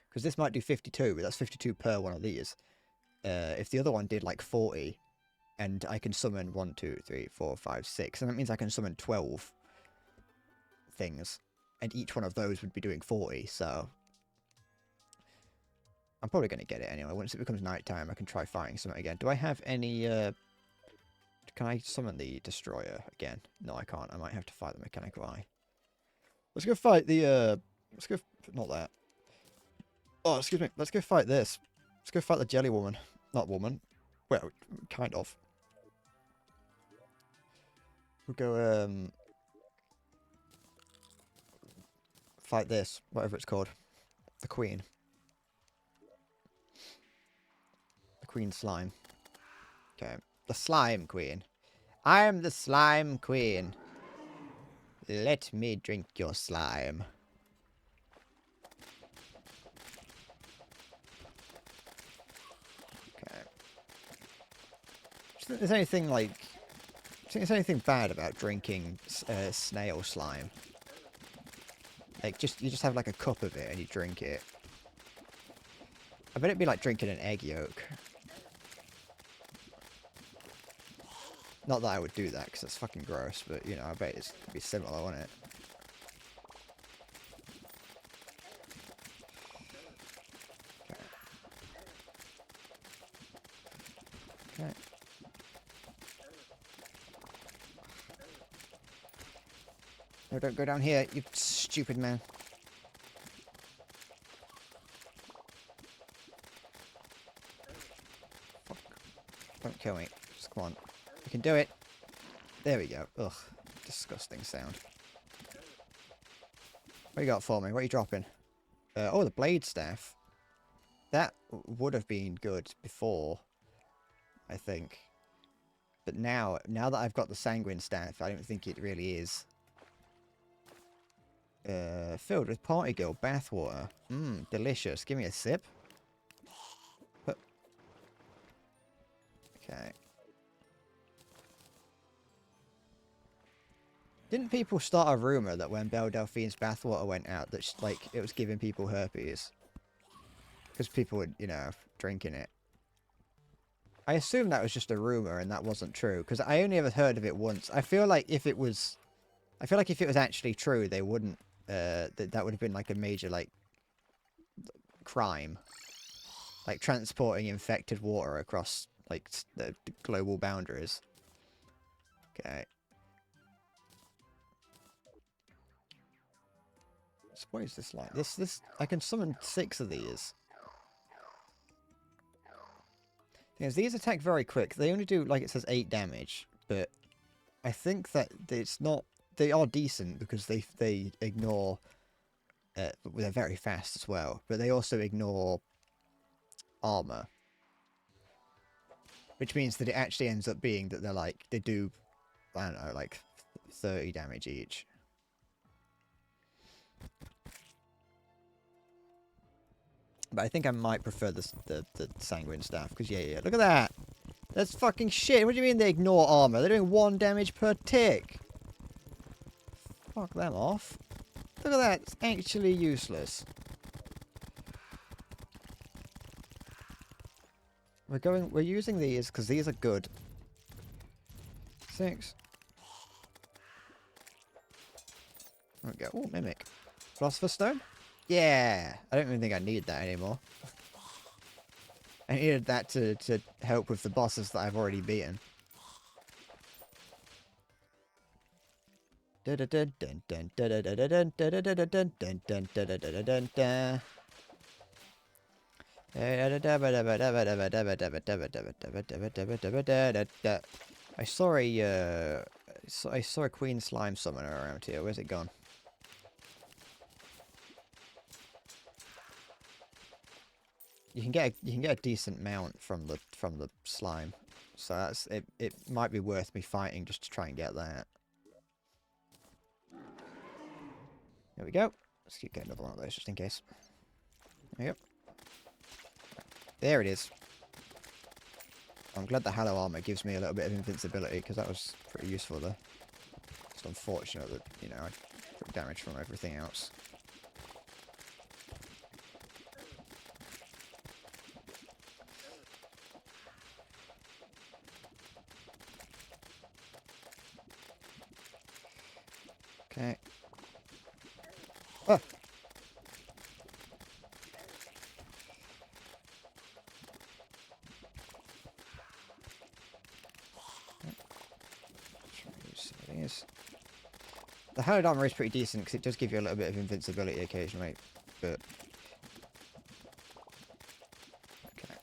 Because this might do 52, but that's 52 per one of these. If the other one did like 40, and I can summon 1, 2, 3, 4, 5, 6, and that means I can summon 12 things, and each one of those would be doing 40, so I'm probably going to get it anyway. Once it becomes nighttime, I can try fighting something again. Do I have any... Can I summon the destroyer again? No, I can't. I might have to fight the mechanical eye. Let's go fight the... Let's go... Not that. Oh, excuse me. Let's go fight this. Let's go fight the jelly woman. Not woman. Well, kind of. We'll go, fight this. Whatever it's called. The queen. The queen slime. Okay. The slime queen. I am the slime queen. Let me drink your slime. Okay. Do you think there's anything like... Do you think there's anything bad about drinking snail slime? Like, you just have like a cup of it and you drink it. I bet it'd be like drinking an egg yolk. Not that I would do that, because that's fucking gross, but, you know, I bet it'd be similar, wouldn't it? Okay. Okay. No, don't go down here, you stupid man. Fuck. Don't kill me. Just come on. You can do it. There we go. Ugh. Disgusting sound. What you got for me? What are you dropping? Oh, the blade staff. That would have been good before, I think. But now that I've got the sanguine staff, I don't think it really is. Filled with party girl bathwater. Mmm, delicious. Give me a sip. Okay. Didn't people start a rumor that when Belle Delphine's bathwater went out, that like it was giving people herpes? Because people were, you know, drinking it. I assume that was just a rumor and that wasn't true. Because I only ever heard of it once. I feel like if it was actually true, they wouldn't. That would have been like a major like crime. Like transporting infected water across like the global boundaries. Okay. So what is this like? This I can summon 6 of these. Thing is, these attack very quick. They only do, like it says, 8 damage, but I think that it's not... They are decent because they ignore... they're very fast as well, but they also ignore armor. Which means that it actually ends up being that they're like... They do, I don't know, like 30 damage each. But I think I might prefer the sanguine staff, because yeah, look at that! That's fucking shit! What do you mean they ignore armor? They're doing 1 damage per tick! Fuck them off. Look at that, it's actually useless. We're using these, because these are good. 6. There we go. Oh, Mimic. Philosopher's Stone? Yeah! I don't even think I need that anymore. I needed that to help with the bosses that I've already beaten. I saw a Queen Slime summoner around here. Where's it gone? You can get a decent mount from the slime, so that's it. It might be worth me fighting just to try and get that. There we go. Let's keep getting another one of those just in case. There you go. There it is. I'm glad the Halo armor gives me a little bit of invincibility because that was pretty useful there. It's unfortunate that, you know, I took damage from everything else. Okay. Ah! The hallowed armor is pretty decent because it does give you a little bit of invincibility occasionally, but... Okay.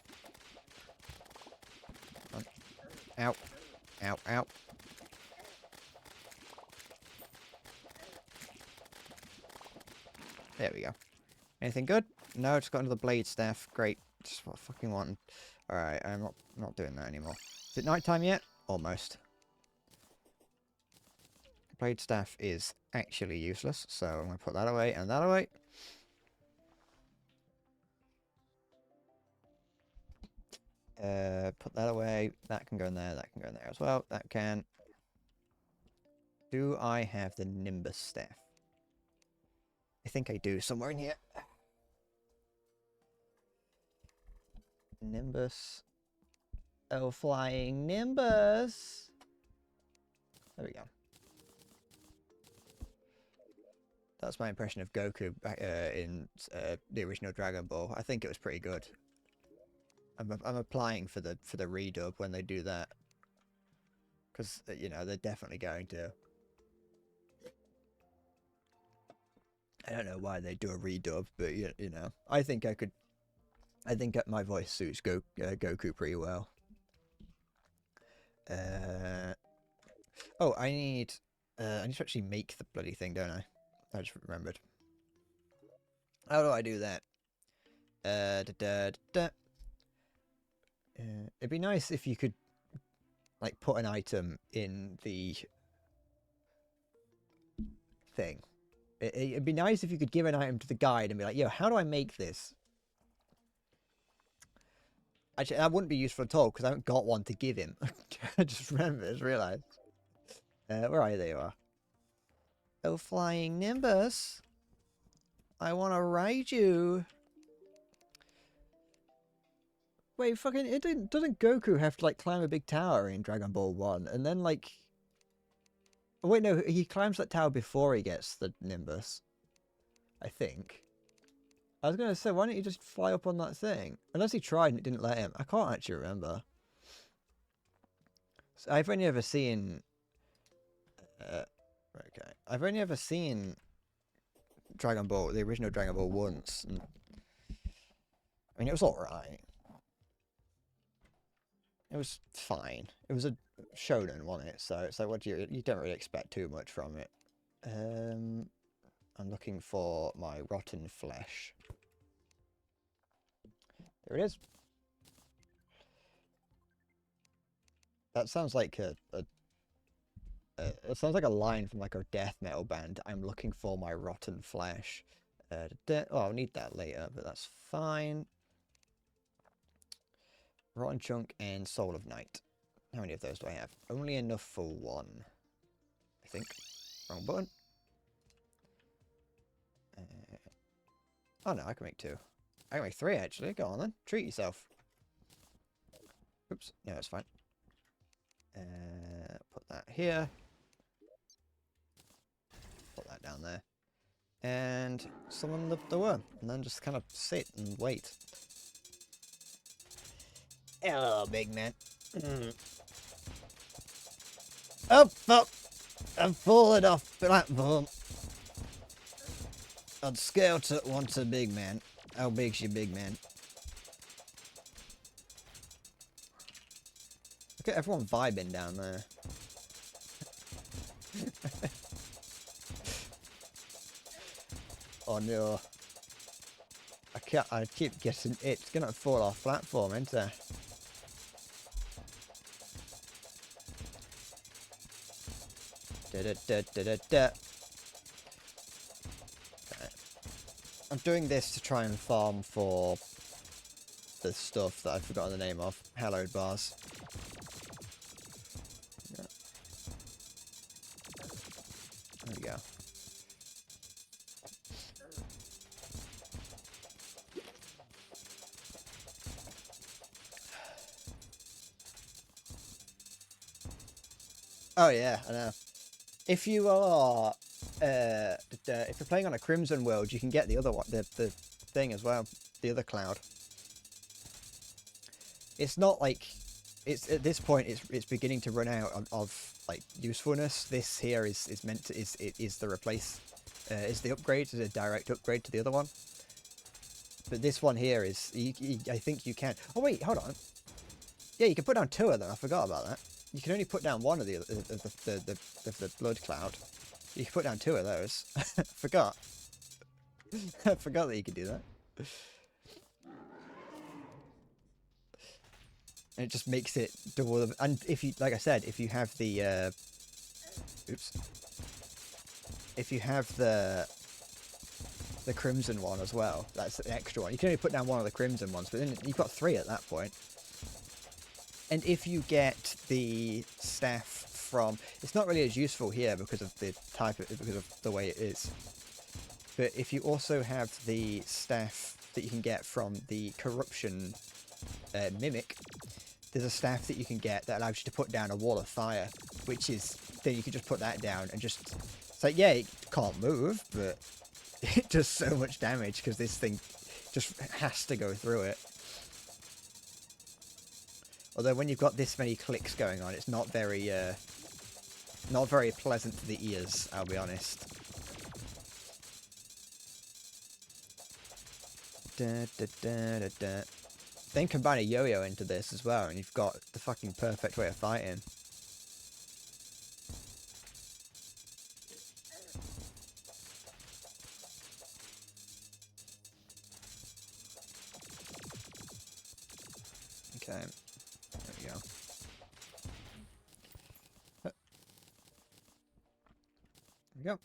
Come on. Ow. Ow, ow. There we go. Anything good? No, just got another blade staff. Great. Just what I fucking want. Alright, I'm not doing that anymore. Is it nighttime yet? Almost. Blade staff is actually useless, so I'm going to put that away and that away. Put that away. That can go in there. That can go in there as well. That can. Do I have the Nimbus staff? I think I do somewhere in here. Nimbus. Oh, flying Nimbus. There we go. That's my impression of Goku in the original Dragon Ball. I think it was pretty good. I'm applying for the redub when they do that, because you know they're definitely going to. I don't know why they do a redub, but you know, I think I could. I think my voice suits Goku pretty well. Oh, I need to actually make the bloody thing, don't I? I just remembered. How do I do that? It'd be nice if you could, like, put an item in the thing. It'd be nice if you could give an item to the guide and be like, yo, how do I make this? Actually, that wouldn't be useful at all, because I haven't got one to give him. I just realised. Where are you? There you are. Oh, flying Nimbus. I want to ride you. Wait, fucking, doesn't Goku have to, like, climb a big tower in Dragon Ball 1? And then, like... Oh, wait, no, he climbs that tower before he gets the Nimbus. I think. I was going to say, why don't you just fly up on that thing? Unless he tried and it didn't let him. I can't actually remember. So I've only ever seen... okay. I've only ever seen Dragon Ball, the original Dragon Ball once. And, I mean, it was alright. It was fine. It was a shonen, wasn't it? So it's like, what do you don't really expect too much from it. I'm looking for my rotten flesh. There it is. That sounds like it sounds like a line from like a death metal band. I'm looking for my rotten flesh. Oh, I'll need that later, but that's fine. Rotten chunk and soul of night. How many of those do I have? Only enough for one, I think. Wrong button. Oh no, I can make two. I can make three actually. Go on then. Treat yourself. Oops. No, it's fine. Put that here. Put that down there. And summon the worm. And then just kind of sit and wait. Hello, big man. Oh, fuck. I'm falling off platform. I'd scout at once a big man. How big's your big man? Look at everyone vibing down there. Oh no. I keep getting it's gonna fall off platform, isn't it? Okay. I'm doing this to try and farm for the stuff that I've forgotten the name of. Hallowed bars. Yeah. There we go. Oh yeah, I know. If you are, if you're playing on a Crimson world, you can get the other one, the thing as well, the other cloud. It's not like it's at this point. It's beginning to run out of like usefulness, this here is meant to is the replace is the upgrade, is a direct upgrade to the other one. But this one here is I think you can. Oh wait, hold on. Yeah, you can put down 2 of them. I forgot about that. You can only put down 1 of the blood cloud. You can put down 2 of those. Forgot. I forgot that you could do that. And it just makes it double the... And if you, like I said, if you have the... oops. If you have the crimson one as well, that's the extra one. You can only put down 1 of the crimson ones, but then you've got 3 at that point. And if you get the staff from... It's not really as useful here because of the because of the way it is. But if you also have the staff that you can get from the corruption mimic, there's a staff that you can get that allows you to put down a wall of fire, which is, then you can just put that down and just, it's like, yeah, it can't move, but it does so much damage because this thing just has to go through it. Although when you've got this many clicks going on, it's not very pleasant to the ears, I'll be honest. Da, da, da, da, da. Then combine a yo-yo into this as well, and you've got the fucking perfect way of fighting. Okay, there we go. There we go.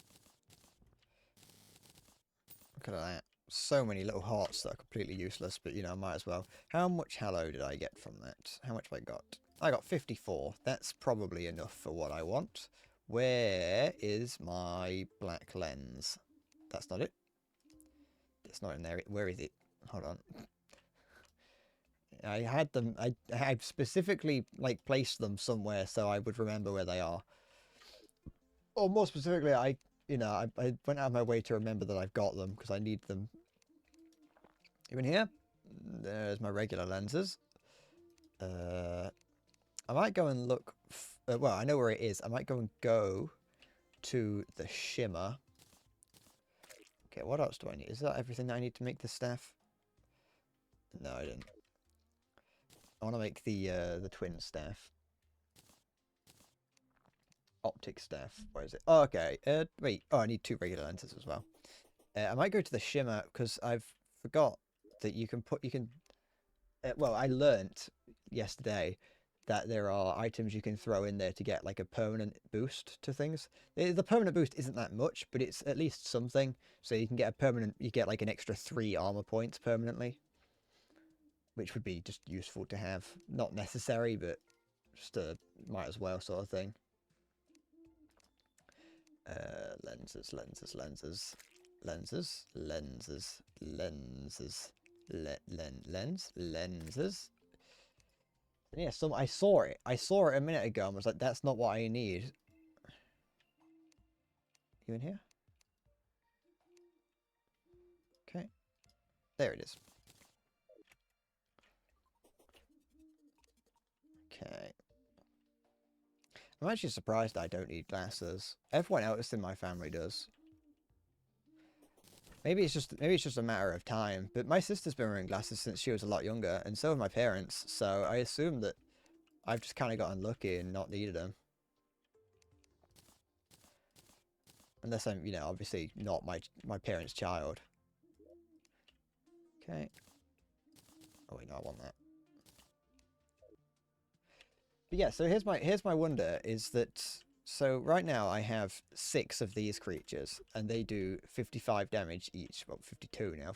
Look at that. So many little hearts that are completely useless, but you know, I might as well. How much hallow did I get from that? How much have I got? I got 54. That's probably enough for what I want. Where is my black lens? That's not it. It's not in there. Where is it? Hold on. I had them. I specifically like placed them somewhere so I would remember where they are. Or more specifically, I went out of my way to remember that I've got them because I need them. You in here? There's my regular lenses. I might go and look. Well, I know where it is. I might go to the shimmer. Okay, what else do I need? Is that everything that I need to make the staff? No, I didn't. I want to make the twin staff. Optic staff. Where is it? Oh, okay. Wait. Oh, I need 2 regular lenses as well. I might go to the shimmer because I've forgot that you can well, I learnt yesterday that there are items you can throw in there to get like a permanent boost to things. The permanent boost isn't that much, but it's at least something. So you can get you get like an extra 3 armor points permanently, which would be just useful to have. Not necessary, but just a might as well sort of thing. Lenses. And yeah, I saw it. I saw it a minute ago and was like, that's not what I need. You in here? Okay. There it is. Okay. I'm actually surprised I don't need glasses. Everyone else in my family does. Maybe it's just a matter of time. But my sister's been wearing glasses since she was a lot younger, and so have my parents. So I assume that I've just kind of got unlucky and not needed them. Unless I'm, obviously not my parents' child. Okay. Oh wait, no, I want that. But yeah, so here's my wonder is that, so right now I have 6 of these creatures and they do 55 damage each. Well, 52 now.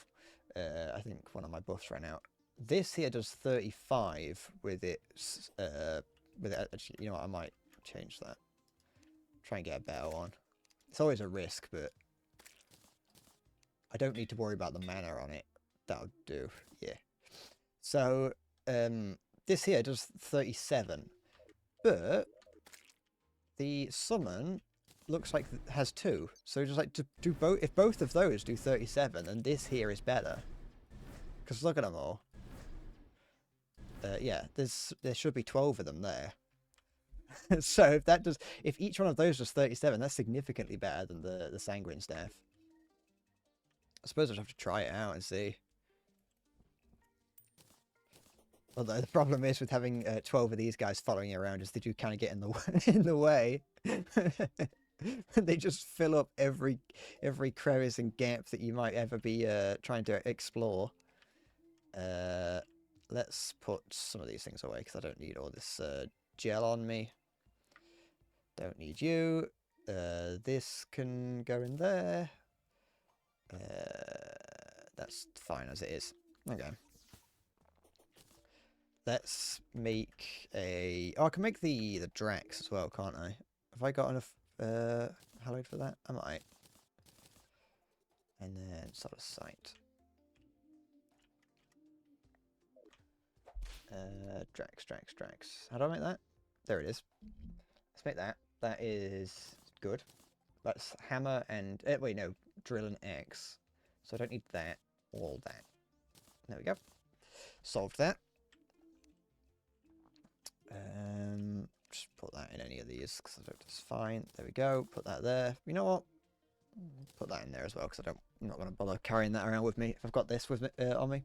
I think one of my buffs ran out. This here does 35 with its actually, you know what, I might change that. Try and get a better one. It's always a risk, but I don't need to worry about the mana on it. That'll do. Yeah. So this here does 37. But the summon looks like it has 2. So just like to do both, if both of those do 37, then this here is better. Because look at them all. Yeah, there should be 12 of them there. So if each one of those was 37, that's significantly better than the sanguine staff. I suppose I'd have to try it out and see. Although the problem is with having 12 of these guys following you around is they do kind of get in the in the way. They just fill up every crevice and gap that you might ever be trying to explore. Let's put some of these things away because I don't need all this gel on me. Don't need you. This can go in there. That's fine as it is. Okay. Let's make a... Oh, I can make the Drax as well, can't I? Have I got enough hallowed for that? I might. And then solid sight. Drax. How do I make that? There it is. Let's make that. That is good. That's hammer and... wait, no. Drill and X. So I don't need that or that. There we go. Solved that. Just put that in any of these because it's fine. There we go. Put that there. You know what? Put that in there as well because I'm not going to bother carrying that around with me if I've got this with me, on me.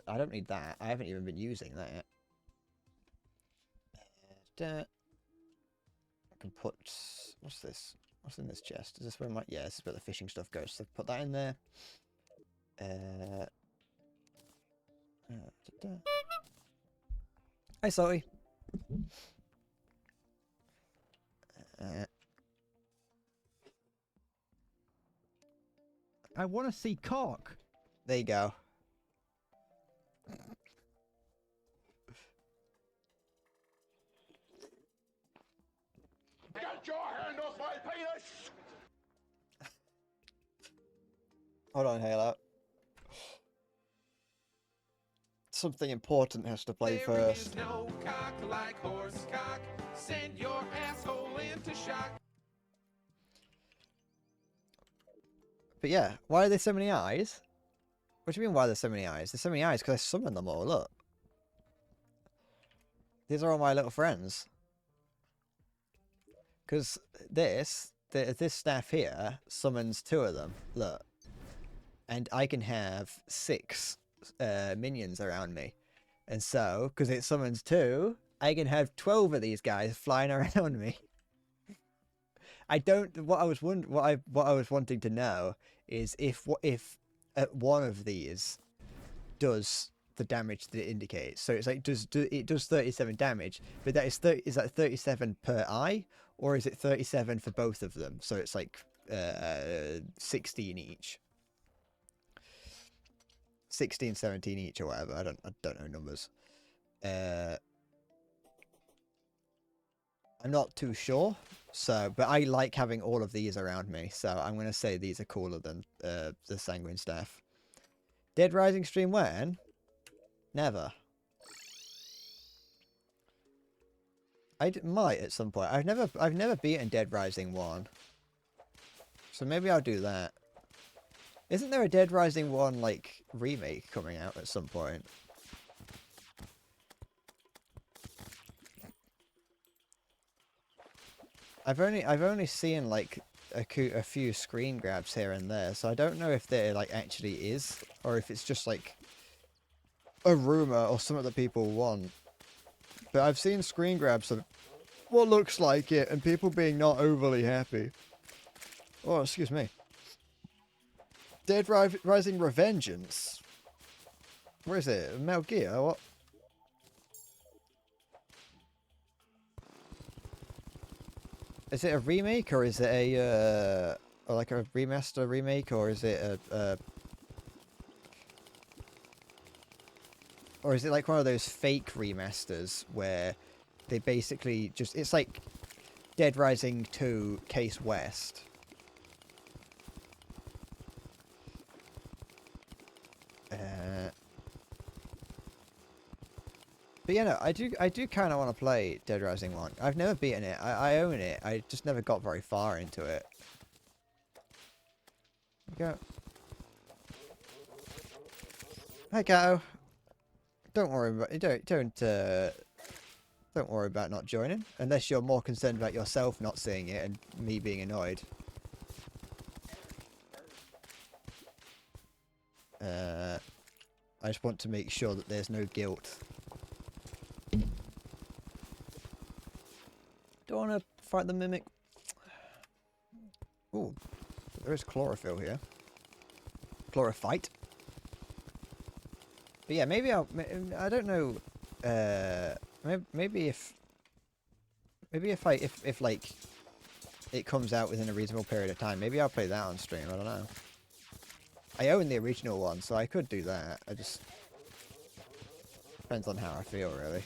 I don't need that. I haven't even been using that yet. I can put... What's this? What's in this chest? Is this where my... Yeah, this is where the fishing stuff goes. So put that in there. Hi, Salty. I want to see cock. There you go. Get your hand off my penis! Hold on, Halo. Something important has to play first. There is no cock like horse cock. Send your asshole into shock. But yeah, why are there so many eyes? What do you mean why there's so many eyes? There's so many eyes because I summoned them all, look. These are all my little friends. Because this staff here summons 2 of them, look. And I can have 6 minions around me. And so, because it summons 2, I can have 12 of these guys flying around me. I don't. What I was wanting to know is if one of these does the damage that it indicates. So it's like it does 37 damage, but that is is that 37 per eye, or is it 37 for both of them? So it's like 16 each. 16, 17 each or whatever. I don't know numbers. I'm not too sure. So, but I like having all of these around me. So I'm going to say these are cooler than the Sanguine Staff. Dead Rising stream when? Never. I might at some point. I've never beaten Dead Rising 1. So maybe I'll do that. Isn't there a Dead Rising 1 like remake coming out at some point? I've only seen like a few screen grabs here and there, so I don't know if there like actually is, or if it's just like a rumor or something that people want. But I've seen screen grabs of what looks like it, and people being not overly happy. Oh, excuse me. Dead Rising Revengeance. Where is it? Metal Gear? What? Is it a remake, or is it a or like a remaster remake, or is it or is it like one of those fake remasters where they basically just, it's like Dead Rising 2 Case West. But yeah, no, I do kind of want to play Dead Rising 1. I've never beaten it. I own it. I just never got very far into it. Go. Hi, Gato. Don't worry about it. Don't Don't worry about not joining, unless you're more concerned about yourself not seeing it and me being annoyed. I just want to make sure that there's no guilt. Don't want to fight the mimic. Ooh, there is chlorophyll here. Chlorophyte. But yeah, maybe I don't know. Maybe if like it comes out within a reasonable period of time, maybe I'll play that on stream. I don't know. I own the original one, so I could do that. I just depends on how I feel, really.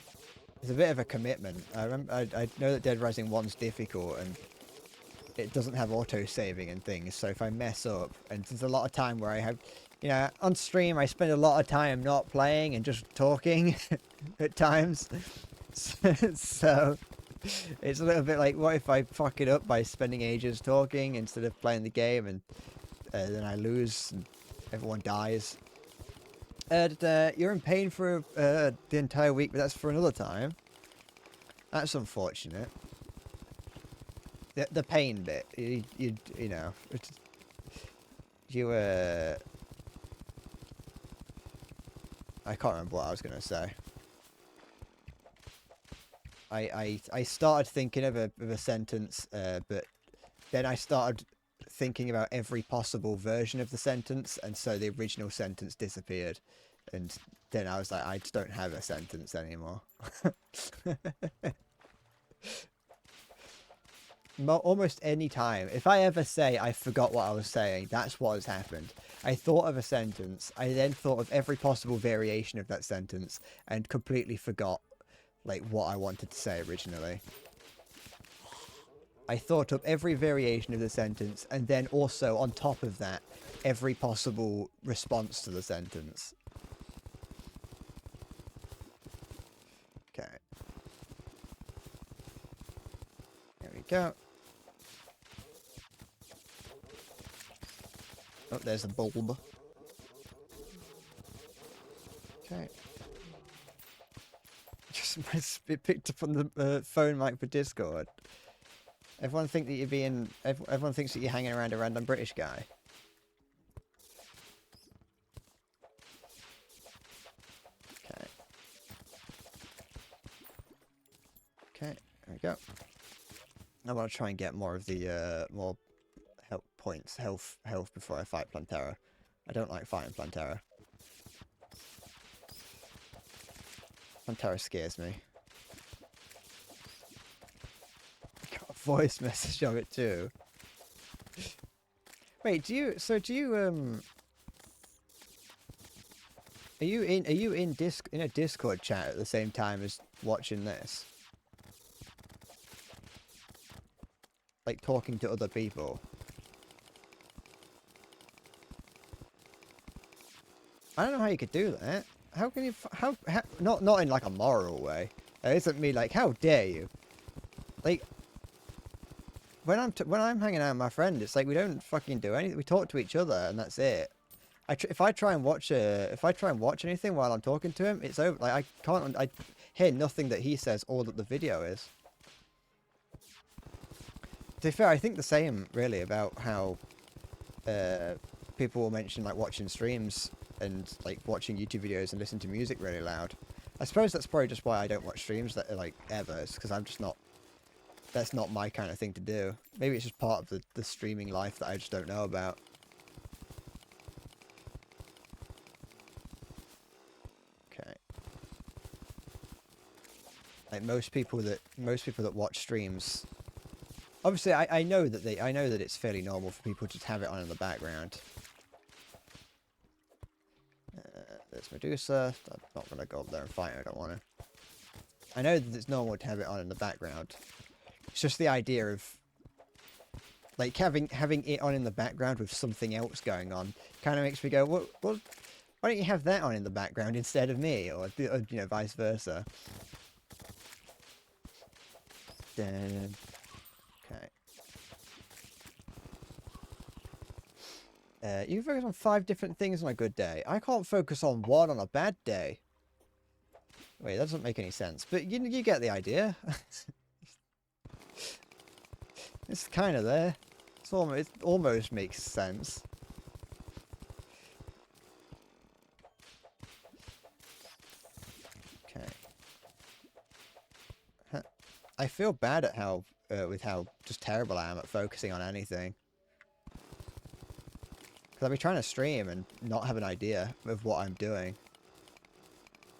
It's a bit of a commitment. I know that Dead Rising 1's difficult and it doesn't have auto saving and things. So if I mess up, and there's a lot of time where I have, you know, on stream I spend a lot of time not playing and just talking at times. So it's a little bit like, what if I fuck it up by spending ages talking instead of playing the game, and then I lose and everyone dies. You're in pain for the entire week, but that's for another time. That's unfortunate. The pain bit, you know, I can't remember what I was gonna say. I started thinking of a sentence, but then I started thinking about every possible version of the sentence, and so the original sentence disappeared, and then I was like, I just don't have a sentence anymore. Almost any time, if I ever say I forgot what I was saying, that's what has happened. I thought of a sentence, I then thought of every possible variation of that sentence, and completely forgot like what I wanted to say originally. I thought up every variation of the sentence, and then also on top of that, every possible response to the sentence. Okay. There we go. Oh, there's a bulb. Okay. Just it picked up on the phone mic for Discord. Everyone think that you're being. Everyone thinks that you're hanging around a random British guy. Okay. Okay. There we go. I want to try and get more of the more health points, health before I fight Plantera. I don't like fighting Plantera. Plantera scares me. Got a voice message of it too. Wait, are you in a Discord chat at the same time as watching this? Like talking to other people? I don't know how you could do that. How can you? How not in like a moral way. It isn't me like, how dare you? Like when I'm hanging out with my friend, it's like we don't fucking do anything. We talk to each other and that's it. If I try and watch anything while I'm talking to him, it's over. Like I hear nothing that he says or that the video is. To be fair, I think the same really about how people will mention like watching streams and like watching YouTube videos and listen to music really loud. I suppose that's probably just why I don't watch streams that like ever. It's because I'm just not. That's not my kind of thing to do. Maybe it's just part of the streaming life that I just don't know about. Okay. Like most people that watch streams. Obviously, I know that it's fairly normal for people to just have it on in the background. There's Medusa. I'm not gonna go up there and fight her. I don't want to. I know that it's normal to have it on in the background. It's just the idea of like having it on in the background with something else going on kind of makes me go, well, why don't you have that on in the background instead of me, or you know, vice versa. Then, okay. You can focus on 5 different things on a good day. I can't focus on one on a bad day. Wait, that doesn't make any sense. But you get the idea. It's kind of there. It almost makes sense. Okay. I feel bad at how with how just terrible I am at focusing on anything. Because I'll be trying to stream and not have an idea of what I'm doing.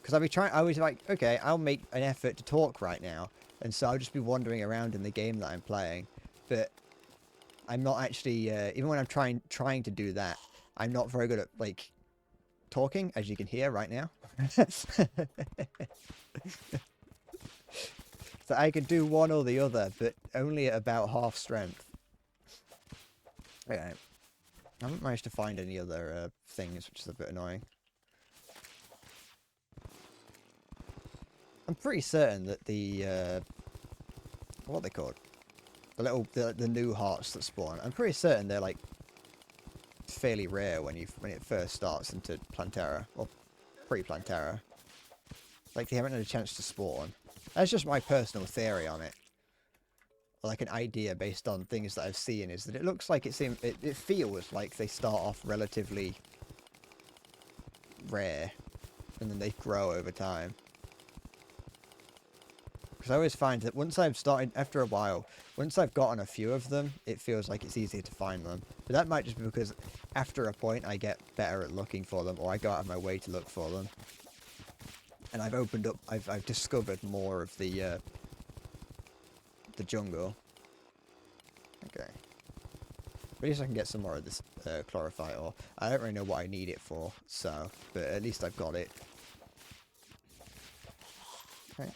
Because I was like, okay, I'll make an effort to talk right now. And so I'll just be wandering around in the game that I'm playing. But I'm not actually, even when I'm trying to do that, I'm not very good at, like, talking, as you can hear right now. So I could do one or the other, but only at about half strength. Okay. I haven't managed to find any other things, which is a bit annoying. I'm pretty certain that the, what are they called? The new hearts that spawn. I'm pretty certain they're like fairly rare when it first starts into Plantera or pre-Plantera. Like they haven't had a chance to spawn. That's just my personal theory on it. Or like an idea based on things that I've seen is that it looks like it feels like they start off relatively rare and then they grow over time. Because I always find that once I've started, after a while, once I've gotten a few of them, it feels like it's easier to find them. But that might just be because after a point I get better at looking for them, or I go out of my way to look for them. And I've discovered more of the jungle. Okay. At least I can get some more of this chlorophyte ore. I don't really know what I need it for, so, but at least I've got it. Okay.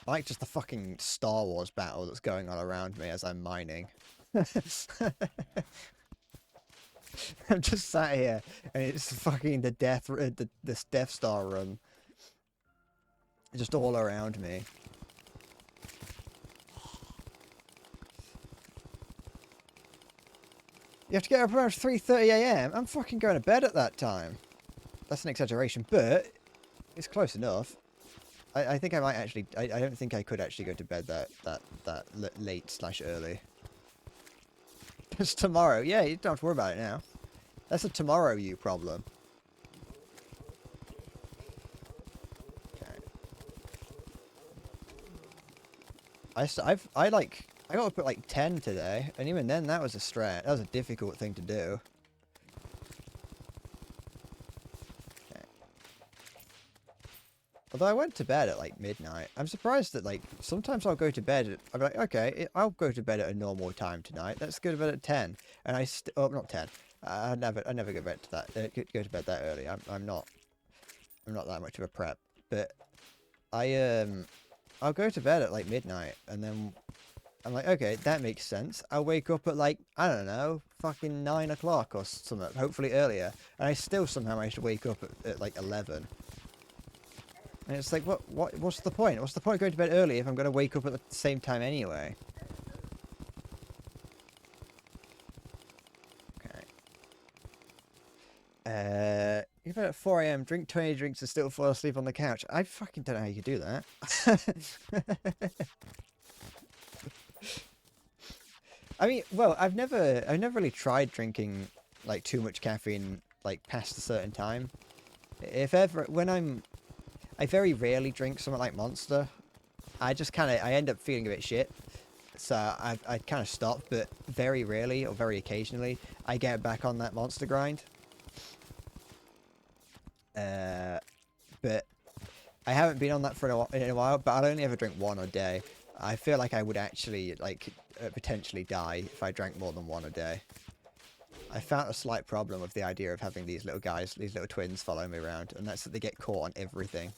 I like just the fucking Star Wars battle that's going on around me as I'm mining. I'm just sat here, and it's fucking this Death Star run. Just all around me. You have to get up around 3:30 AM? I'm fucking going to bed at that time. That's an exaggeration, but it's close enough. I think I might actually... I don't think I could actually go to bed that late/early. It's tomorrow. Yeah, you don't have to worry about it now. That's a tomorrow you problem. Okay. I got up at like 10 today, and even then that was a stretch. That was a difficult thing to do. Although I went to bed at like midnight. I'm surprised that like sometimes I'll go to bed. I'm like, okay, I'll go to bed at a normal time tonight. Let's go to bed at 10. And not 10. I never go bed to that. Go to bed that early. I'm not that much of a prep. But I'll go to bed at like midnight, and then I'm like, okay, that makes sense. I'll wake up at like, I don't know, fucking 9 o'clock or something. Hopefully earlier. And I still somehow managed to wake up at like 11. And it's like, what's the point? What's the point of going to bed early if I'm going to wake up at the same time anyway? Okay. You bed at 4 AM, drink 20 drinks and still fall asleep on the couch. I fucking don't know how you do that. I mean, well, I've never really tried drinking like too much caffeine like past a certain time. If ever, I very rarely drink something like Monster. I end up feeling a bit shit. So I kind of stop, but very rarely or very occasionally, I get back on that Monster grind. But I haven't been on that in a while, but I'd only ever drink one a day. I feel like I would actually, like, potentially die if I drank more than one a day. I found a slight problem with the idea of having these little guys, these little twins following me around, and that's that they get caught on everything.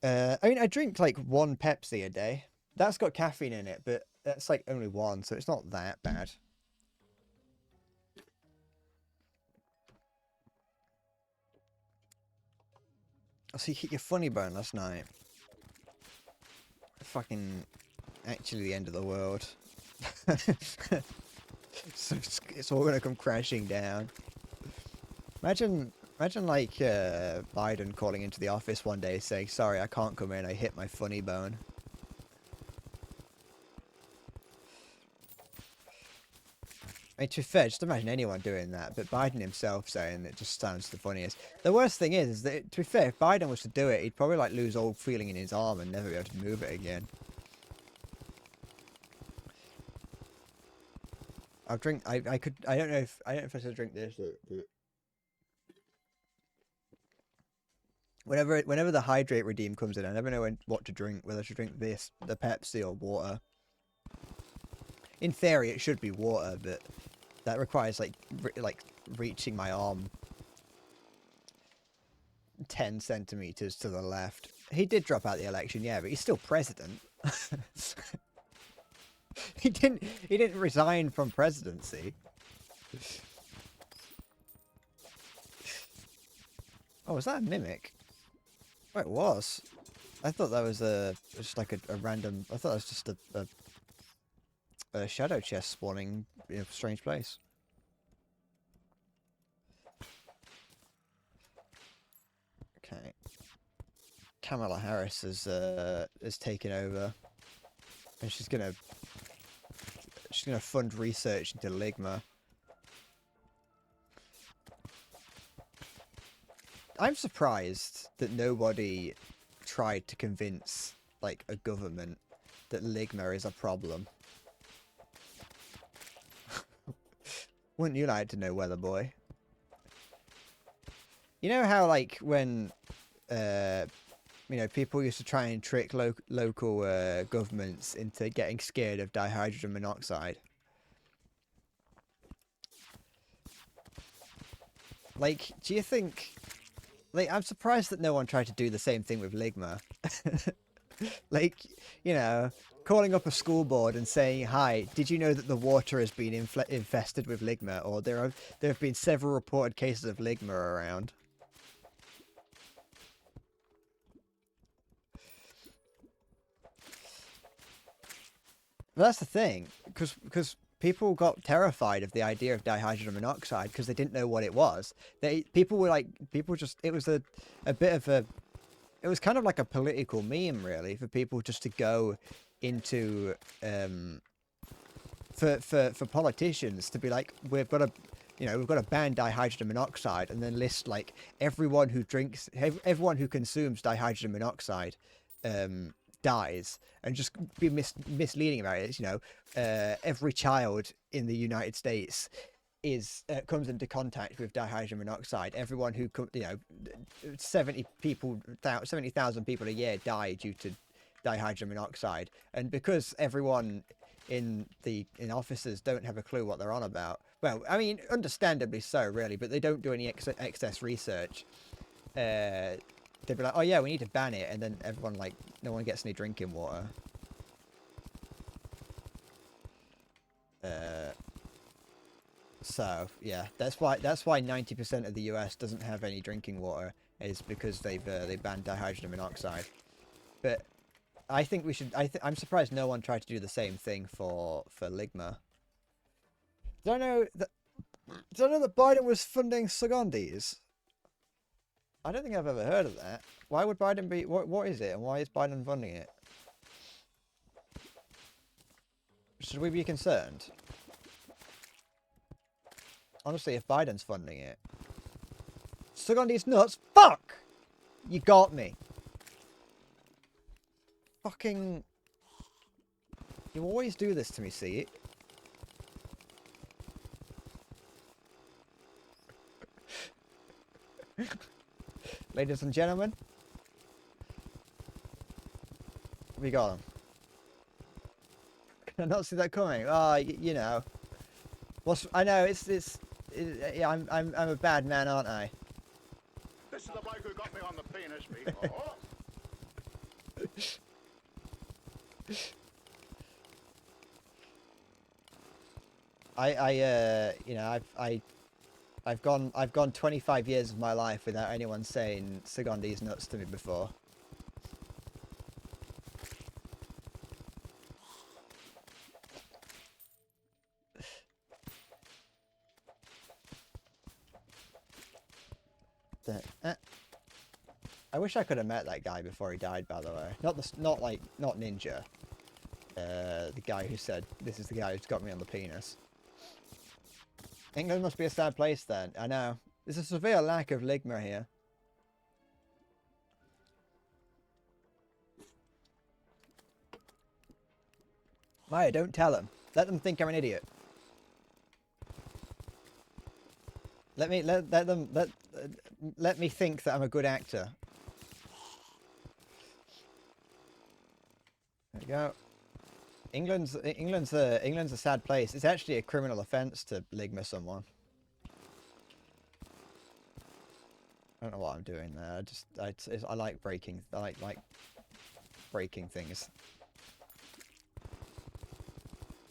I mean, I drink like one Pepsi a day. That's got caffeine in it, but that's like only one, so it's not that bad. So you hit your funny bone last night. Fucking actually the end of the world. So it's all gonna come crashing down. Imagine like Biden calling into the office one day saying, "Sorry, I can't come in. I hit my funny bone." I mean, to be fair, just imagine anyone doing that, but Biden himself saying it just sounds the funniest. The worst thing is that, to be fair, if Biden was to do it, he'd probably like lose all feeling in his arm and never be able to move it again. I'll drink. I don't know if I should drink this. But whenever the hydrate redeem comes in, I never know what to drink. Whether I should drink this, the Pepsi, or water. In theory, it should be water, but that requires like reaching my arm 10 centimeters to the left. He did drop out the election, yeah, but he's still president. He didn't resign from presidency. Oh, was that a mimic? Oh, it was. I thought that was just like a random. I thought that was just a shadow chest spawning in a strange place. Okay. Kamala Harris has taken over, and she's gonna fund research into Ligma. I'm surprised that nobody tried to convince like a government that Ligma is a problem. Wouldn't you like to know, Weather Boy? You know how like when people used to try and trick local governments into getting scared of dihydrogen monoxide. Like, do you think... Like, I'm surprised that no one tried to do the same thing with Ligma. Like, you know, calling up a school board and saying, "Hi, did you know that the water has been infested with Ligma?" Or there have been several reported cases of Ligma around. But that's the thing, because people got terrified of the idea of dihydrogen monoxide because they didn't know what it was. People just, it was a bit of a, it was kind of like a political meme really for people just to go into, for politicians to be like, we've got to ban dihydrogen monoxide, and then list like everyone who consumes dihydrogen monoxide, dies, and just be misleading about it. You know, every child in the United States comes into contact with dihydrogen monoxide. Everyone who 70,000 people a year die due to dihydrogen monoxide, and because everyone in offices don't have a clue what they're on about. Well, I mean, understandably so, really, but they don't do any excess research. They'd be like, "Oh yeah, we need to ban it," and then everyone, like, no one gets any drinking water. So yeah, that's why 90% of the US doesn't have any drinking water, is because they banned dihydrogen monoxide. But I think we should. I'm surprised no one tried to do the same thing for Ligma. Did I know that Biden was funding Sagandis? I don't think I've ever heard of that. Why would Biden be... What is it, and why is Biden funding it? Should we be concerned? Honestly, if Biden's funding it... Sagandi's nuts? Fuck! You got me. Fucking... You always do this to me, see? Ladies and gentlemen, we got him. Can I not see that coming? Ah, you know. I know yeah, I'm a bad man, aren't I? This is the bloke who got me on the penis before. I've gone 25 years of my life without anyone saying Sagandi's nuts to me before. I wish I could have met that guy before he died, by the way. Not Ninja. The guy who said, this is the guy who's got me on the penis. England must be a sad place then. I know. There's a severe lack of ligma here. Maya, don't tell them. Let them think I'm an idiot. Let me think that I'm a good actor. There we go. England's a sad place. It's actually a criminal offence to ligma someone. I don't know what I'm doing there. I like breaking. I like breaking things.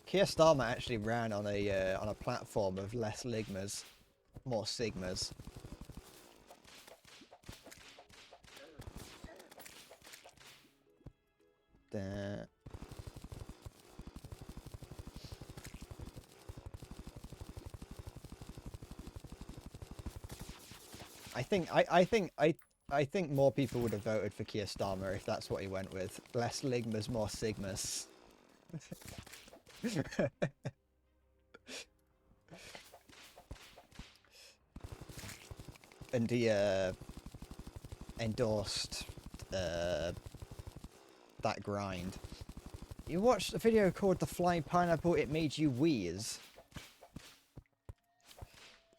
Keir Starmer actually ran on a platform of less ligmas, more sigmas. There. I think more people would have voted for Keir Starmer if that's what he went with. Less ligmas, more sigmas. And he endorsed that grind. You watched a video called "The Flying Pineapple." It made you wheeze.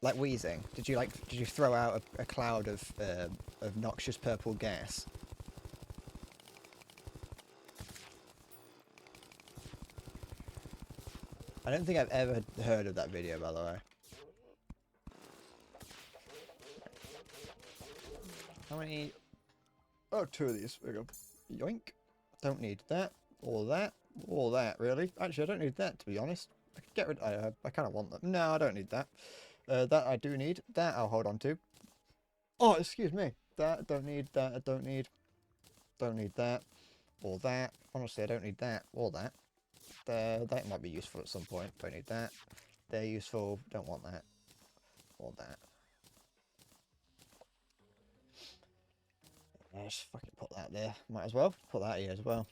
Like wheezing. Did you throw out a cloud of noxious purple gas? I don't think I've ever heard of that video, by the way. How many? Oh, 2 of these. There we go. Yoink. Don't need that. Or that. Or that, really. Actually, I don't need that, to be honest. I could get rid. I kind of want that. No, I don't need that. That I do need. That I'll hold on to. Oh, excuse me. That I don't need. That I don't need. Don't need that. Or that. Honestly, I don't need that. Or that. That might be useful at some point. Don't need that. They're useful. Don't want that. Or that. Yeah, just fucking put that there. Might as well. Put that here as well.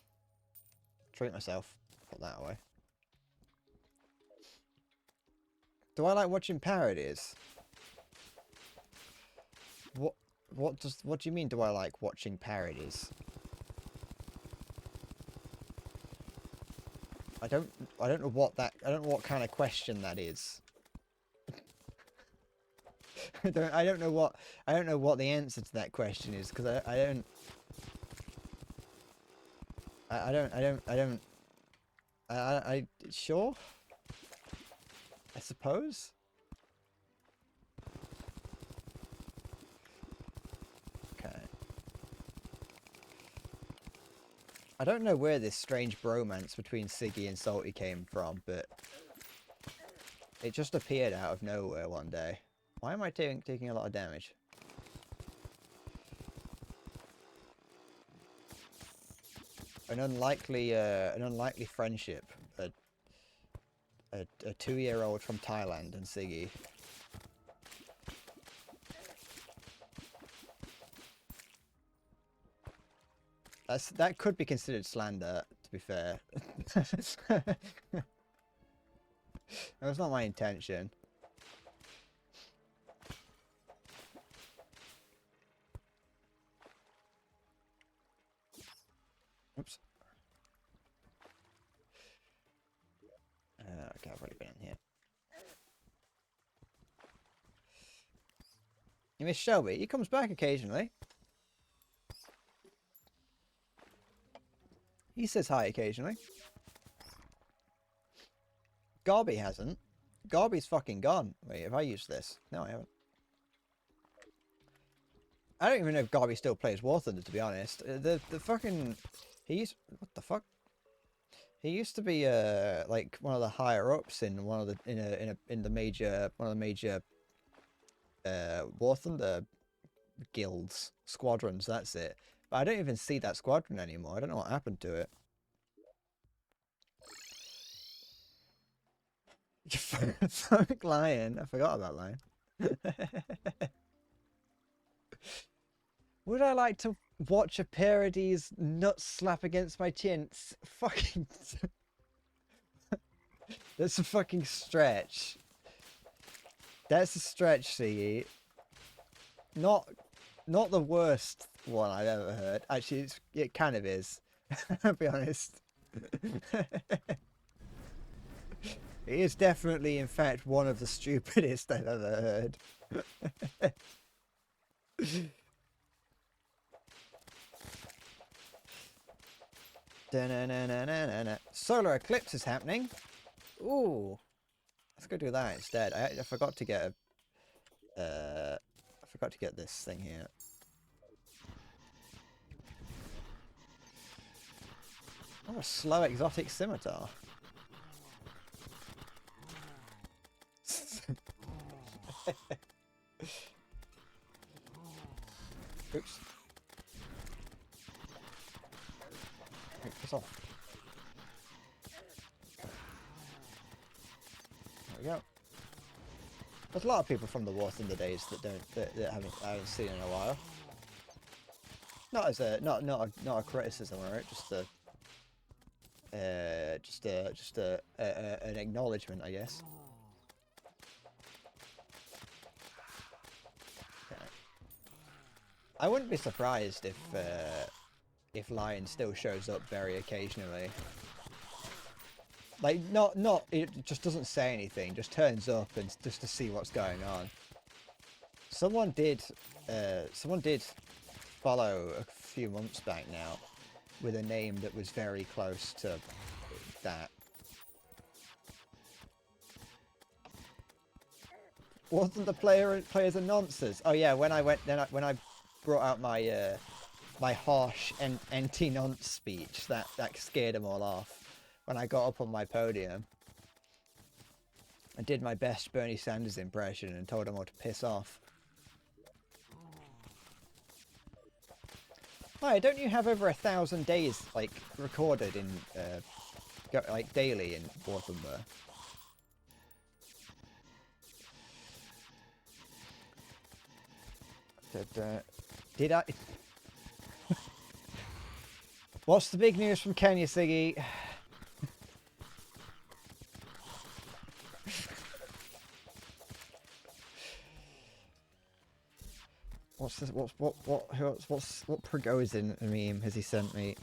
Treat myself. Put that away. Do I like watching parodies? What do you mean, do I like watching parodies? I don't know what kind of question that is. I don't know what the answer to that question is, because sure? I suppose? Okay. I don't know where this strange bromance between Siggy and Salty came from, but it just appeared out of nowhere one day. Why am I taking a lot of damage? An unlikely friendship. A 2-year-old from Thailand and Siggy. That could be considered slander, to be fair. That was not my intention. Oops. Okay, I've already been in here. You miss Shelby? He comes back occasionally. He says hi occasionally. Garby hasn't. Garby's fucking gone. Wait, have I used this? No, I haven't. I don't even know if Garby still plays War Thunder, to be honest. The fucking... What the fuck? He used to be like one of the higher ups in one of the in the major War Thunder guilds, squadrons. That's it. But I don't even see that squadron anymore. I don't know what happened to it. Fuck Lion. I forgot about Lion. Would I like to watch a parody's nuts slap against my chin? Fucking... That's a fucking stretch. That's a stretch, Siggy. Not the worst one I've ever heard. Actually, it kind of is. I'll be honest. It is definitely, in fact, one of the stupidest I've ever heard. Da-na-na-na-na-na. Solar eclipse is happening. Ooh, let's go do that instead. I forgot to get a. I forgot to get this thing here. Oh, a slow exotic scimitar. Oops. Take this off. There we go. There's a lot of people from the Wars in the days that I haven't seen in a while. Not as a not a criticism or it, just an acknowledgement, I guess. Okay. I wouldn't be surprised if Lion still shows up very occasionally. Like it just doesn't say anything, just turns up and just to see what's going on. Someone did follow a few months back now with a name that was very close to that. Wasn't the players a nonsense? Oh yeah, when I brought out my my harsh and anti-nonce speech, that scared them all off. When I got up on my podium, I did my best Bernie Sanders impression and told them all to piss off. Hi, don't you have over 1,000 days like recorded in like daily in War Thunder? Did I? What's the big news from Kenya, Siggy? What's this? What Prigozhin meme has he sent me?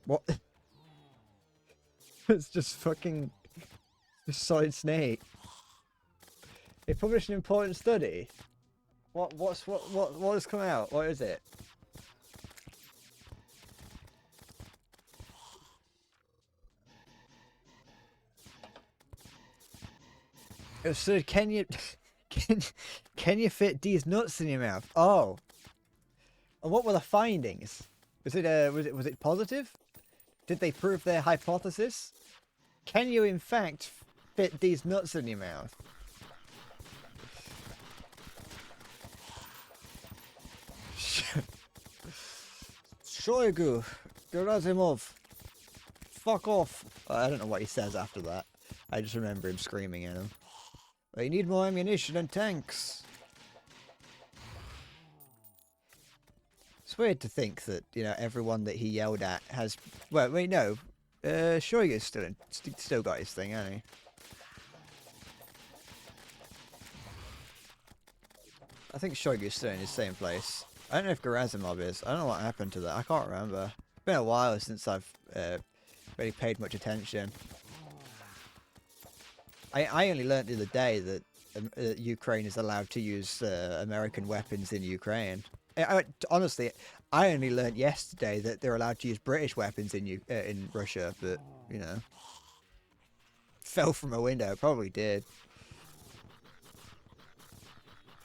What? It's just fucking Solid Snake. They published an important study. What has come out? What is it? So can you fit these nuts in your mouth? Oh. And what were the findings? Was it positive? Did they prove their hypothesis? Can you in fact fit these nuts in your mouth? Shoigu, Gerasimov, fuck off. I don't know what he says after that. I just remember him screaming at him. They need more ammunition and tanks. It's weird to think that, you know, everyone that he yelled at has... Well, wait, no. Shoigu's still got his thing, hasn't he? I think Shoigu's still in his same place. I don't know if Gerasimov is. I don't know what happened to that. I can't remember. It's been a while since I've really paid much attention. I only learnt the other day that Ukraine is allowed to use American weapons in Ukraine. Honestly, I only learnt yesterday that they're allowed to use British weapons in Russia, but, you know. Fell from a window, probably did.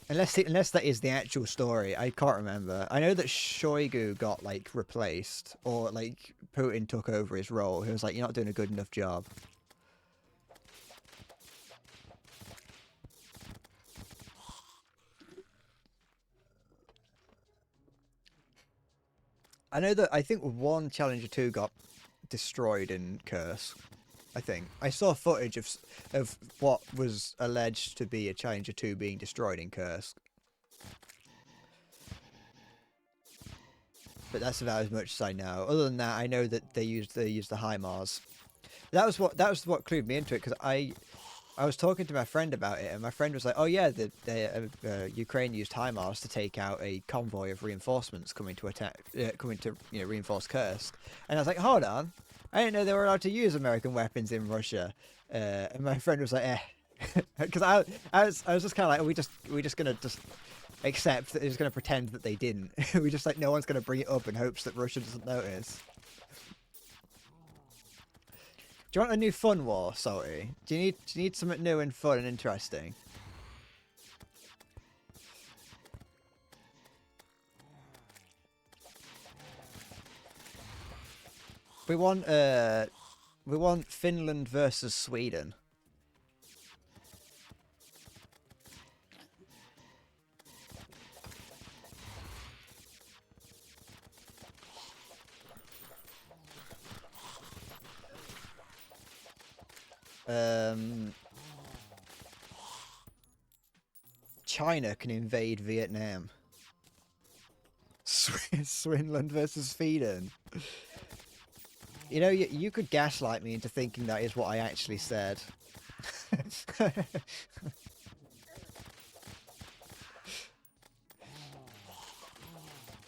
Unless that is the actual story, I can't remember. I know that Shoigu got, like, replaced, or, like, Putin took over his role. He was like, you're not doing a good enough job. I think one Challenger 2 got destroyed in Kursk. I think. I saw footage of what was alleged to be a Challenger 2 being destroyed in Kursk. but that's about as much as I know. Other than that, I know that they use the HIMARS. That was what clued me into it, because I was talking to my friend about it, and my friend was like, "Oh yeah, the Ukraine used HIMARS to take out a convoy of reinforcements coming to reinforce Kursk." And I was like, "Hold on, I didn't know they were allowed to use American weapons in Russia." And my friend was like, "Eh," because I was just kind of like, "Are we just gonna just accept that they're just gonna pretend that they didn't?" We just like, no one's gonna bring it up in hopes that Russia doesn't notice. Do you want a new fun war, Salty? Do you need something new and fun and interesting? We want Finland versus Sweden. China can invade Vietnam. Swinland versus Sweden. You know, you could gaslight me into thinking that is what I actually said.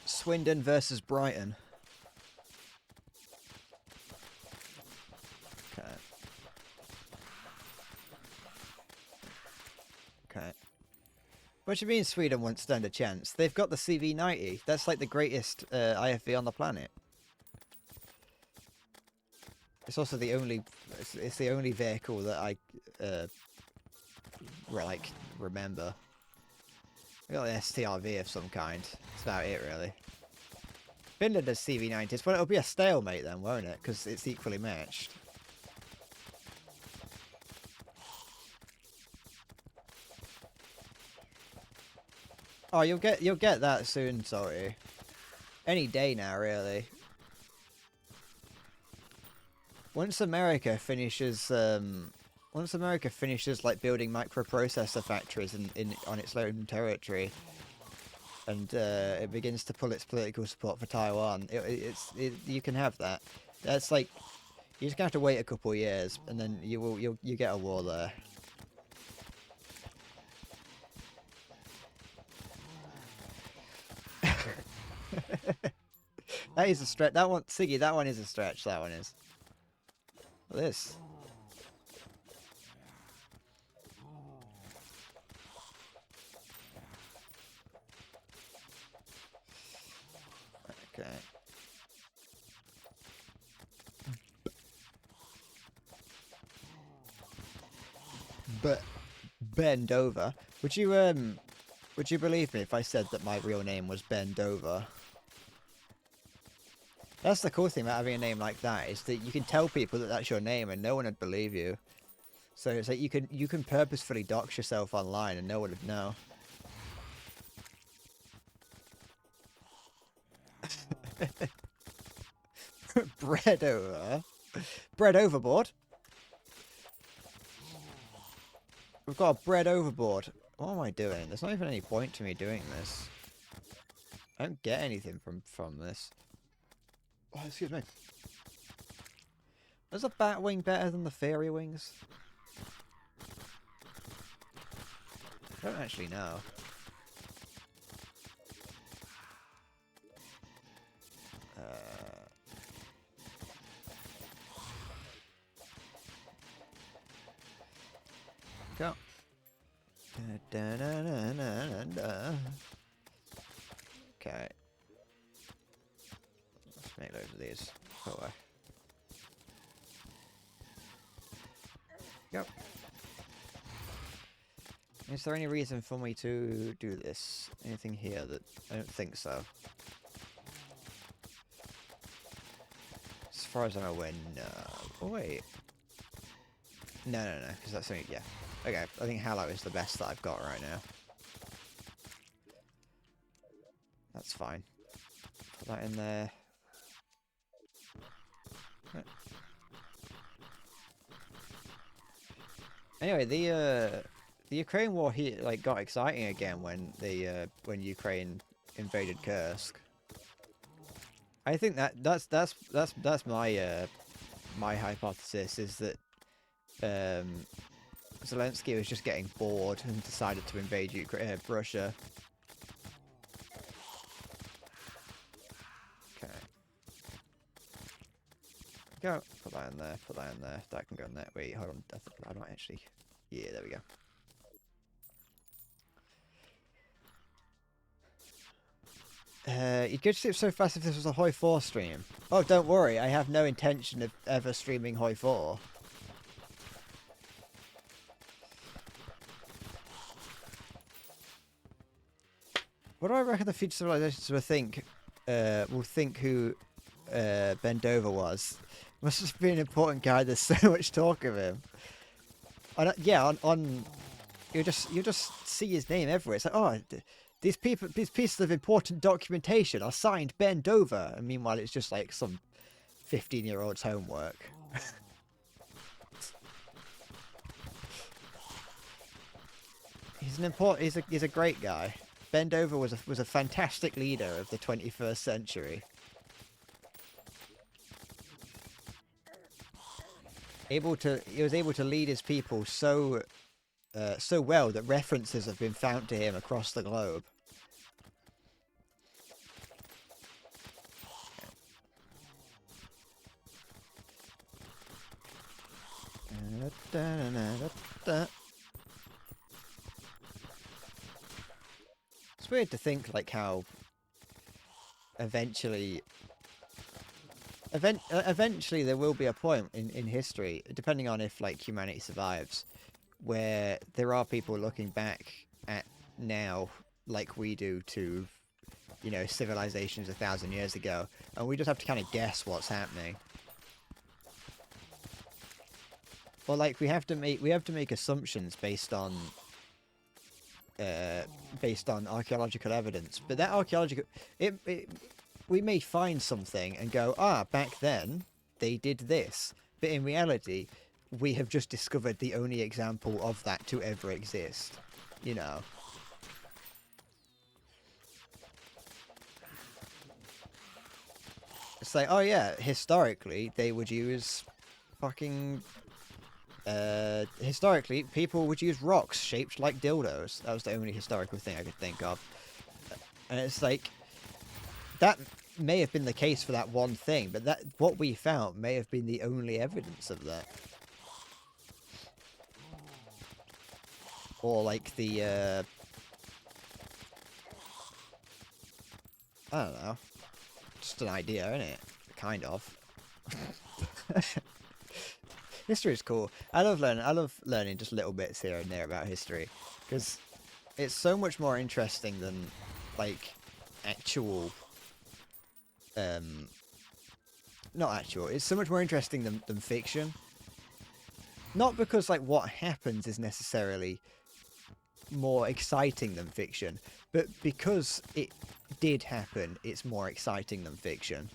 Swindon versus Brighton. Okay. Okay. What do you mean Sweden won't stand a chance? They've got the CV-90. That's like the greatest IFV on the planet. It's also the only... It's the only vehicle that I... remember. I got an STRV of some kind. That's about it, really. Finland has CV-90s. Well, it'll be a stalemate then, won't it? Because it's equally matched. Oh, you'll get that soon, sorry. Any day now, really. Once America finishes like building microprocessor factories on its own territory, and it begins to pull its political support for Taiwan, you can have that. That's like, you're just gonna have to wait a couple of years, and then you get a war there. That is a stretch. That one, Siggy, that one is a stretch. That one is. This. Okay. But bend over. Would you believe me if I said that my real name was Ben Dover? That's the cool thing about having a name like that, is that you can tell people that that's your name and no one would believe you. So it's like you can purposefully dox yourself online and no one would know. Bread over. Bread overboard. We've got a bread overboard. What am I doing? There's not even any point to me doing this. I don't get anything from this. Oh, excuse me. Is a bat wing better than the fairy wings? I don't actually know. Go. Okay. Let's make loads of these. Go away. Go. Is there any reason for me to do this? Anything here that... I don't think so. As far as I'm aware, no. Oh, wait. No, because that's only... Yeah. Okay, I think Hallow is the best that I've got right now. That's fine. Put that in there. Anyway, the Ukraine war here got exciting again when when Ukraine invaded Kursk. I think that's my my hypothesis is that Zelensky was just getting bored and decided to invade Russia. Okay. Go. Put that in there. Put that in there. That can go in there. Wait, hold on. I don't actually. Yeah, there we go. You'd go to sleep so fast if this was a Hoi 4 stream. Oh, don't worry. I have no intention of ever streaming Hoi 4. What do I reckon the future civilizations will think who Bendover was? Must just be an important guy. There's so much talk of him. Yeah, on you just see his name everywhere. It's like, oh, these pieces of important documentation are signed Bendover, and meanwhile it's just like some 15-year-old's homework. He's a great guy. Bendover was a fantastic leader of the 21st century. He was able to lead his people so well that references have been found to him across the globe. It's weird to think like how eventually there will be a point in history, depending on if like humanity survives, where there are people looking back at now like we do to, you know, civilizations 1,000 years ago, and we just have to kind of guess what's happening. Or like we have to make assumptions based on archaeological evidence, but that archaeological we may find something and go, ah, back then they did this, but in reality we have just discovered the only example of that to ever exist, you know. It's like, oh yeah, historically they would use fucking historically people would use rocks shaped like dildos. That was the only historical thing I could think of. And it's like, that may have been the case for that one thing, but that what we found may have been the only evidence of that. Or like the I don't know, just an idea, isn't it? Kind of. History is cool. I love learning just little bits here and there about history, because it's so much more interesting than like actual not actual, it's so much more interesting than fiction. Not because like what happens is necessarily more exciting than fiction, but because it did happen, it's more exciting than fiction.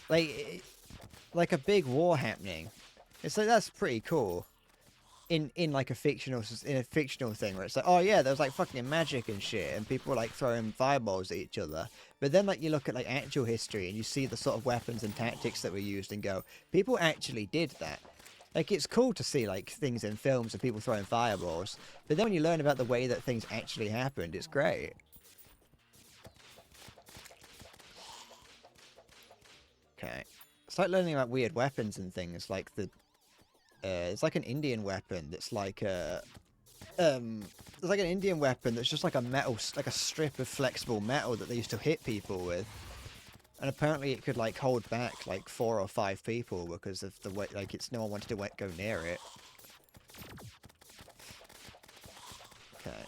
Like a big war happening. It's like, that's pretty cool. In like a fictional thing where it's like, oh yeah, there's like fucking magic and shit, and people were like throwing fireballs at each other. But then like you look at like actual history and you see the sort of weapons and tactics that were used and go, people actually did that. Like, it's cool to see like things in films of people throwing fireballs, but then when you learn about the way that things actually happened, it's great. Okay. It's like learning about weird weapons and things, like the it's like an Indian weapon that's like it's like an Indian weapon that's just like a metal, like a strip of flexible metal that they used to hit people with, and apparently it could like hold back like 4 or 5 people because of the way, like, it's no one wanted to go near it. Okay,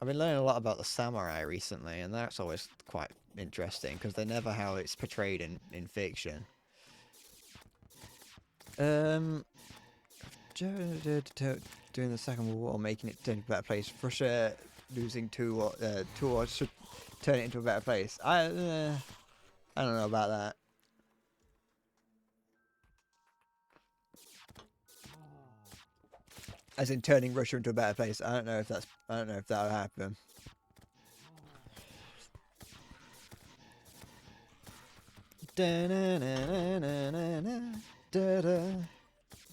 I've been learning a lot about the samurai recently, and that's always quite interesting because they're never how it's portrayed in fiction. During the Second World War, making it turn into a better place. Russia losing two wars should turn it into a better place. I don't know about that. As in turning Russia into a better place. I don't know if that'll happen.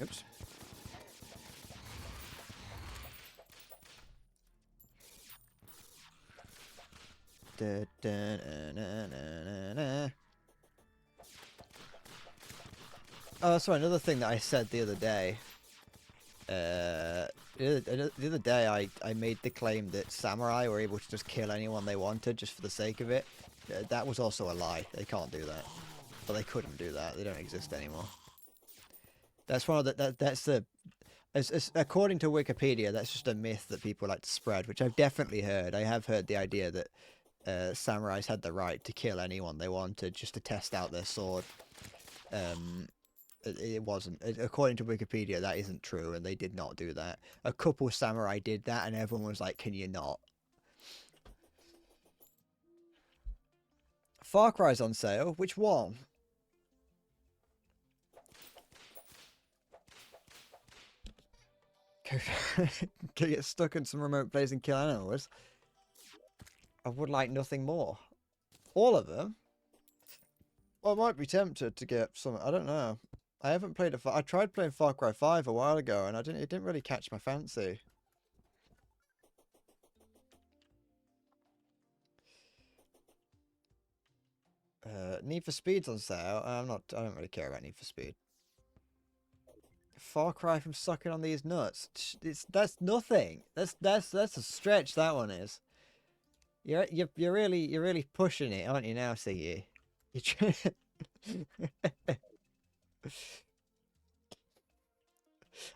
Oops. Oh, sorry, another thing that I said the other day. The other day I made the claim that samurai were able to just kill anyone they wanted just for the sake of it. That was also a lie. They can't do that. But they couldn't do that. They don't exist anymore. That's one of the... that's the... As according to Wikipedia, that's just a myth that people like to spread, which I've definitely heard. I have heard the idea that samurais had the right to kill anyone they wanted just to test out their sword. It wasn't. According to Wikipedia, that isn't true, and they did not do that. A couple of samurai did that, and everyone was like, can you not? Far Cry's on sale. Which one? Can get stuck in some remote place and kill animals? I would like nothing more. All of them? Well, I might be tempted to get some. I don't know. I haven't played it. I tried playing Far Cry 5 a while ago, and it didn't really catch my fancy. Need for Speed's on sale. I don't really care about Need for Speed. Far Cry from sucking on these nuts. That's nothing. That's a stretch. That one is. You're really pushing it, aren't you now, Siggy? You're trying.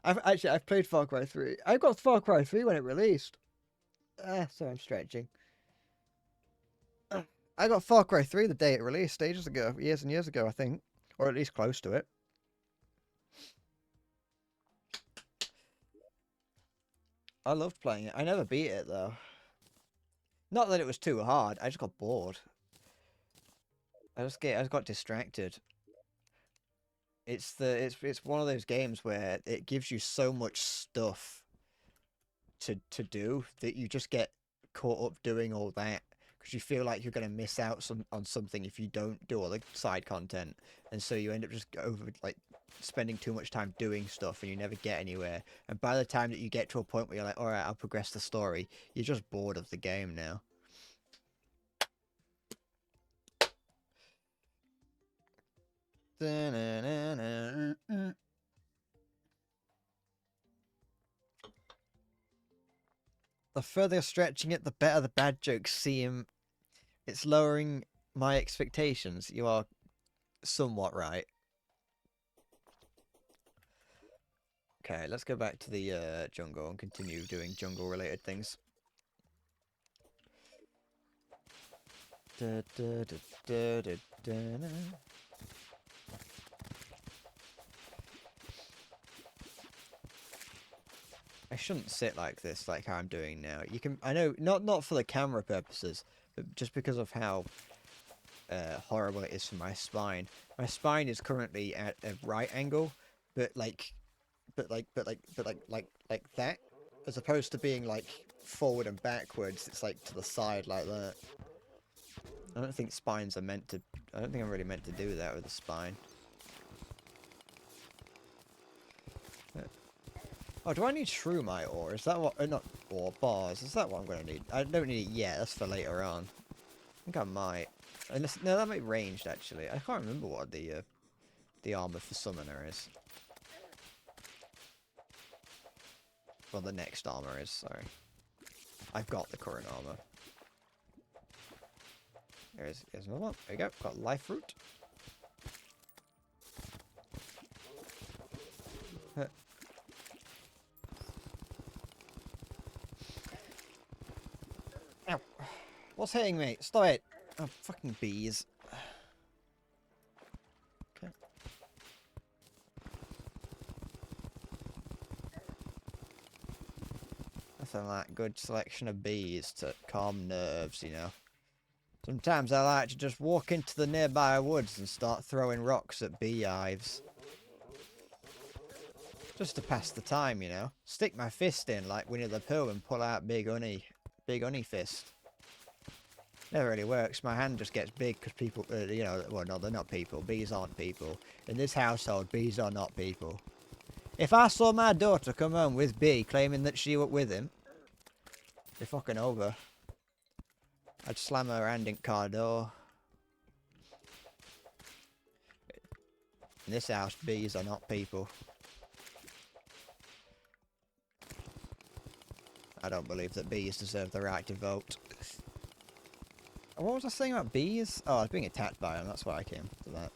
I've played Far Cry 3. I got Far Cry 3 when it released. So I'm stretching. I got Far Cry 3 the day it released, ages ago, years and years ago, I think, or at least close to it. I loved playing it. I never beat it though. Not that it was too hard. I just got bored. I just got distracted. It's one of those games where it gives you so much stuff to do that you just get caught up doing all that because you feel like you're going to miss out on something if you don't do all the side content, and so you end up just spending too much time doing stuff and you never get anywhere. And by the time that you get to a point where you're like, all right, I'll progress the story, you're just bored of the game now. The further you're stretching it, the better the bad jokes seem. It's lowering my expectations. You are somewhat right. Okay, let's go back to the jungle and continue doing jungle-related things. I shouldn't sit like this, like how I'm doing now. You can, I know, not for the camera purposes, but just because of how horrible it is for my spine. My spine is currently at a right angle, but like that, as opposed to being like forward and backwards. It's like to the side like that. I don't think spines are meant to. I don't think I'm really meant to do that with the spine. Oh, do I need shroomite ore? Is that what? Not ore, bars. Is that what I'm going to need? I don't need it yet. That's for later on. I think I might. Unless, no, that might be ranged, actually. I can't remember what the armor for summoner is. Well, the next armor is, sorry. I've got the current armor. Here's another one. There we go. Got life fruit. Ow. What's hitting me? Stop it. Oh, fucking bees. Okay. Nothing like good selection of bees to calm nerves, you know. Sometimes I like to just walk into the nearby woods and start throwing rocks at beehives. Just to pass the time, you know. Stick my fist in like Winnie the Pooh and pull out big honey fist. Never really works. My hand just gets big because people, you know, well, no, they're not people. Bees aren't people. In this household, bees are not people. If I saw my daughter come home with Bee claiming that she was with him, be fucking over. I'd slam her hand in car door. In this house, bees are not people. I don't believe that bees deserve the right to vote. What was I saying about bees? Oh, I was being attacked by them. That's why I came to that.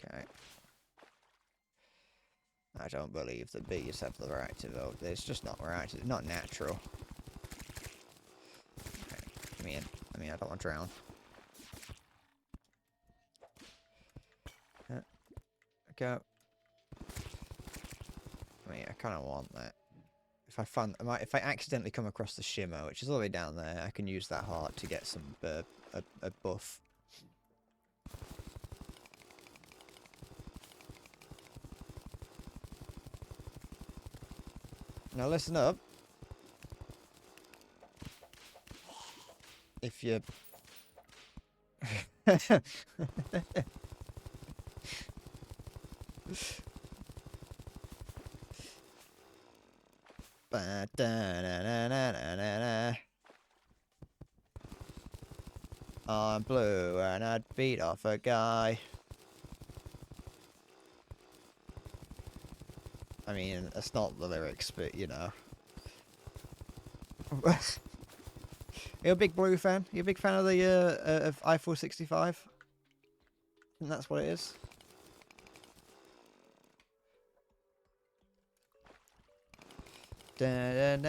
Okay. I don't believe that bees have the right to vote. It's just not right. It's not natural. Okay. Let me in. I don't want to drown. Go. I kind of want that. If I accidentally come across the shimmer, which is all the way down there, I can use that heart to get some a buff. Now listen up. If you I'm blue and I'd beat off a guy. I mean, that's not the lyrics, but you know. You a big Blue fan? You a big fan of the of Eiffel 65? And that's what it is. I haven't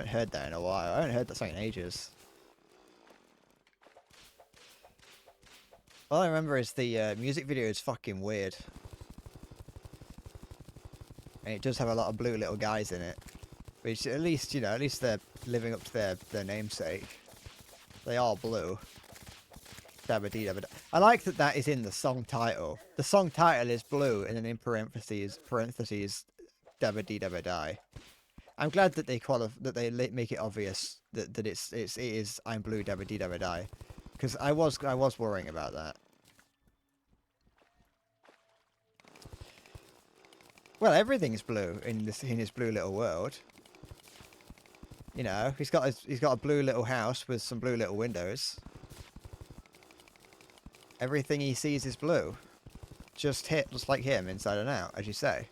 heard that in a while. I haven't heard that song in ages. All I remember is the music video is fucking weird. And it does have a lot of blue little guys in it. Which at least, you know, at least they're living up to their namesake. They are blue. Dabba-dee dabba-da. I like that that is in the song title. The song title is blue and then in parentheses dabba-dee dabba-die. I'm glad that they make it obvious that it is I'm blue dabba-dee dabba-die. Because I was worrying about that. Well, everything's blue in his blue little world. You know, he's got a blue little house with some blue little windows. Everything he sees is blue. Just like him, inside and out, as you say.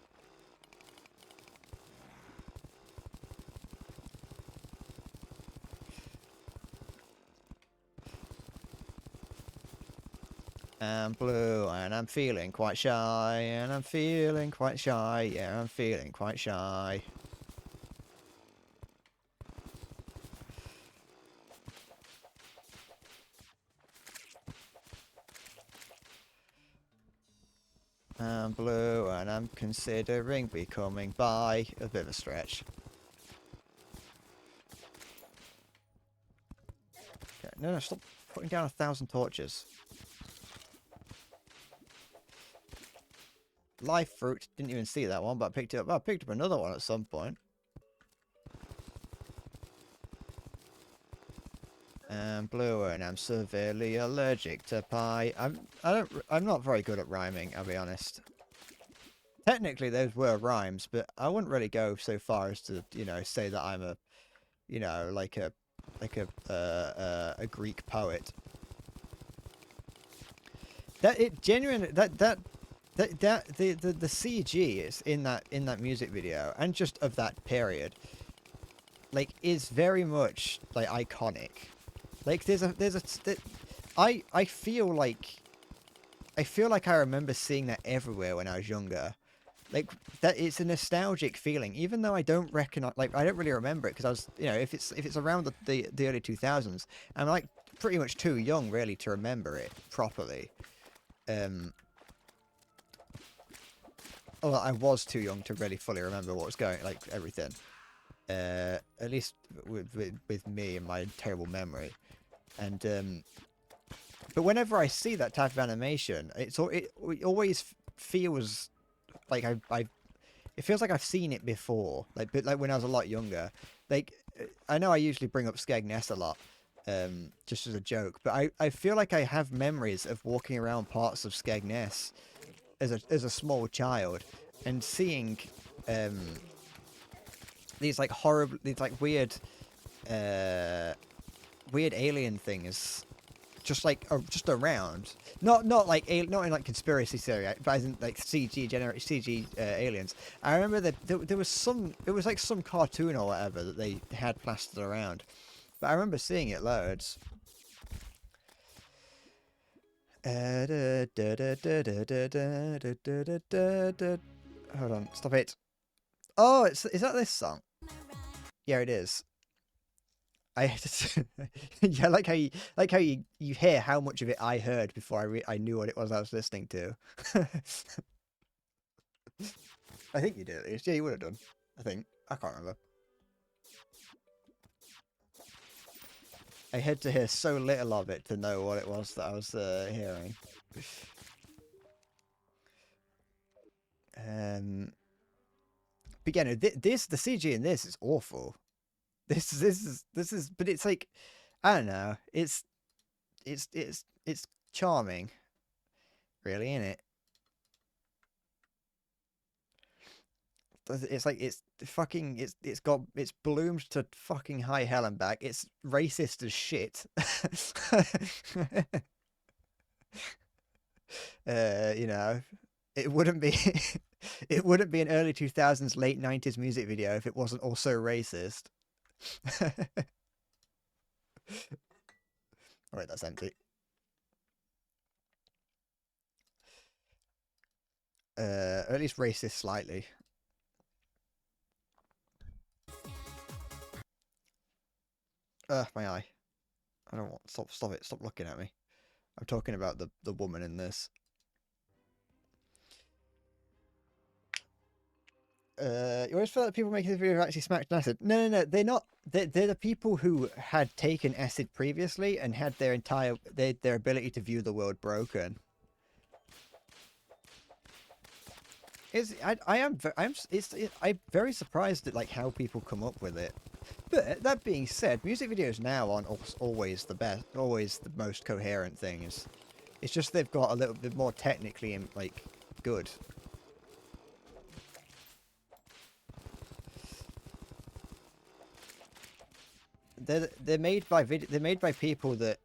I'm blue and I'm feeling quite shy, and I'm feeling quite shy, yeah, I'm feeling quite shy. I'm blue and I'm considering becoming bi. A bit of a stretch. Okay, no, stop putting down 1,000 torches. Life fruit. Didn't even see that one, but I picked it up. I picked up another one at some point. I'm blue and I'm severely allergic to pie. I'm not very good at rhyming, I'll be honest. Technically those were rhymes, but I wouldn't really go so far as to, you know, say that I'm a, you know, like a Greek poet. That it genuinely the CG is in that music video and just of that period, like, is very much like iconic. Like I feel like I remember seeing that everywhere when I was younger. Like, that it's a nostalgic feeling, even though I don't recognize, like, I don't really remember it because I was, you know, if it's around the early 2000s, I'm like pretty much too young really to remember it properly. Well, I was too young to really fully remember what was going, like, everything. At least with me and my terrible memory. And but whenever I see that type of animation, it always feels like it feels like I've seen it before, like when I was a lot younger. Like, I know I usually bring up Skegness a lot, just as a joke, but I feel like I have memories of walking around parts of Skegness as a small child and seeing these like horrible, these like weird alien things just around, not like not in like conspiracy theory, but as in like CG aliens. I remember that there was some, it was like some cartoon or whatever that they had plastered around, but I remember seeing it loads. Hold on, stop it. Oh, is that this song? Yeah, it is. Yeah, like how you hear how much of it I heard before I knew what it was I was listening to. I think you did at least. Yeah, you would have done. I think. I can't remember. I had to hear so little of it to know what it was that I was hearing. But yeah, no, the CG in this is awful. This is, but it's like, I don't know. It's charming, really, isn't it? It's like it's bloomed to fucking high hell and back. It's racist as shit. You know, it wouldn't be it wouldn't be an early 2000s, late 90s music video if it wasn't also racist. Alright, that's empty. Or at least racist slightly. My eye. I don't want. Stop it. Stop looking at me. I'm talking about the woman in this. You always feel like people making this video have actually smacked acid. No. They're not. They're the people who had taken acid previously and had their entire their ability to view the world broken. I'm very surprised at like how people come up with it. But that being said, music videos now aren't always the best, always the most coherent things. It's just they've got a little bit more technically like good. They're made by people that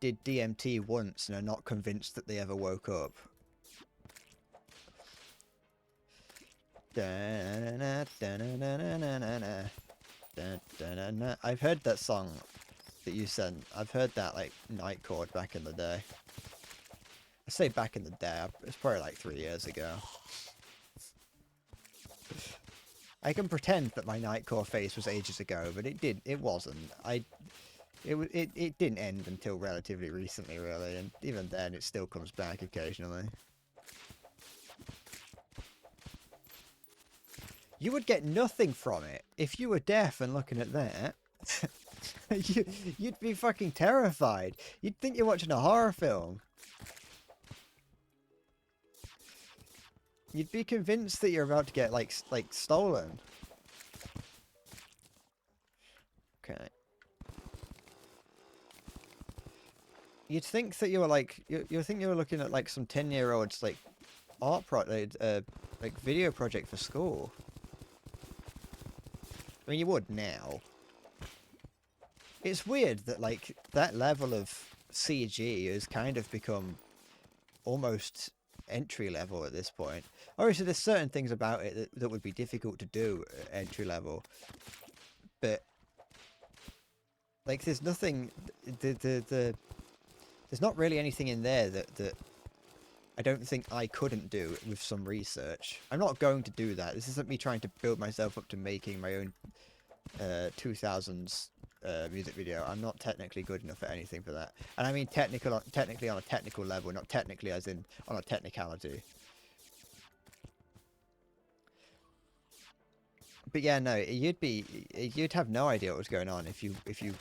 did DMT once and are not convinced that they ever woke up. I've heard that song that you sent. I've heard that like night chord back in the day. I say back in the day, it's probably like 3 years ago. I can pretend that my nightcore phase was ages ago, but it wasn't. It didn't end until relatively recently, really, and even then it still comes back occasionally. You would get nothing from it if you were deaf and looking at that. You'd be fucking terrified. You'd think you're watching a horror film. You'd be convinced that you're about to get like stolen. Okay. You'd think that you were like you think you were looking at like some 10-year-old's like art project, like video project for school. I mean, you would now. It's weird that like that level of CG has kind of become almost entry level at this point. Obviously, there's certain things about it that would be difficult to do at entry level, but like there's nothing. There's not really anything in there that I don't think I couldn't do with some research. I'm not going to do that. This isn't me trying to build myself up to making my own 2000s music video. I'm not technically good enough at anything for that. And I mean technically on a technical level, not technically as in on a technicality. But yeah, no, you'd have no idea what was going on if you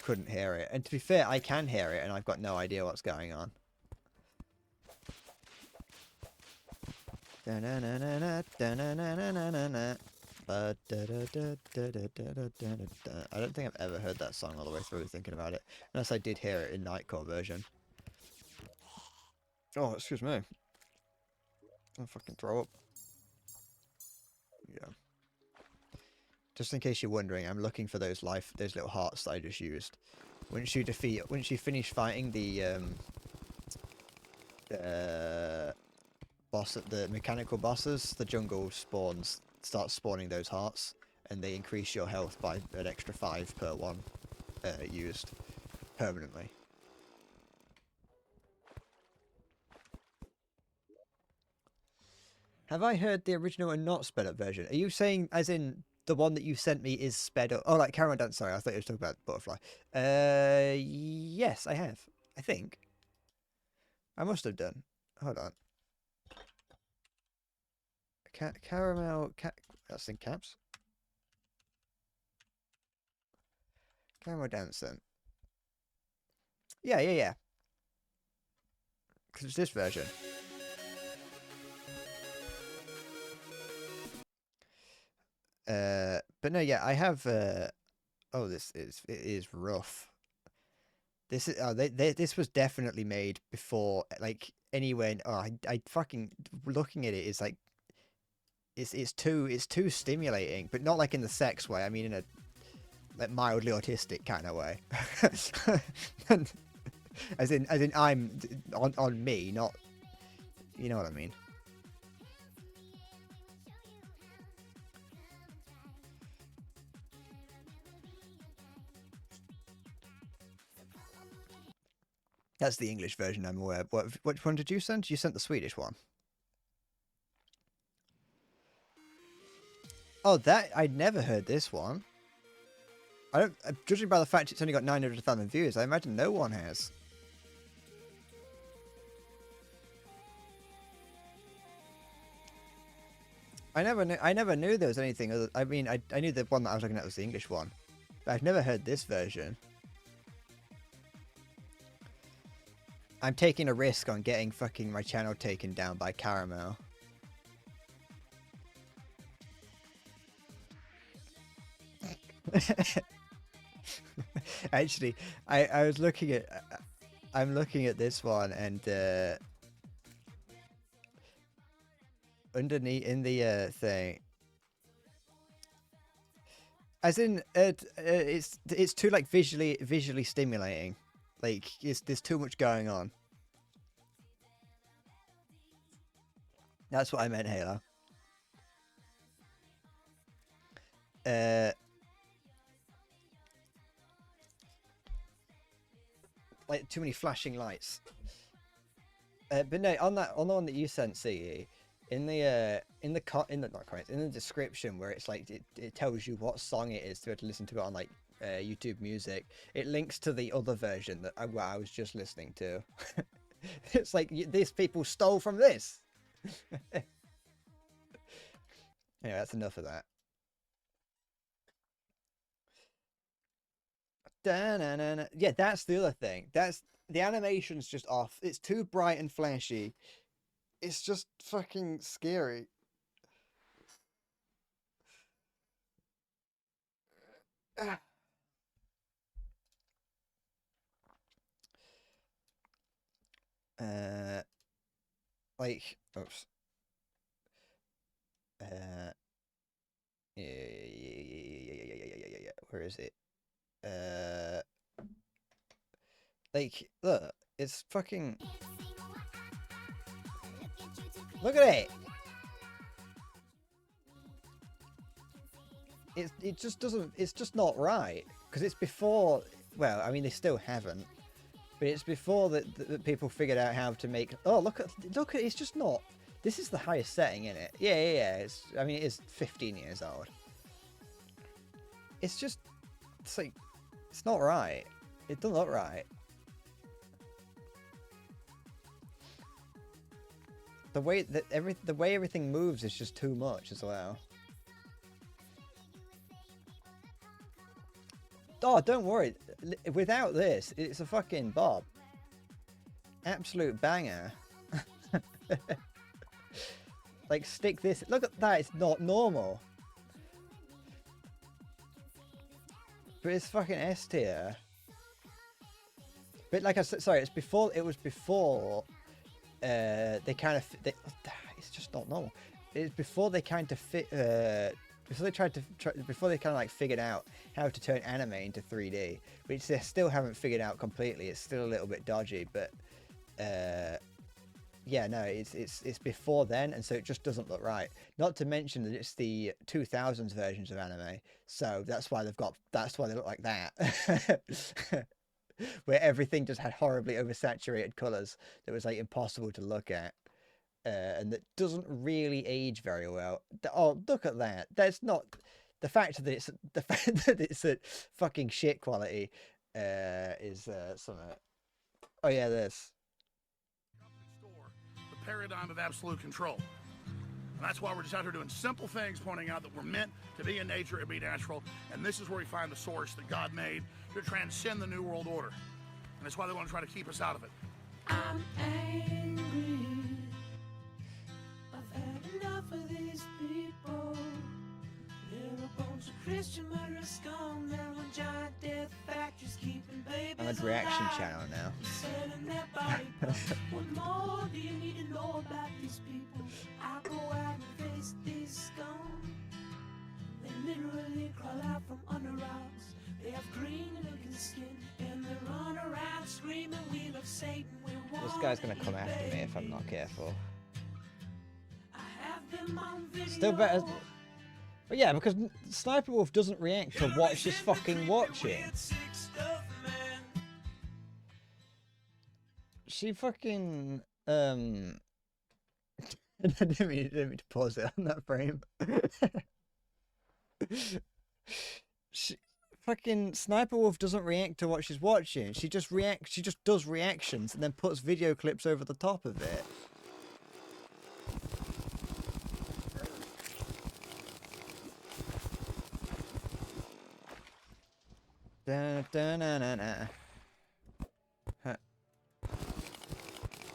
couldn't hear it. And to be fair, I can hear it, and I've got no idea what's going on. I don't think I've ever heard that song all the way through thinking about it, unless I did hear it in Nightcore version. Oh, excuse me. I'll fucking throw up. Yeah. Just in case you're wondering, I'm looking for those little hearts that I just used. Once you finish fighting the the mechanical bosses, the jungle starts spawning those hearts, and they increase your health by an extra 5 per one used permanently. Have I heard the original and not sped up version? Are you saying as in the one that you sent me is sped up? Oh, like Cameron Dance. Sorry, I thought you were talking about Butterfly. Yes, I have. I think. I must have done. Hold on. Caramel. That's in caps. Caramel Dancing. Yeah. Because it's this version. But no, yeah, I have. Oh, it is rough. This is this was definitely made before like anywhere. Oh, I fucking looking at it is like it's too stimulating, but not like in the sex way. I mean in a like mildly autistic kind of way. as in I'm on me, not you know what I mean. That's the English version I'm aware of. Which one did you send? You sent the Swedish one. Oh, I'd never heard this one. I don't. Judging by the fact it's only got 900,000 views, I imagine no one has. I never knew there was anything other. I mean, I knew the one that I was looking at was the English one, but I've never heard this version. I'm taking a risk on getting fucking my channel taken down by Caramel. Actually, I was looking at I'm looking at this one and underneath in the thing, as in it's too like visually stimulating. Like there's too much going on. That's what I meant, Halo. Like too many flashing lights. But no, on the one that you sent, CE, in the description where it's like it tells you what song it is to be able to listen to it on like YouTube Music, it links to the other version that I was just listening to. It's like these people stole from this. Anyway, that's enough of that. Da-na-na-na. Yeah, that's the other thing. That's the animation's just off. It's too bright and flashy. It's just fucking scary. Like, oops. Yeah. Where is it? Like, look, it's fucking. Look at it. It just doesn't. It's just not right because it's before. Well, I mean, they still haven't, but it's before that people figured out how to make. Oh, look at. It's just not. This is the highest setting in it. Yeah. It's. I mean, it is 15 years old. It's just. It's like. It's not right. It doesn't look right. The way everything moves is just too much as well. Oh, don't worry. Without this, it's a fucking bob. Absolute banger. Like, stick this. Look at that. It's not normal. But it's fucking S tier. But like I said, sorry, it's before. It was before. They kind of. It's just not normal. It's before they kind of fit. Before they before they kind of like figured out how to turn anime into 3D, which they still haven't figured out completely. It's still a little bit dodgy, but yeah, no, it's before then, and so it just doesn't look right. Not to mention that it's the 2000s versions of anime, so that's why they look like that. Where everything just had horribly oversaturated colors that was like impossible to look at. And that doesn't really age very well. Oh, look at that! That's not the fact that it's at fucking shit quality. Is something. Oh yeah, this. The paradigm of absolute control, and that's why we're just out here doing simple things, pointing out that we're meant to be in nature and be natural, and this is where we find the source that God made to transcend the New World Order, and that's why they want to try to keep us out of it. I'm angry. I've had enough of these people. They're a bunch of Christian murderers, scum. They're on giant death factories keeping babies I'm a reaction alive. channel now. Selling their body parts. What more do you need to know about these people? I go out and face these scum. They literally crawl out from under rocks. They have green looking skin and they run around screaming, we love Satan. This guy's gonna come after me if I'm not careful. Still better. But yeah, because Sniper Wolf doesn't react to what she's fucking watching. She fucking I didn't mean to pause it on that frame. Fucking Sniper Wolf doesn't react to what she's watching. She just does reactions and then puts video clips over the top of it.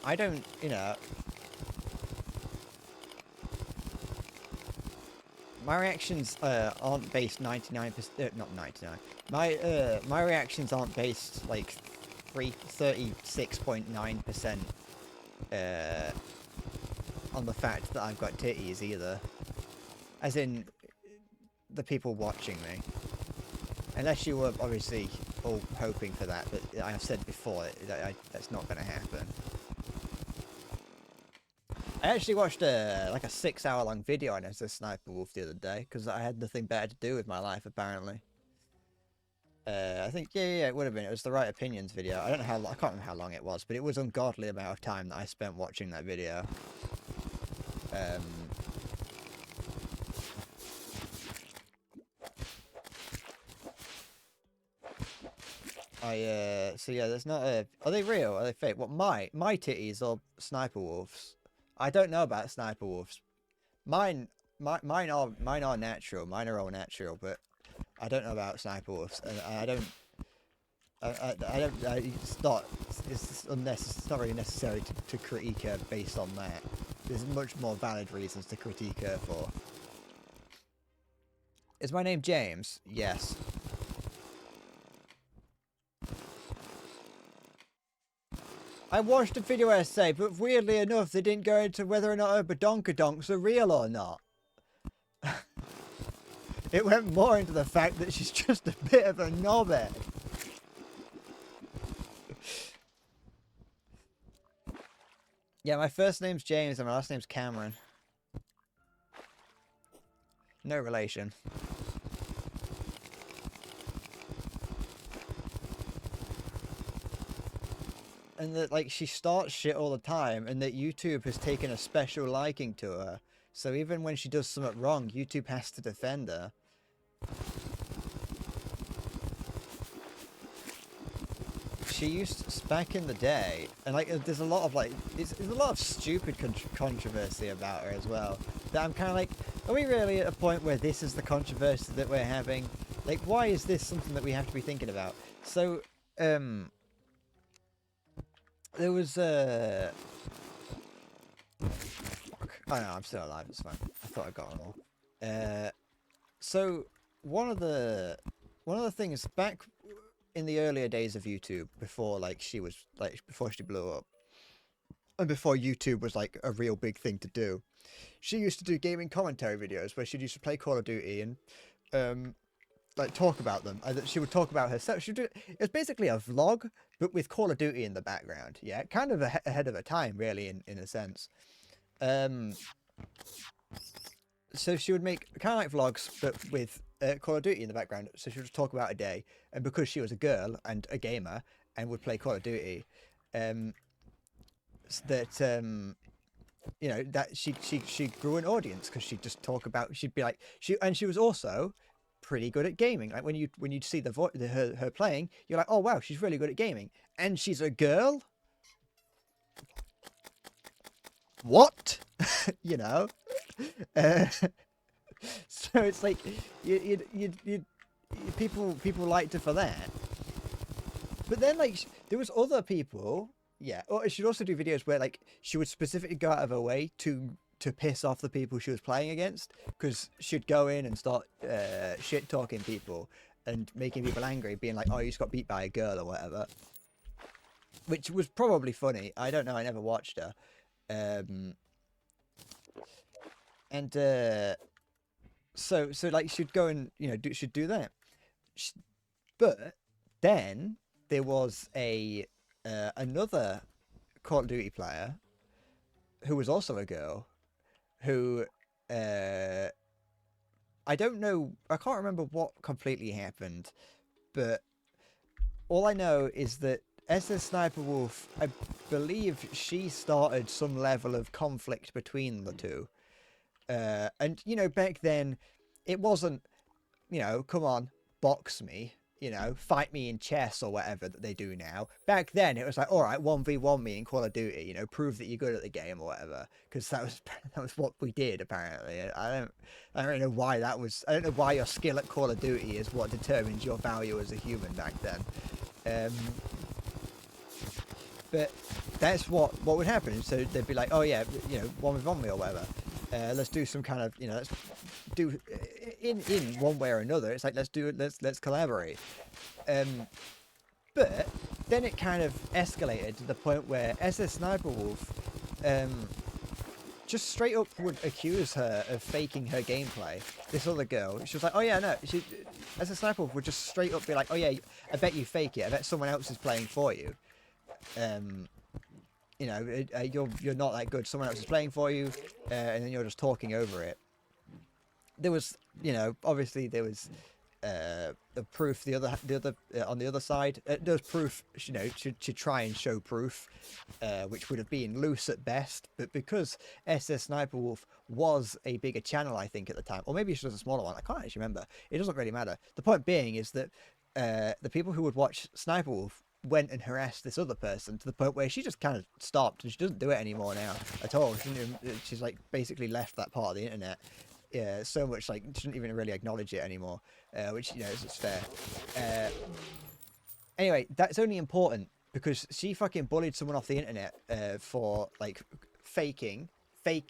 I don't, you know. My reactions aren't based 99%, not 99. My reactions aren't based like 36.9% on the fact that I've got titties either. As in the people watching me. Unless you were obviously all hoping for that, but I have said before that that's not going to happen. I actually watched like a 6-hour-long video on this Sniper Wolf the other day because I had nothing better to do with my life apparently. I think yeah, it would have been. It was the Right Opinions video. I don't know how. I can't remember how long it was, but it was ungodly amount of time that I spent watching that video. So yeah, there's not a. Are they real? Are they fake? What my titties or Sniper Wolf's? I don't know about Sniper Wolf's. Mine are natural. Mine are all natural, but I don't know about Sniper Wolf's. And it's not really necessary to critique her based on that. There's much more valid reasons to critique her for. Is my name James? Yes. I watched a video essay, but weirdly enough, they didn't go into whether or not her badonkadonks are real or not. It went more into the fact that she's just a bit of a knobhead. Yeah, my first name's James and my last name's Cameron. No relation. And that, like, she starts shit all the time, and that YouTube has taken a special liking to her. So even when she does something wrong, YouTube has to defend her. She used to, back in the day, and like, there's a lot of like, there's a lot of stupid controversy about her as well. That I'm kind of like, are we really at a point where this is the controversy that we're having? Like, why is this something that we have to be thinking about? So, there was oh no, I'm still alive. It's fine. I thought I got them all. So one of the things back in the earlier days of YouTube, before before she blew up, and before YouTube was like a real big thing to do, she used to do gaming commentary videos where she used to play Call of Duty and like talk about them. She would talk about herself. It was basically a vlog, but with Call of Duty in the background. Yeah, kind of ahead of her time, really, in a sense. So she would make kind of like vlogs, but with Call of Duty in the background. So she would just talk about a day, and because she was a girl and a gamer and would play Call of Duty, you know, that she grew an audience because she'd just talk about. She'd be like she was also pretty good at gaming. Like when you see her playing, you're like, oh wow, she's really good at gaming, and she's a girl. What? You know. So it's like people liked her for that, but then like there was other people, yeah. Or she'd also do videos where like she would specifically go out of her way to piss off the people she was playing against, because she'd go in and start shit talking people and making people angry, being like, oh, you just got beat by a girl or whatever, which was probably funny. I don't know, I never watched her. So like she'd go and, you know, she'd do that. But then there was another Call of Duty player who was also a girl, who I don't know, I can't remember what completely happened, but all I know is that SS Sniper Wolf, I believe she started some level of conflict between the two. And, you know, back then, it wasn't, you know, come on, box me, you know, fight me in chess or whatever that they do now. Back then, it was like, all right, 1v1 me in Call of Duty, you know, prove that you're good at the game or whatever. Because that was what we did, apparently. I don't know why that was, I don't know why your skill at Call of Duty is what determines your value as a human back then. But that's what would happen. So they'd be like, oh yeah, you know, 1v1 me or whatever. Let's do some kind of, you know, let's do in one way or another. It's like, let's collaborate. But then it kind of escalated to the point where SS Sniper Wolf just straight up would accuse her of faking her gameplay. This other girl, she was like, oh yeah, no, SS Sniper Wolf would just straight up be like, oh yeah, I bet you fake it. I bet someone else is playing for you. You know, you're not that good. Someone else is playing for you, and then you're just talking over it. There was, you know, obviously there was the proof. The other on the other side, there was proof. You know, to try and show proof, which would have been loose at best. But because SS Sniper Wolf was a bigger channel, I think at the time, or maybe it was a smaller one. I can't actually remember. It doesn't really matter. The point being is that the people who would watch Sniper Wolf went and harassed this other person to the point where she just kind of stopped, and she doesn't do it anymore now at all. She's like basically left that part of the internet. Yeah, so much like she doesn't even really acknowledge it anymore, which, you know, is fair. Anyway, that's only important because she fucking bullied someone off the internet for like faking their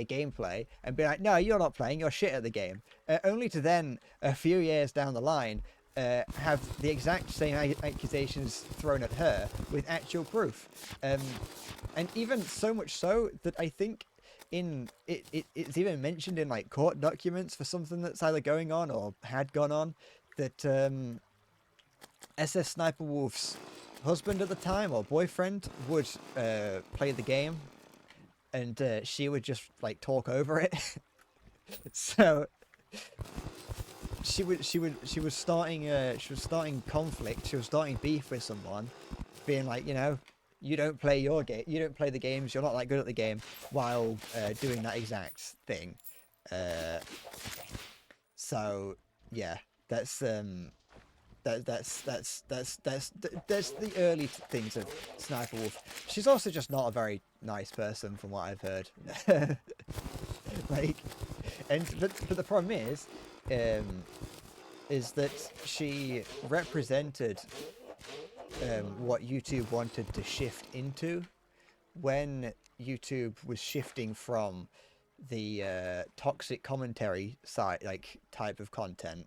gameplay and be like, no, you're not playing, you're shit at the game, only to then a few years down the line have the exact same accusations thrown at her with actual proof, and even so much so that I think it's even mentioned in like court documents for something that's either going on or had gone on, that SS Sniper Wolf's husband at the time or boyfriend would play the game, and she would just like talk over it. So she was starting conflict. She was starting beef with someone, being like, you know, you don't play your game, you don't play the games, you're not that good at the game, while doing that exact thing. So yeah, that's the early things of Sniper Wolf. She's also just not a very nice person, from what I've heard. Like, but the problem is, is that she represented what YouTube wanted to shift into when YouTube was shifting from the toxic commentary side, like type of content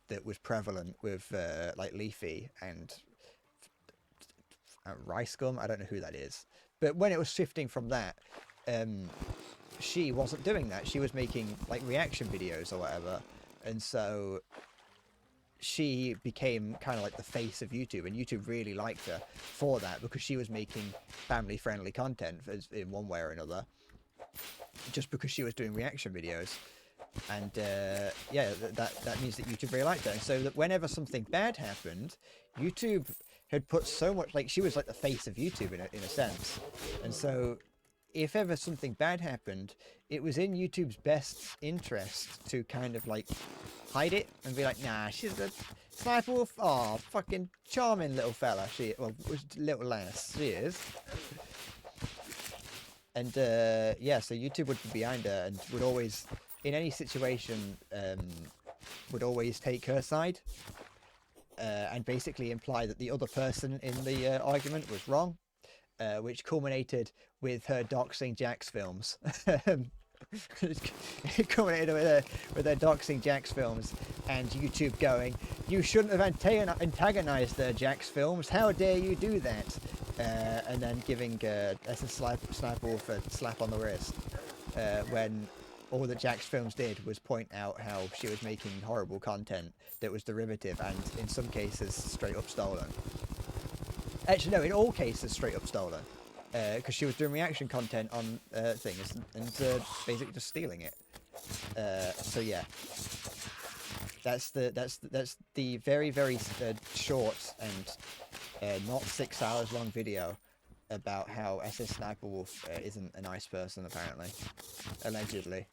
that was prevalent with like Leafy and Rice Gum. I don't know who that is, but when it was shifting from that, she wasn't doing that. She was making like reaction videos or whatever, and so she became kind of like the face of YouTube, and YouTube really liked her for that because she was making family-friendly content in one way or another, just because she was doing reaction videos. And yeah, that means that YouTube really liked her. And so that whenever something bad happened, YouTube had put so much, like, she was like the face of YouTube in a sense. And so if ever something bad happened, it was in YouTube's best interest to kind of like hide it and be like, nah, she's a Sniper Wolf. Oh, fucking charming little fella. Well, little lass. She is. And yeah, so YouTube would be behind her and would always, in any situation, would always take her side and basically imply that the other person in the argument was wrong, which culminated with her doxing Jack's films. It culminated with her doxing Jack's films and YouTube going, "You shouldn't have antagonized Jack's films. How dare you do that?" And then giving Sniper Wolf a slap on the wrist when all that Jack's films did was point out how she was making horrible content that was derivative and in some cases straight up stolen. Actually, no, in all cases straight up stolen, because she was doing reaction content on things and basically just stealing it. So yeah, that's the very short and not 6 hours long video about how SS Sniper Wolf isn't a nice person, apparently. Allegedly.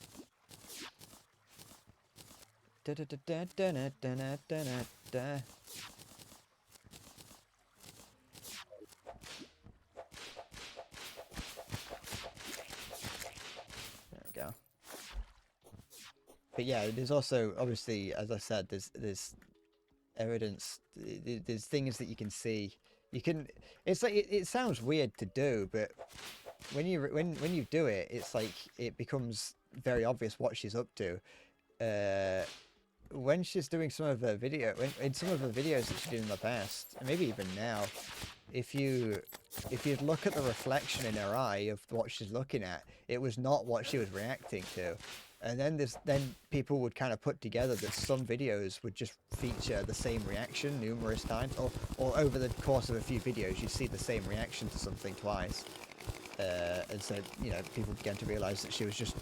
There we go. But yeah, there's also, obviously, as I said, there's evidence, there's things that you can see. You can, it's like, it sounds weird to do, but when you do it, it's like, it becomes very obvious what she's up to. When she's doing some of her in some of the videos that she did in the past, and maybe even now, if you'd look at the reflection in her eye of what she's looking at, it was not what she was reacting to. And then people would kind of put together that some videos would just feature the same reaction numerous times, or over the course of a few videos, you'd see the same reaction to something twice. And so, you know, people began to realize that she was just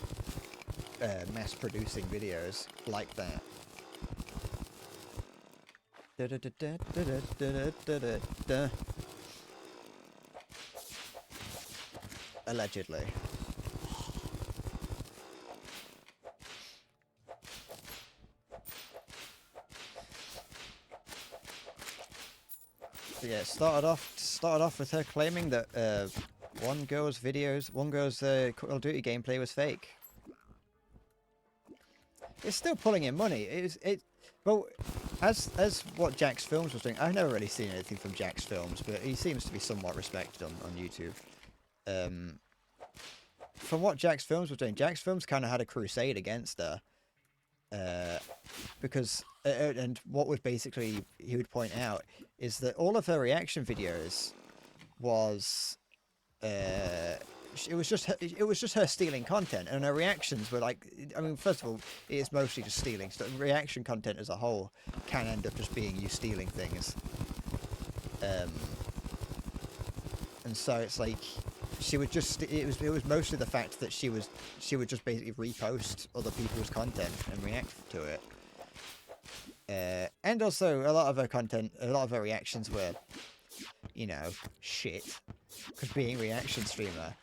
mass-producing videos like that. Allegedly. So yeah, it started off with her claiming that one girl's Call of Duty gameplay was fake. It's still pulling in money. Well, as what Jack's Films was doing, I've never really seen anything from Jack's Films, but he seems to be somewhat respected on YouTube. From what Jack's Films was doing, Jack's Films kind of had a crusade against her. Because, and what would basically, he would point out, is that all of her reaction videos was, it was just her stealing content, and her reactions were like, I mean, first of all, it is mostly just stealing. So reaction content as a whole can end up just being you stealing things. And so it's like, she would just, it was mostly the fact that she would just basically repost other people's content and react to it. And also a lot of her reactions were, you know, shit. Because being a reaction streamer,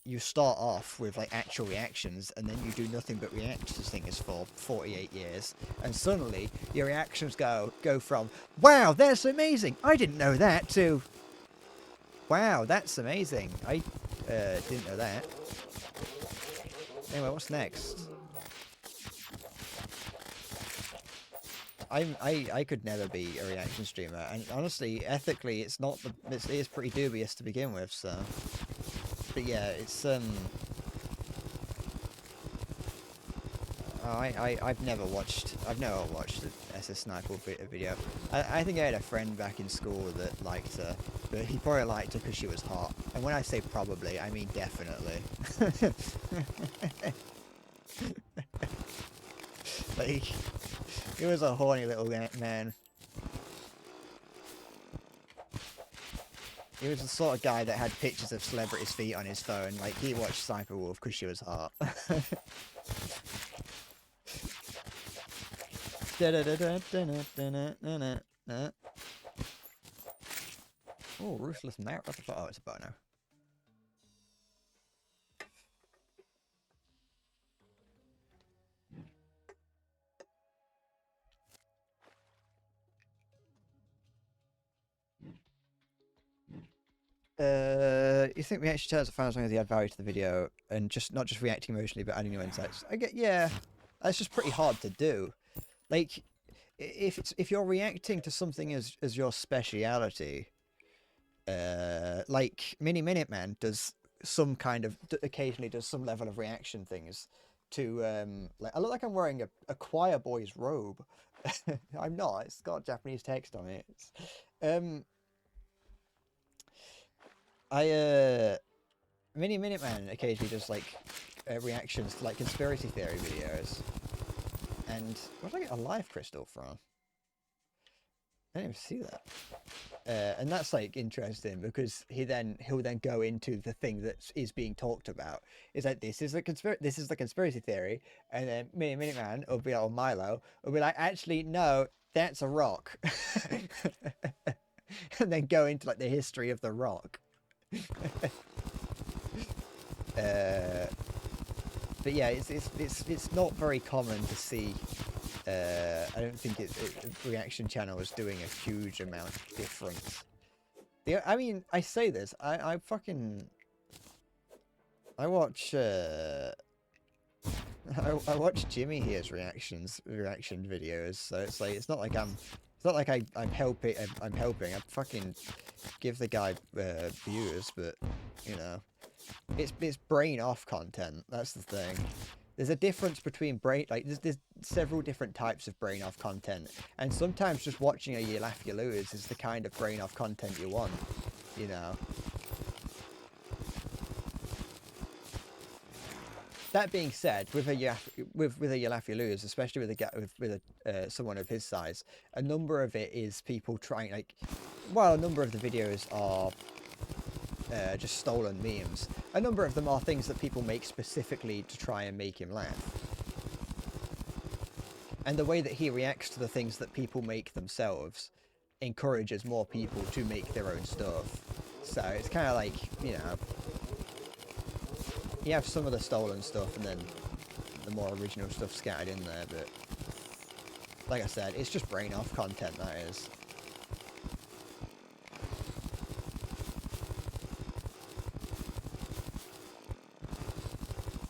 you start off with like actual reactions, and then you do nothing but react to things for 48 years, and suddenly your reactions go from, wow, that's amazing, I didn't know that, to, wow, that's amazing, I didn't know that. Anyway, what's next? I could never be a reaction streamer, and honestly, ethically, it's not the it is pretty dubious to begin with. So, but yeah, it's I've never watched an SS Sniper video. I think I had a friend back in school that liked her, but he probably liked her because she was hot. And when I say probably, I mean definitely. Like, he was a horny little man. He was the sort of guy that had pictures of celebrities' feet on his phone. Like, he watched Sniper Wolf because she was hot. Oh, Ruthless Merit. What the fuck? Oh, it's a bow now. You think reaction channels are fine as long as they add value to the video and just not just reacting emotionally but adding new insights? I get, yeah, that's just pretty hard to do. Like, if you're reacting to something as your speciality, like Minute Man does some kind of occasionally does some level of reaction things to like, I look like I'm wearing a choir boy's robe. I'm not. It's got Japanese text on it. Minute Man occasionally does like reactions to like conspiracy theory videos. And where did I get a live crystal from? I didn't even see that. And that's like interesting because he'll then go into the thing that is being talked about. It's like this is the conspiracy theory, and then Minute Man will be like, or Milo will be like, actually no, that's a rock, and then go into like the history of the rock. But yeah, it's not very common to see. I don't think a reaction channel is doing a huge amount different. I mean, I say this, I watch I watch Jimmy here's reaction videos, so it's like it's not like I'm helping. I fucking give the guy viewers, but you know, it's brain off content. That's the thing. There's a difference between brain, like there's several different types of brain off content, and sometimes just watching a You Laugh You Lose is the kind of brain off content you want, you know. That being said, with a You Laugh You Lose, especially with someone of his size, a number of it is people trying, like, while a number of the videos are just stolen memes, a number of them are things that people make specifically to try and make him laugh. And the way that he reacts to the things that people make themselves encourages more people to make their own stuff. So it's kind of like, you know, you have some of the stolen stuff and then the more original stuff scattered in there, but like I said, it's just brain off content, that is.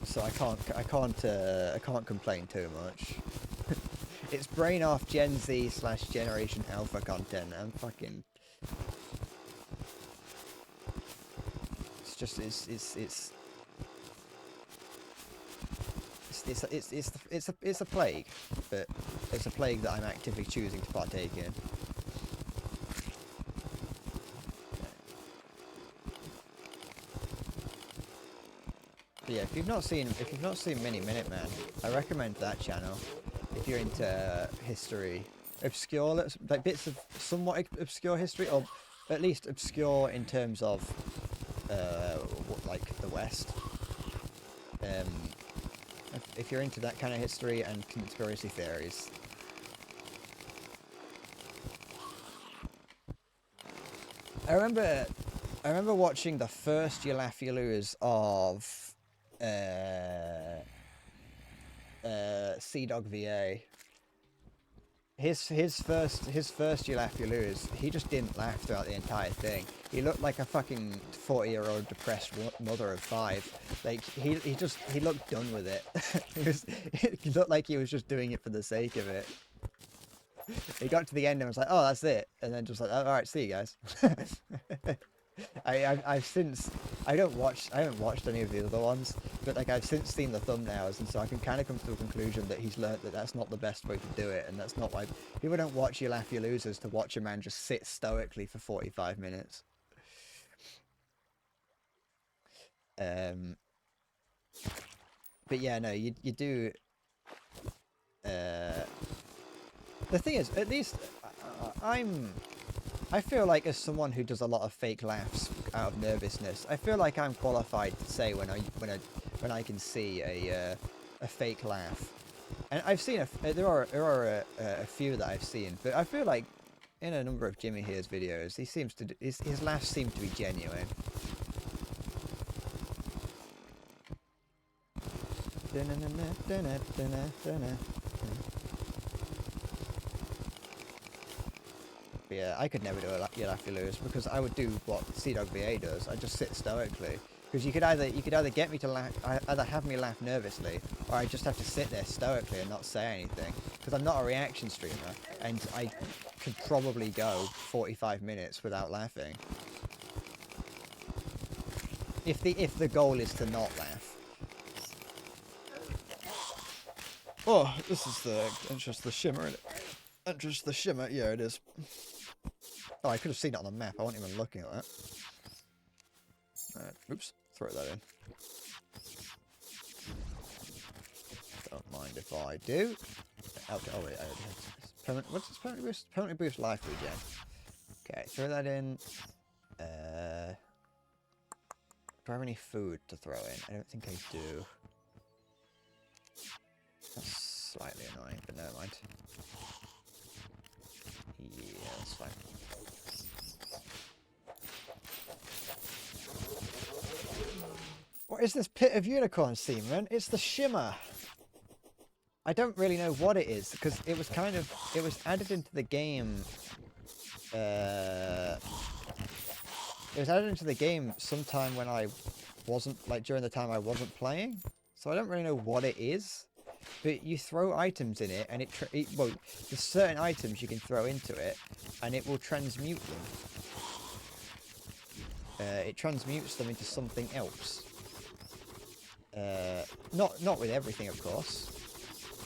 So I can't complain too much. It's brain off Gen Z / Generation Alpha content. I'm fucking. It's just it's a plague, but it's a plague that I'm actively choosing to partake in. But yeah, if you've not seen Minute Man, I recommend that channel. If you're into history, obscure, like bits of somewhat obscure history, or at least obscure in terms of like the West. If you're into that kind of history and conspiracy theories. I remember watching the first You Laugh You Lose of Sea-Dog VA. His first You Laugh You Lose, he just didn't laugh throughout the entire thing. He looked like a fucking 40-year-old depressed mother of 5. Like he looked done with it. He looked like he was just doing it for the sake of it. He got to the end and was like, "Oh, that's it," and then just like, "Oh, all right, see you guys." I've since I haven't watched any of the other ones, but like I've since seen the thumbnails, and so I can kind of come to a conclusion that he's learned that that's not the best way to do it, and that's not why people don't watch You Laugh You Losers to watch a man just sit stoically for 45 minutes. But yeah, no, you do. The thing is, at least I feel like as someone who does a lot of fake laughs out of nervousness, I feel like I'm qualified to say when I can see a fake laugh. And I've seen there are a few that I've seen, but I feel like in a number of Jimmy Here's videos, his laughs seem to be genuine. Yeah, I could never do a You Laugh You Lose because I would do what CWBA does. I just sit stoically because you could either get me to laugh, either have me laugh nervously, or I just have to sit there stoically and not say anything because I'm not a reaction streamer and I could probably go 45 minutes without laughing if the goal is to not laugh. Oh, this is the entrance to the shimmer. Entrance to the shimmer. Yeah, it is. Oh, I could have seen it on the map. I wasn't even looking at that. Oops. Throw that in. Don't mind if I do. Oh wait. What's this permanent boost? Permanent boost life regen. Okay, throw that in. Do I have any food to throw in? I don't think I do. That's slightly annoying, but never mind. Yeah, that's fine. What is this pit of unicorn semen? It's the shimmer. I don't really know what it is because it was added into the game. It was added into the game sometime when I wasn't, like, during the time I wasn't playing. So I don't really know what it is. But you throw items in it, and well, there's certain items you can throw into it, and it will transmute them. It transmutes them into something else. Not with everything, of course,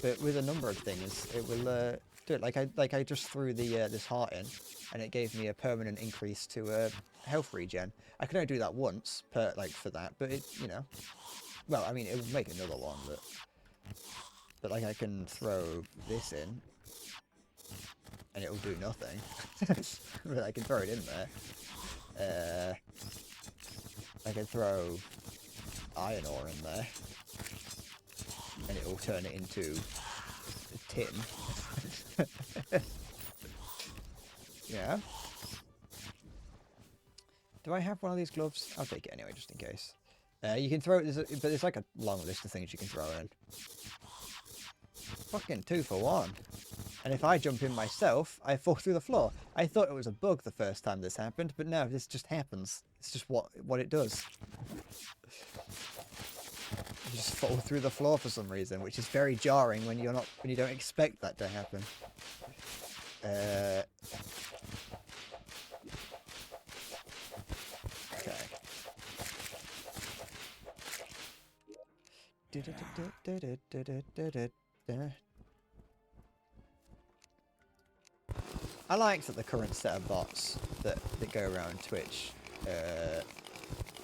but with a number of things, it will do it. Like I just threw this heart in, and it gave me a permanent increase to health regen. I can only do that once for that, but it, you know, well, I mean, it would make another one, but like I can throw this in, and it will do nothing. But I can throw it in there. I can throw iron ore in there, and it will turn it into tin. Yeah. Do I have one of these gloves? I'll take it anyway, just in case. You can throw it, but there's like a long list of things you can throw in. Fucking 2 for 1. And if I jump in myself, I fall through the floor. I thought it was a bug the first time this happened, but no, this just happens. It's just what it does. You just fall through the floor for some reason, which is very jarring when you don't expect that to happen. Okay. I like that the current set of bots that go around Twitch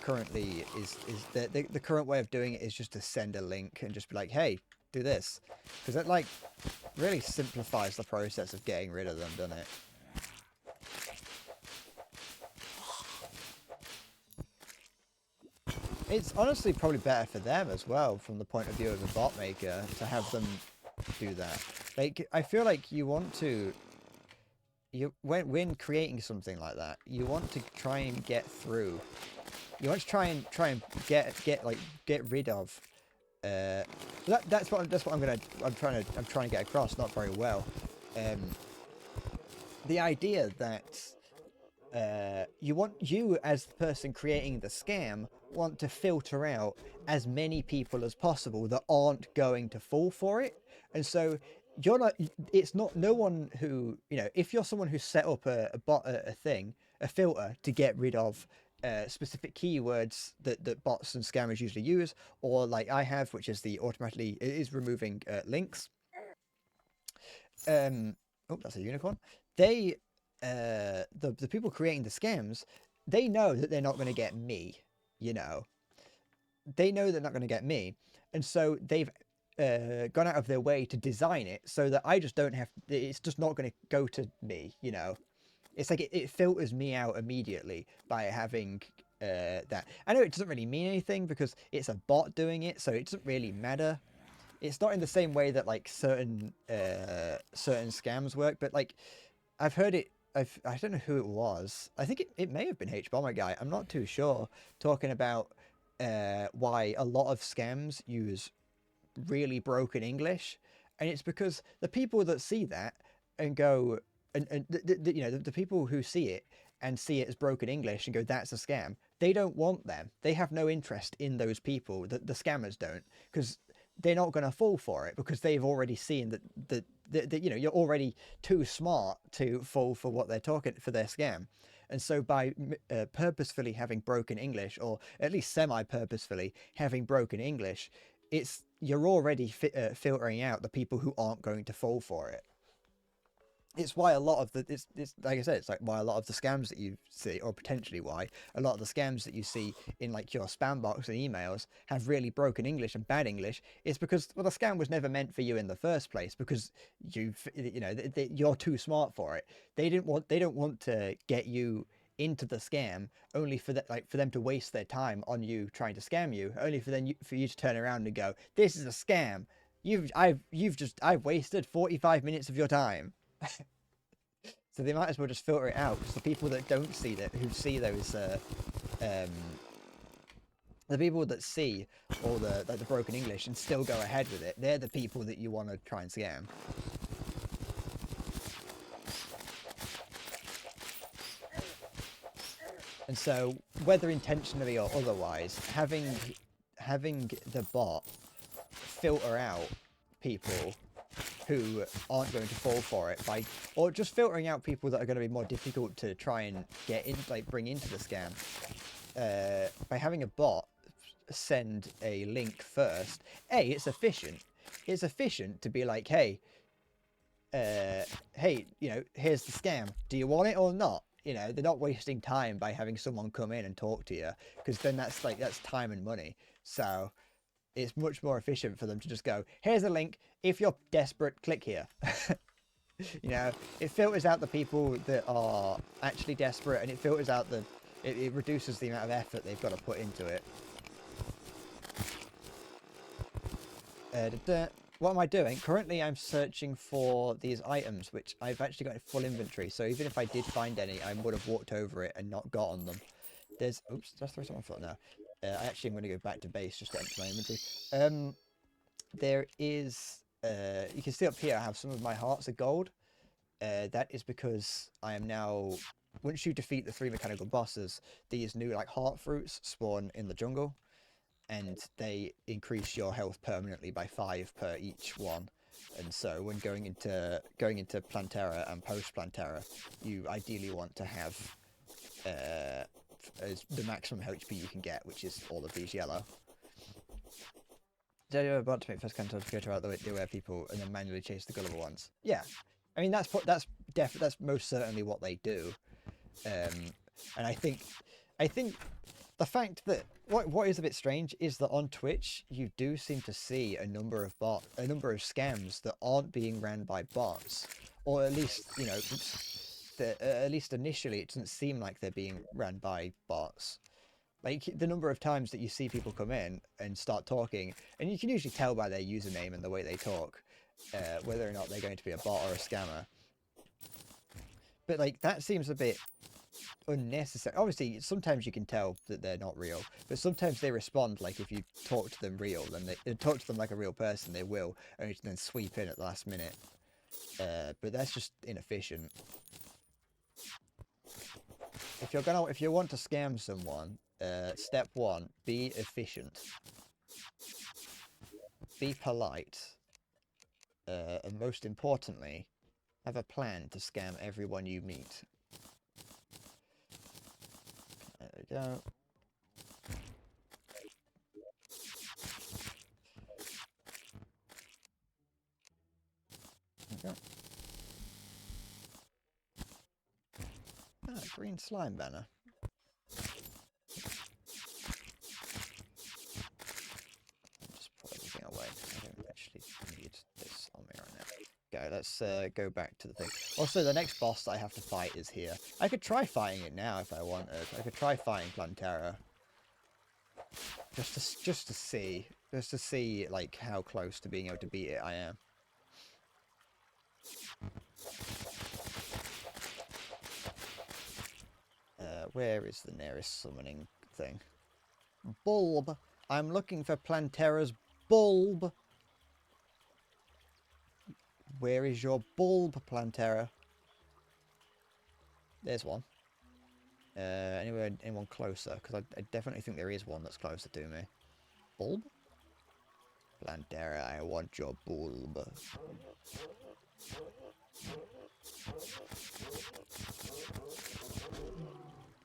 currently is the current way of doing it is just to send a link and just be like, hey, do this, because it like really simplifies the process of getting rid of them, doesn't it? It's honestly probably better for them as well, from the point of view of a bot maker, to have them do that. Like, I feel like you want to, when creating something like that, you want to try and get through. You want to try and get rid of. That's what I'm trying to get across. Not very well. The idea that you as the person creating the scam want to filter out as many people as possible that aren't going to fall for it, and so you're not. It's not. No one who if you're someone who set up a bot, a filter to get rid of specific keywords that bots and scammers usually use, or like I have, which is it is removing links. Oh, that's a unicorn. They, the people creating the scams, they know that they're not going to get me. They know they're not going to get me, and so they've gone out of their way to design it so that I just don't have. It's just not going to go to me. It's like it filters me out immediately by having that. I know it doesn't really mean anything because it's a bot doing it, so it doesn't really matter. It's not in the same way that like certain scams work, but like I've heard it. I don't know who it was. I think it may have been H Bomber guy. I'm not too sure. Talking about why a lot of scams use really broken English, and it's because the people that see that and go and the people who see it and see it as broken English and go, that's a scam. They don't want them. They have no interest in those people. The scammers don't, because they're not going to fall for it because they've already seen that you're already too smart to fall for what they're talking for their scam. And so by purposefully having broken English, or at least semi-purposefully having broken English, you're already filtering out the people who aren't going to fall for it. It's why a lot of it's like I said, it's like why a lot of the scams that you see, or potentially why a lot of the scams that you see in like your spam box and emails have really broken English and bad English. It's because, well, the scam was never meant for you in the first place because you're too smart for it. They don't want to get you into the scam only for that, like for them to waste their time on you trying to scam you, only for you to turn around and go, this is a scam. I've wasted 45 minutes of your time. So they might as well just filter it out, because the people that don't see that, who see those, the people that see all the broken English and still go ahead with it, they're the people that you want to try and scam. And so, whether intentionally or otherwise, having the bot filter out people who aren't going to fall for it or just filtering out people that are going to be more difficult to try and get in, like bring into the scam, by having a bot send a link first. It's efficient. It's efficient to be like, hey, here's the scam. Do you want it or not? They're not wasting time by having someone come in and talk to you, because then that's time and money. So it's much more efficient for them to just go, here's a link. If you're desperate, click here. It filters out the people that are actually desperate, and it filters out it reduces the amount of effort they've got to put into it. What am I doing? Currently, I'm searching for these items, which I've actually got in full inventory. So even if I did find any, I would have walked over it and not gotten them. Oops, did I throw someone foot now? I actually am going to go back to base just to empty my inventory. There is, you can see up here, I have some of my hearts of gold. That is because I am now, once you defeat the 3 mechanical bosses, these new heart fruits spawn in the jungle, and they increase your health permanently by 5 per each one. And so when going into Plantera and post Plantera, you ideally want to have the maximum HP you can get, which is all of these yellow. Do you want to make first contact to filter out the aware people and then manually chase the gullible ones? Yeah, I mean that's most certainly what they do. And I think the fact that what is a bit strange is that on Twitch you do seem to see a number of scams that aren't being ran by bots, or at least at least initially it doesn't seem like they're being ran by bots. Like the number of times that you see people come in and start talking, and you can usually tell by their username and the way they talk whether or not they're going to be a bot or a scammer. But that seems a bit unnecessary. Obviously, sometimes you can tell that they're not real, but sometimes they respond like if you talk to them real, then they talk to them like a real person, they will, only to then sweep in at the last minute. But that's just inefficient. If you want to scam someone, step 1, be efficient. Be polite. and most importantly, have a plan to scam everyone you meet. There we go. There we go. Ah, green slime banner. Just put everything away. I don't actually need this on me right now. Okay, let's go back to the thing. Also, the next boss that I have to fight is here. I could try fighting it now if I wanted. I could try fighting Plantera. Just to see like how close to being able to beat it I am. Where is the nearest summoning thing? Bulb! I'm looking for Plantera's bulb! Where is your bulb, Plantera? There's one. Anyone closer? Because I definitely think there is one that's closer to me. Bulb? Plantera, I want your bulb.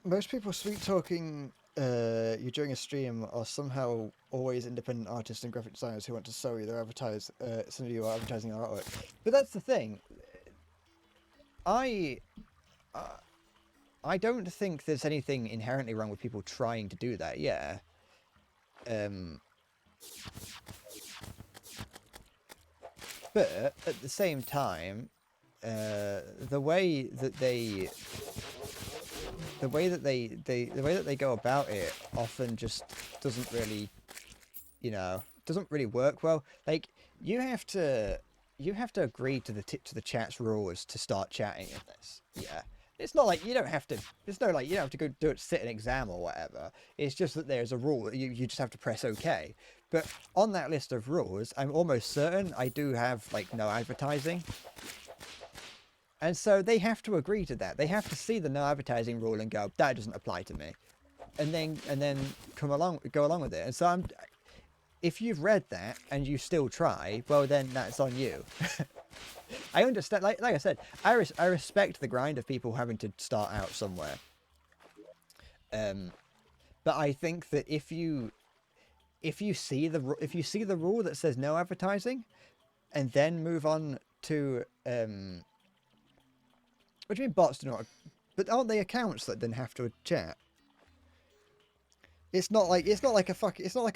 Most people sweet talking you during a stream are somehow always independent artists and graphic designers who want to sell you their some of you are advertising their artwork. But that's the thing. I don't think there's anything inherently wrong with people trying to do that. Yeah. But at the same time, the way that they go about it often just doesn't really, doesn't really work well. Like you have to agree to the chat's rules to start chatting in this. Yeah. It's not like you don't have to. It's no like you don't have to go do it, sit an exam or whatever. It's just that there's a rule. You just have to press OK. But on that list of rules, I'm almost certain I do have like no advertising. And so they have to agree to that. They have to see the no advertising rule and go, that doesn't apply to me, and then go along with it. And so if you've read that and you still try, well then that's on you. I understand. Like I said, I respect the grind of people having to start out somewhere. But I think that if you see the rule that says no advertising, and then move on to what do you mean bots do not? But aren't they accounts that then have to chat? It's not like a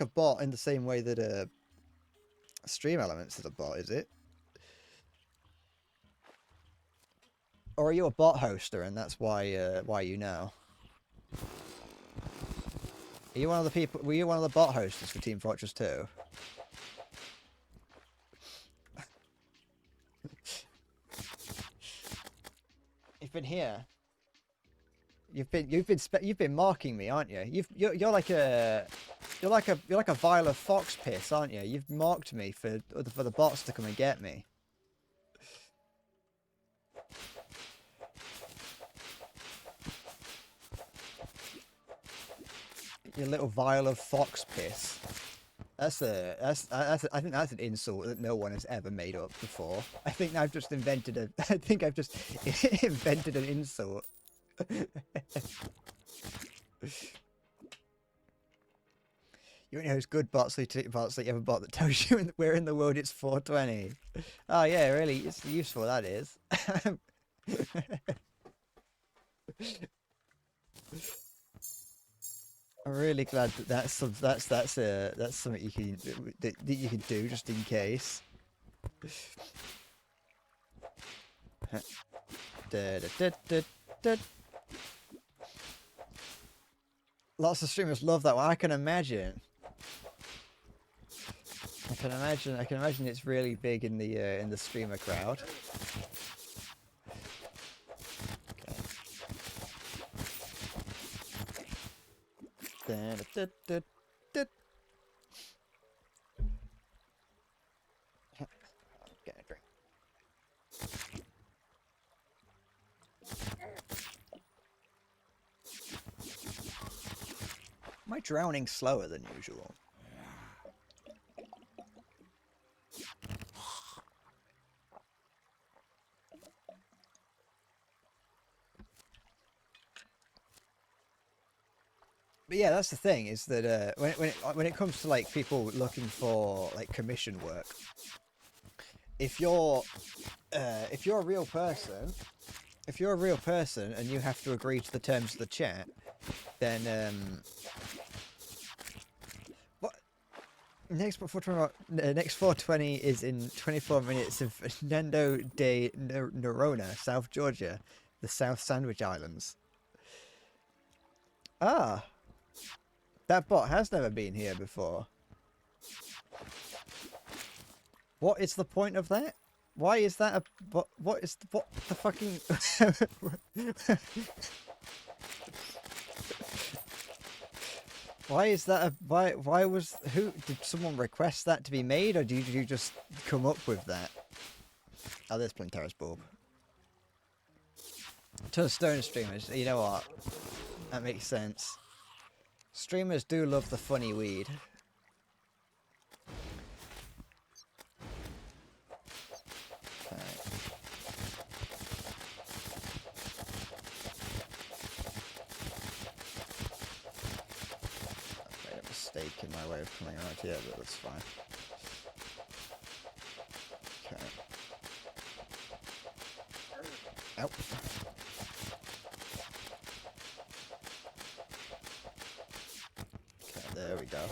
bot in the same way that Stream Elements is a bot, is it? Or are you a bot hoster and that's why you know? Are you one of the people? Were you one of the bot hosters for Team Fortress 2? You've been here. You've been marking me, aren't you? You're like a vial of fox piss, aren't you? You've marked me for the bots to come and get me. You little vial of fox piss. I think that's an insult that no one has ever made up before. I think I've just invented an insult. You know those good bots that you have a bot that tells you where in the world it's 420. Oh yeah, really, it's useful, that is. I'm really glad that that's something you can do just in case. Lots of streamers love that one. I can imagine. I can imagine it's really big in the streamer crowd. Okay. Get a drink. Am I drowning slower than usual? But yeah, that's the thing is that when it comes to like people looking for like commission work, if you're a real person, and you have to agree to the terms of the chat, then what next 420 is in 24 minutes of Nando de Norona, South Georgia, the South Sandwich Islands. Ah, that bot has never been here before. What is the point of that? Why is that a... what the fucking... Why is that a... Why was... Who... Did someone request that to be made, or did you just come up with that? Oh, there's Plantaris Bulb. To the stone streamers, you know what? That makes sense. Streamers do love the funny weed. In my way of coming around here, but that's fine. Okay. Ow. Okay, there we go.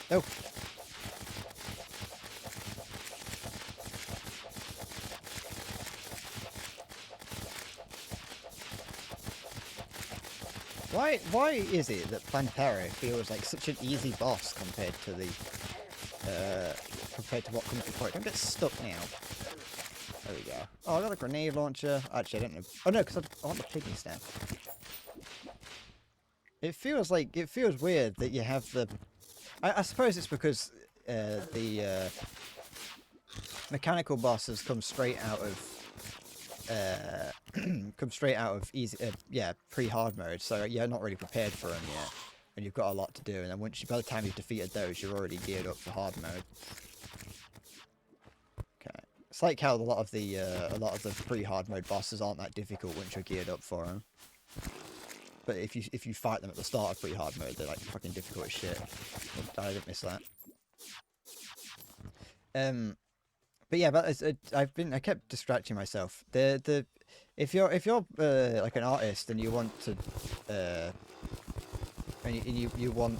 No. Why is it that Plantera feels like such an easy boss compared to the compared to what comes before it? Don't get stuck now. There we go. Oh, I got a grenade launcher. Actually, I don't know. Oh no, because I want the piggy staff. It feels weird that you have the... I suppose it's because the mechanical bosses come straight out of easy, pre-hard mode. So you're not really prepared for them yet, and you've got a lot to do. And then by the time you've defeated those, you're already geared up for hard mode. Okay, it's like how a lot of the pre-hard mode bosses aren't that difficult once you're geared up for them. But if you fight them at the start of pre-hard mode, they're like fucking difficult as shit. I didn't miss that. But yeah, but I kept distracting myself. If you're like an artist and you want to and you want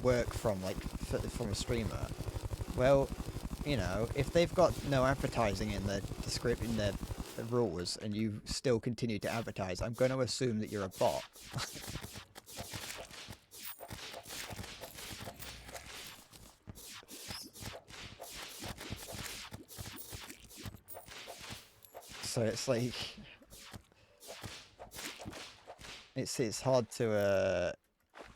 work from from a streamer, well, you know, if they've got no advertising in the script in their rules and you still continue to advertise, I'm going to assume that you're a bot. So it's like it's hard to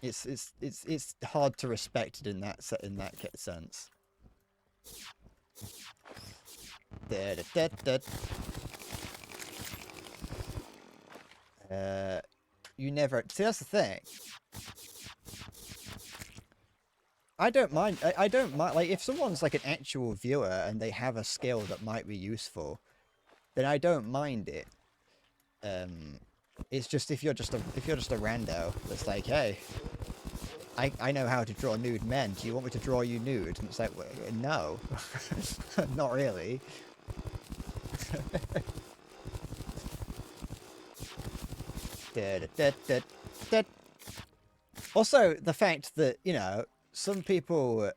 it's hard to respect it in that sense. You never see, that's the thing. I don't mind. I don't mind. Like, if someone's like an actual viewer and they have a skill that might be useful, then I don't mind it. It's just if you're just a rando that's like, hey, I know how to draw nude men. Do you want me to draw you nude? And it's like, well, no, not really. Also, the fact that, you know, some people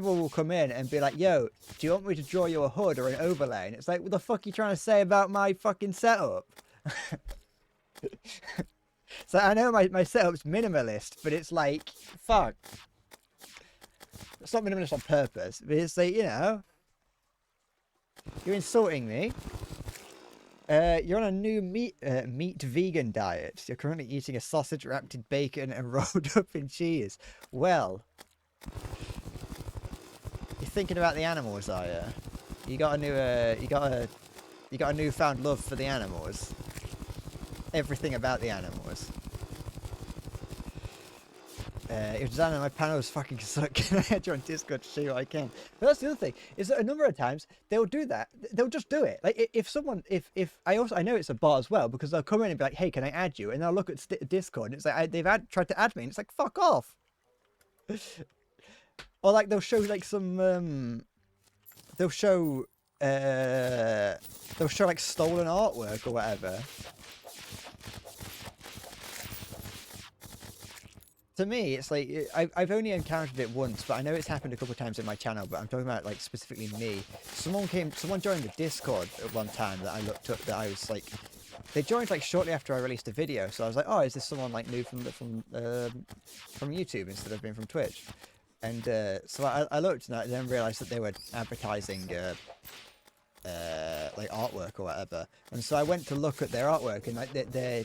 will come in and be like, yo, do you want me to draw you a hood or an overlay? And it's like, what the fuck are you trying to say about my fucking setup? So I know my setup's minimalist, but it's like, fuck. It's not minimalist on purpose, but it's like, you know, you're insulting me. You're on a new meat vegan diet. You're currently eating a sausage wrapped in bacon and rolled up in cheese. Well, you're thinking about the animals, are you? You got a new You got a newfound love for the animals. Everything about the animals. If designing my panels fucking suck, can I add you on Discord to show you what I can? But that's the other thing, is that a number of times they'll do that. They'll just do it. Like if someone, if I know it's a bot as well, because they'll come in and be like, hey, can I add you? And they'll look at Discord and it's like, they've tried to add me and it's like, fuck off. Or like they'll show like some, they'll show like stolen artwork or whatever. To me, it's like, I've only encountered it once, but I know it's happened a couple of times in my channel, but I'm talking about, like, specifically me. Someone joined the Discord at one time that I looked up, that I was, like, they joined, like, shortly after I released a video, so I was like, oh, is this someone, like, new from YouTube instead of being from Twitch? And, so I looked and I then realised that they were advertising, like artwork or whatever, and so I went to look at their artwork, and like their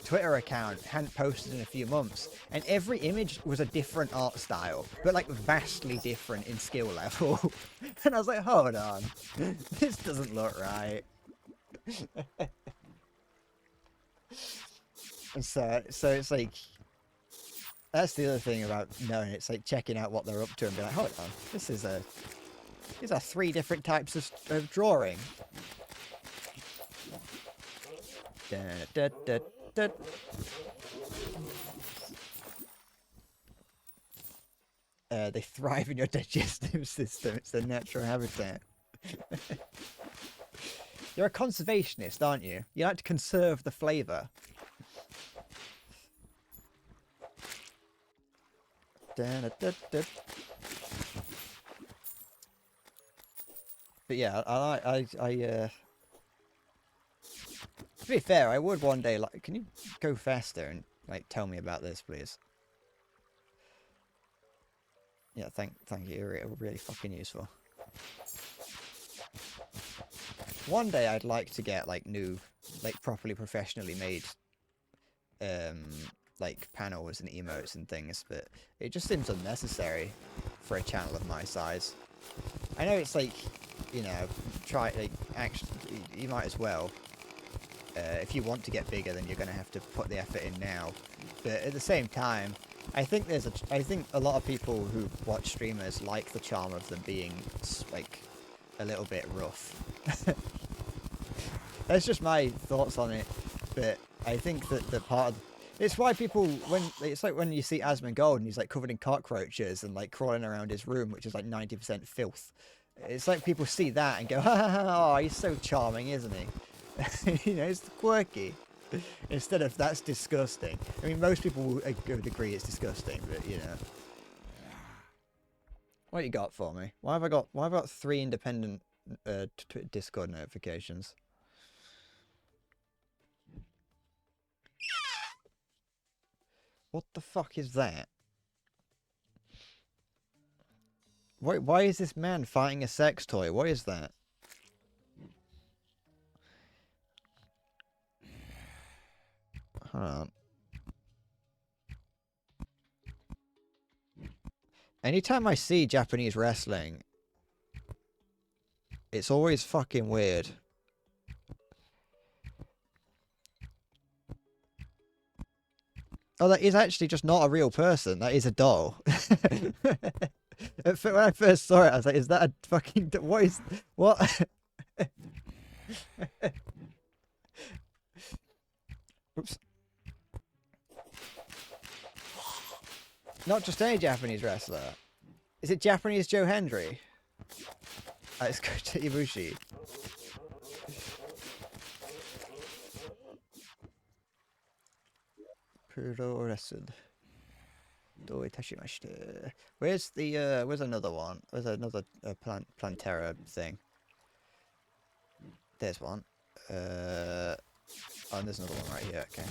Twitter account hadn't posted in a few months, and every image was a different art style, but like vastly different in skill level. And I was like, hold on, this doesn't look right. And so it's like, that's the other thing about knowing, it's like checking out what they're up to and be like, hold on, these are 3 different types of drawing. They thrive in your digestive system. It's their natural habitat. You're a conservationist, aren't you? You like to conserve the flavour. But yeah, to be fair, I would one day, like, can you go faster and, like, tell me about this, please? Yeah, thank you, you're really fucking useful. One day I'd like to get, like, new, like, properly professionally made, like, panels and emotes and things, but it just seems unnecessary for a channel of my size. I know it's like, you know, actually, you might as well. If you want to get bigger, then you're going to have to put the effort in now. But at the same time, I think a lot of people who watch streamers like the charm of them being, like, a little bit rough. That's just my thoughts on it. But I think that the part of... It's why people, it's like when you see Asmongold and he's, like, covered in cockroaches and, like, crawling around his room, which is, like, 90% filth. It's like people see that and go, ha ha ha, oh, he's so charming, isn't he? You know, it's quirky. Instead of, that's disgusting. I mean, most people would agree it's disgusting, but, you know. What you got for me? Why have I got 3 independent Discord notifications? What the fuck is that? Why is this man fighting a sex toy? What is that? Hold on. Anytime I see Japanese wrestling, it's always fucking weird. Oh, that is actually just not a real person. That is a doll. When I first saw it, I was like, is that a fucking... What? Oops. Not just any Japanese wrestler. Is it Japanese Joe Hendry? It's Kota Ibushi. Pro wrestled. Where's the where's another one? Where's another Plantera thing? There's one. Oh, and there's another one right here. Okay.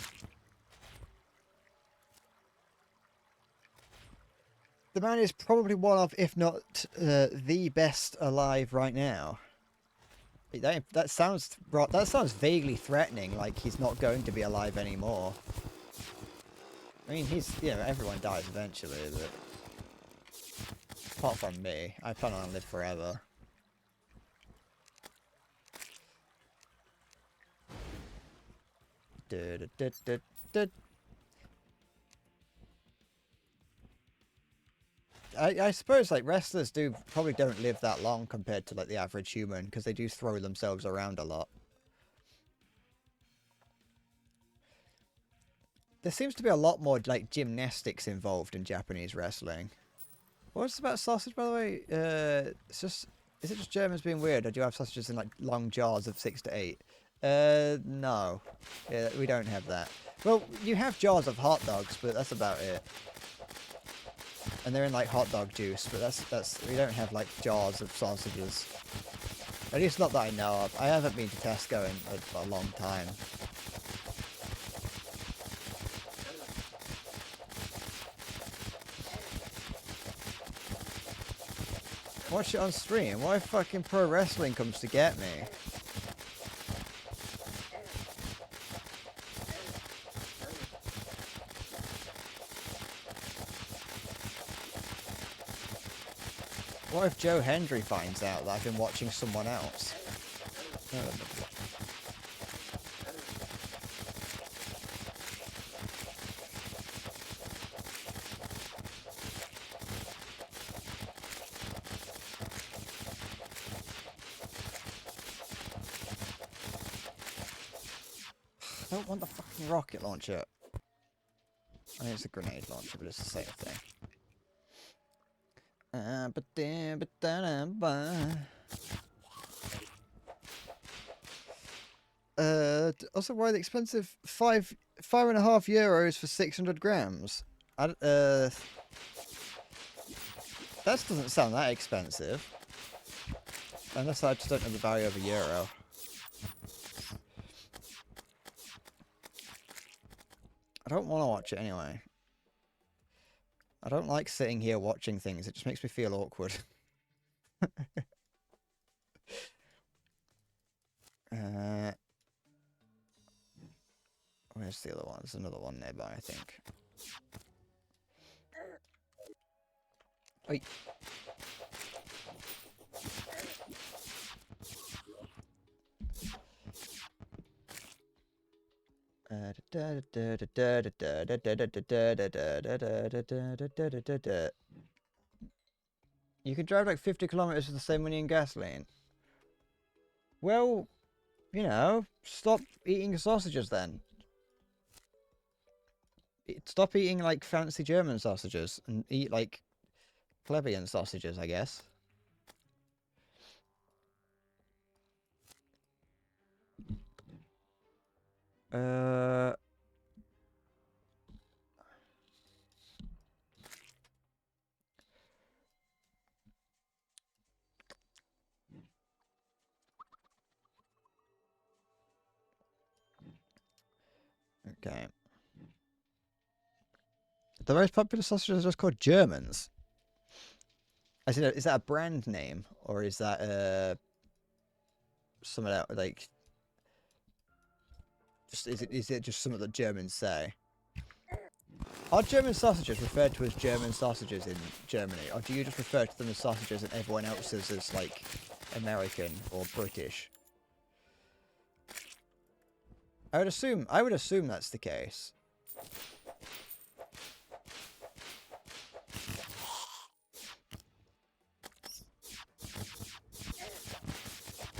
The man is probably one of, if not the best alive right now. That sounds vaguely threatening, like he's not going to be alive anymore. I mean, everyone dies eventually, but apart from me, I plan on live forever. Du-du-du-du-du. I suppose like wrestlers probably don't live that long compared to like the average human because they do throw themselves around a lot. There seems to be a lot more like gymnastics involved in Japanese wrestling. What's about sausage, by the way? It's just, is it just Germans being weird, or do you have sausages in like long jars of 6 to 8? No, yeah, we don't have that. Well, you have jars of hot dogs, but that's about it. And they're in like hot dog juice, but that's we don't have like jars of sausages. At least not that I know of. I haven't been to Tesco in a long time. Watch it on stream. Why fucking pro wrestling comes to get me? What if Joe Hendry finds out that I've been watching someone else? I don't want the fucking rocket launcher. I think it's a grenade launcher, but it's the same thing. Also, why the expensive €5.5 for 600 grams? That doesn't sound that expensive. Unless I just don't know the value of a euro. I don't want to watch it anyway. I don't like sitting here watching things. It just makes me feel awkward. Where's the other one? There's another one nearby, I think. Oi. You can drive like 50 kilometers with the same money in gasoline. Well, you know, stop eating sausages then. Stop eating like fancy German sausages and eat like plebeian sausages, I guess. Okay. The most popular sausages are just called Germans. Is that a brand name, or is that something else? Like, just is it just something that Germans say? Are German sausages referred to as German sausages in Germany, or do you just refer to them as sausages and everyone else's as like American or British? I would assume that's the case.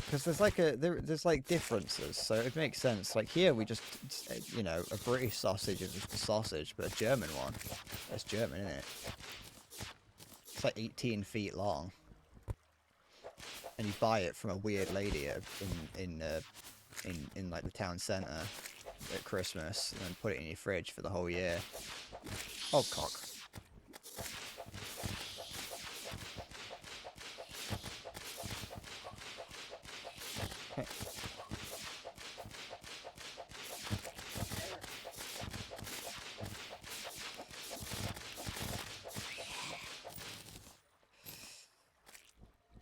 Because there's like differences, so it makes sense. Like here, we just, you know, a British sausage is just a sausage, but a German one, that's German, isn't it? It's like 18 feet long, and you buy it from a weird lady in like the town centre at Christmas, and then put it in your fridge for the whole year. Oh, cock.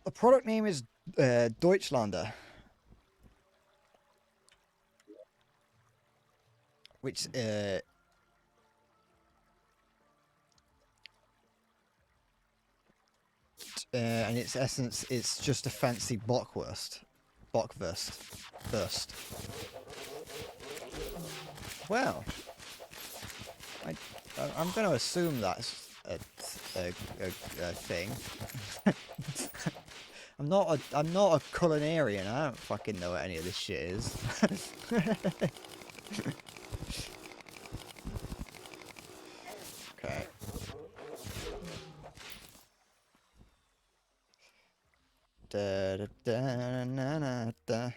The product name is Deutschlander, which in its essence, it's just a fancy Bockwurst. Bockwurst. Well, I'm going to assume that's a thing. I'm not a culinarian. I don't fucking know what any of this shit is. Okay. Da, da, da, na, na, da.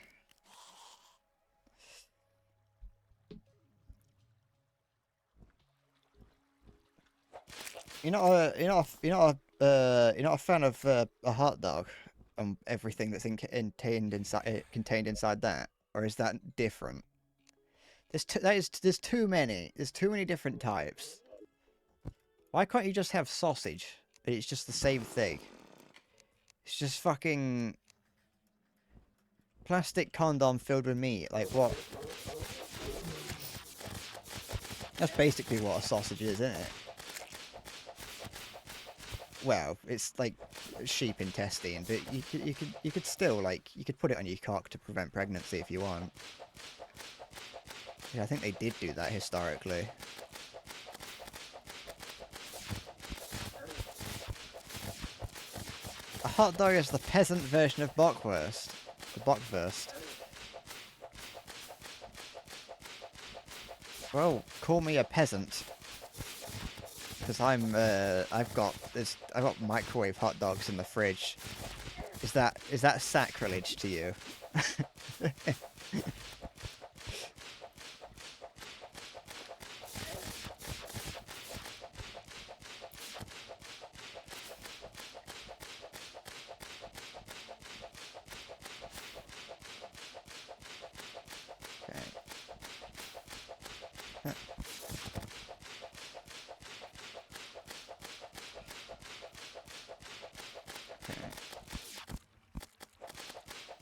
You're not a fan of a hot dog and everything that's contained inside that, or is that different? There's too many. There's too many different types. Why can't you just have sausage? It's just the same thing. It's just fucking plastic condom filled with meat. Like what? That's basically what a sausage is, isn't it? Well, it's like sheep intestine, but you could still you could put it on your cock to prevent pregnancy if you want. Yeah, I think they did do that historically. A hot dog is the peasant version of bockwurst. The bockwurst. Well, call me a peasant. Because I've got microwave hot dogs in the fridge. Is that sacrilege to you?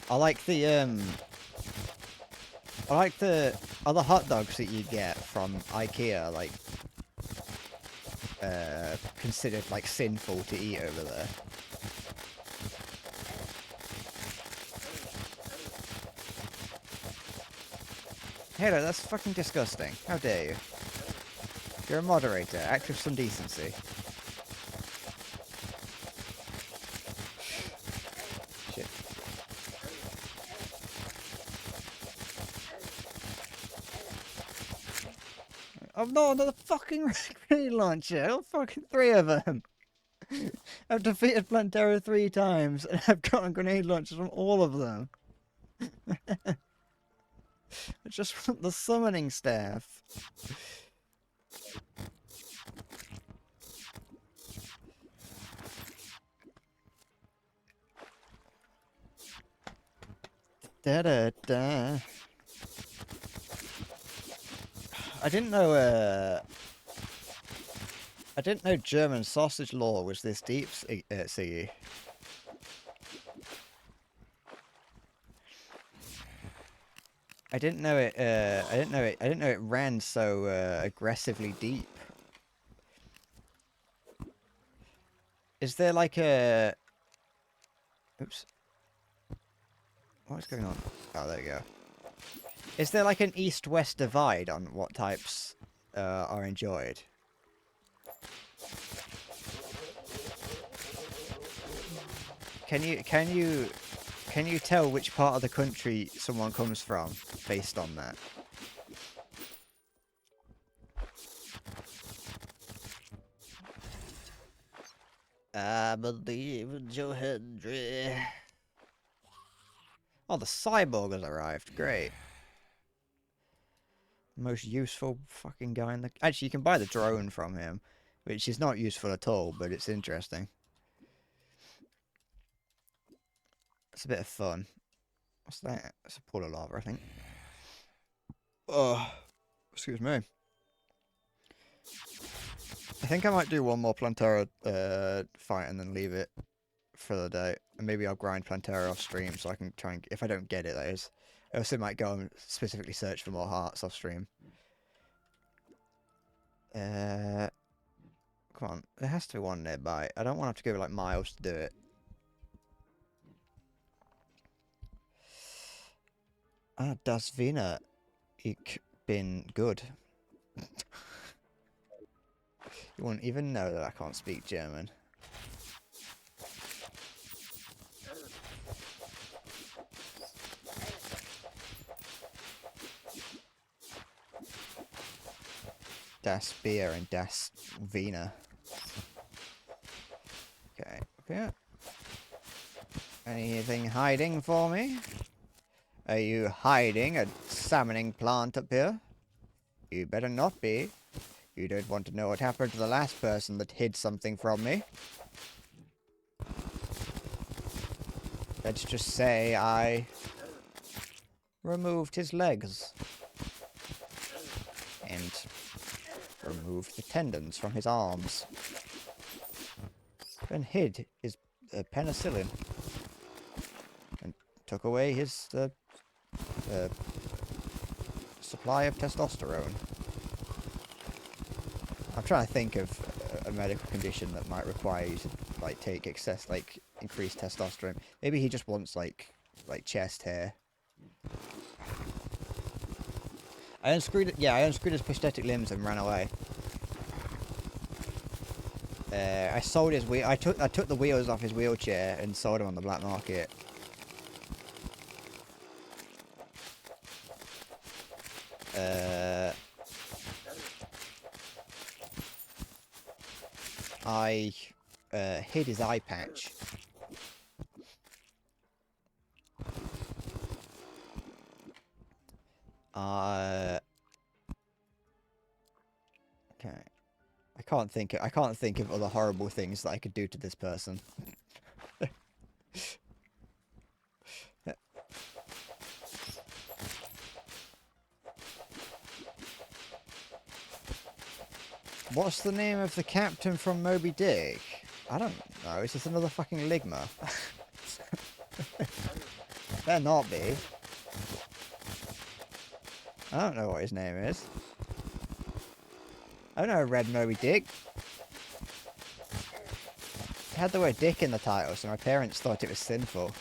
I like the other hot dogs that you get from IKEA, considered sinful to eat over there. Halo, that's fucking disgusting. How dare you? You're a moderator. Act with some decency. Shit. Oh no, another fucking grenade launcher! Oh, fucking 3 of them! I've defeated Plantera 3 times, and I've gotten grenade launchers from all of them. I just want the summoning staff. Da da da. I didn't know German sausage law was this deep, Siggy. I didn't know it ran so aggressively deep. Is there like a... Oops. What's going on? Oh, there you go. Is there like an east-west divide on what types are enjoyed? Can you tell which part of the country someone comes from based on that? I believe in Joe Hendry. Oh, the cyborg has arrived. Great. Most useful fucking guy in the... Actually, you can buy the drone from him, which is not useful at all, but it's interesting. It's a bit of fun. What's that? It's a pool of lava, I think. Oh, excuse me. I think I might do one more Plantera fight and then leave it for the day. And maybe I'll grind Plantera off stream so I can try and... If I don't get it, that is. I also might go and specifically search for more hearts off stream. Come on. There has to be one nearby. I don't want to have to go miles to do it. Das Wiener. Ich been good. You won't even know that I can't speak German. Das Bier and Das Wiener. Okay, okay. Anything hiding for me? Are you hiding a salmoning plant up here? You better not be. You don't want to know what happened to the last person that hid something from me. Let's just say I removed his legs. And removed the tendons from his arms. And hid his penicillin. And took away his supply of testosterone. I'm trying to think of a medical condition that might require you to like take excess, like increased testosterone. Maybe he just wants like chest hair. I unscrewed his prosthetic limbs and ran away. I sold his wheel. I took the wheels off his wheelchair and sold them on the black market. I hid his eye patch. Okay. I can't think of other horrible things that I could do to this person. What's the name of the captain from Moby Dick? I don't know. It's just another fucking Ligma. Better not be. I don't know what his name is. I don't know Red Moby Dick. It had the word dick in the title, so my parents thought it was sinful.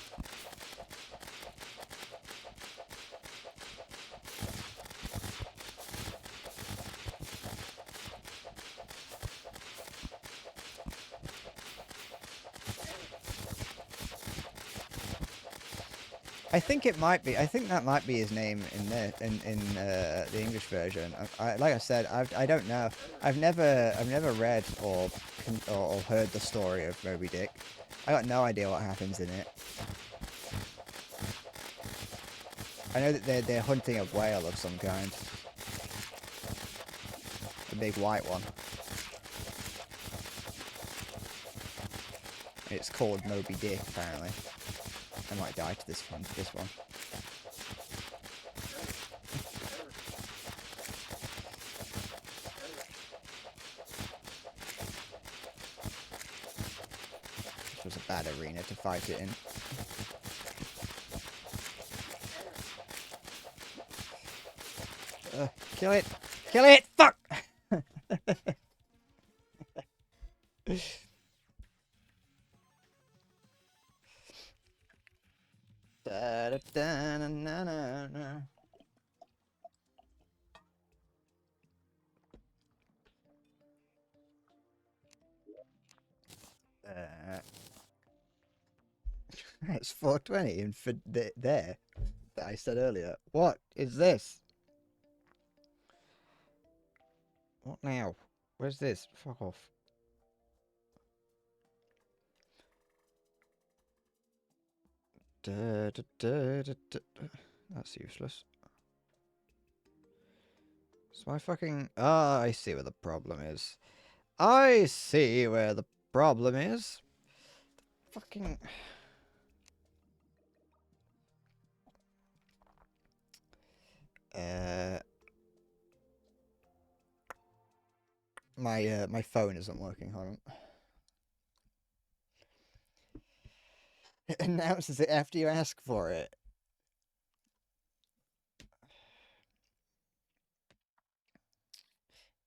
I think it might be. I think that might be his name in the English version. Like I said, I don't know. I've never read or heard the story of Moby Dick. I got no idea what happens in it. I know that they're hunting a whale of some kind, a big white one. It's called Moby Dick apparently. I might die to this one. This was a bad arena to fight it in. Kill it! Kill it! Fuck! Da, da, da, na, na, na, na. It's 420 and for there that I said earlier. What is this? What now? Where's this? Fuck off. Da, da, da, da, da. That's useless. It's my fucking... Ah, I see where the problem is. I see where the problem is. Fucking... My phone isn't working, hold on. It announces it after you ask for it.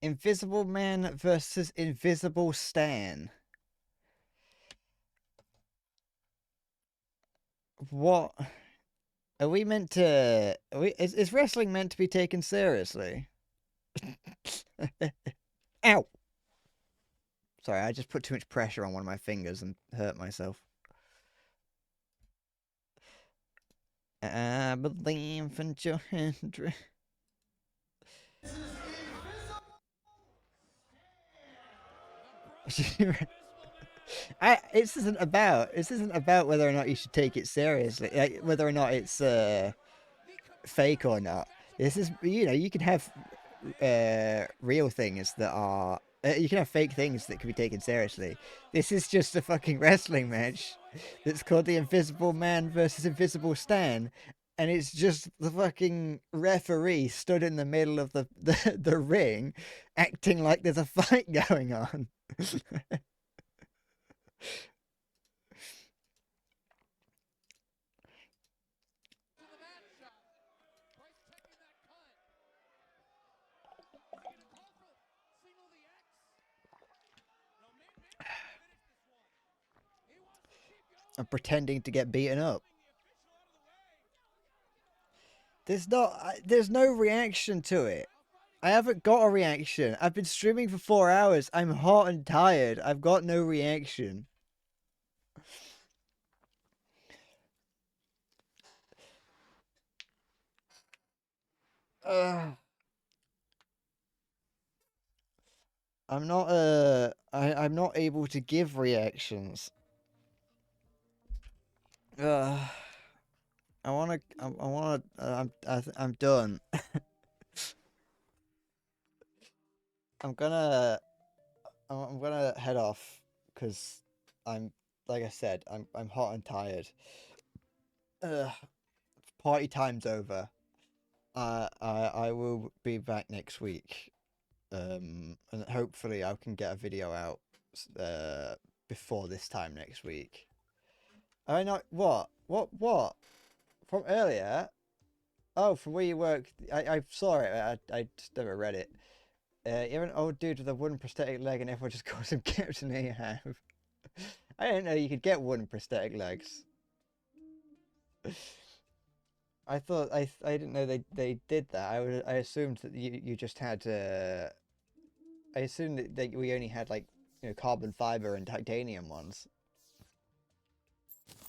Invisible Man versus Invisible Stan. What? Are we meant to? Is wrestling meant to be taken seriously? Ow! Sorry, I just put too much pressure on one of my fingers and hurt myself. I believe in your hundred. This isn't about whether or not you should take it seriously, like whether or not it's fake or not. This is, you can have real things that are you can have fake things that can be taken seriously. This is just a fucking wrestling match that's called the Invisible Man versus Invisible Stan, and it's just the fucking referee stood in the middle of the ring acting like there's a fight going on. I'm pretending to get beaten up. There's no reaction to it. I haven't got a reaction. I've been streaming for 4 hours. I'm hot and tired. I've got no reaction. I'm not I'm not able to give reactions. I wanna I'm done. I'm gonna head off because I'm, like I said, I'm hot and tired. Party time's over. I will be back next week. And hopefully I can get a video out before this time next week. I know what from earlier. Oh, from where you work. I saw it. I just never read it. You're an old dude with a wooden prosthetic leg, and everyone just calls him Captain Ahab. I didn't know you could get wooden prosthetic legs. I thought I didn't know they did that. I assumed that you just had I assumed that we only had like carbon fiber and titanium ones.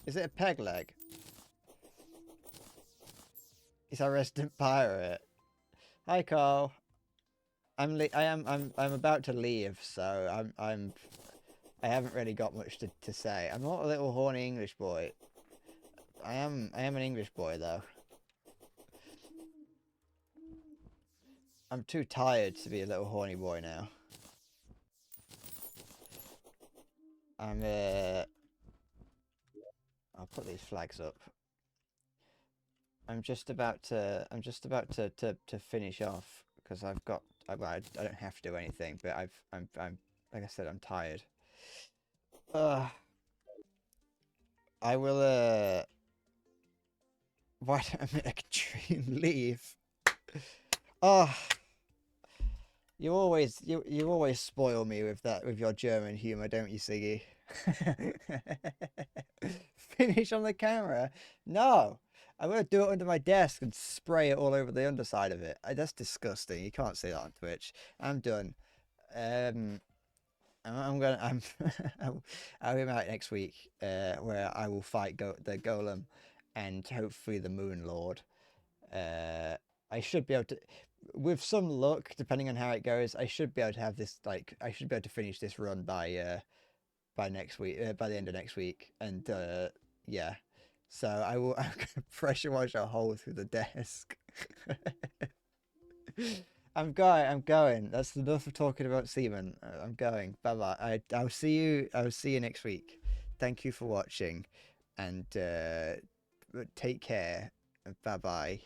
Is it a peg leg? He's our resident pirate. Hi, Carl. I'm about to leave, so I haven't really got much to say. I'm not a little horny English boy. I am an English boy though. I'm too tired to be a little horny boy now. I'll put these flags up. I'm just about to finish off because I don't have to do anything, but I'm like I said, I'm tired. I will why don't I make a dream leave? Oh, you always spoil me with your German humor, don't you, Siggy? Finish on the camera? No. I'm gonna do it under my desk and spray it all over the underside of it. That's disgusting. You can't say that on Twitch. I'm done. I'll be out next week, where I will fight the Golem, and hopefully the Moon Lord. I should be able to, with some luck, depending on how it goes, I should be able to have this I should be able to finish this run by next week, by the end of next week, and yeah. So I'm gonna pressure wash a hole through the desk. I'm going. That's enough of talking about semen. I'm going. Bye bye. I'll see you next week. Thank you for watching, and take care. Bye bye.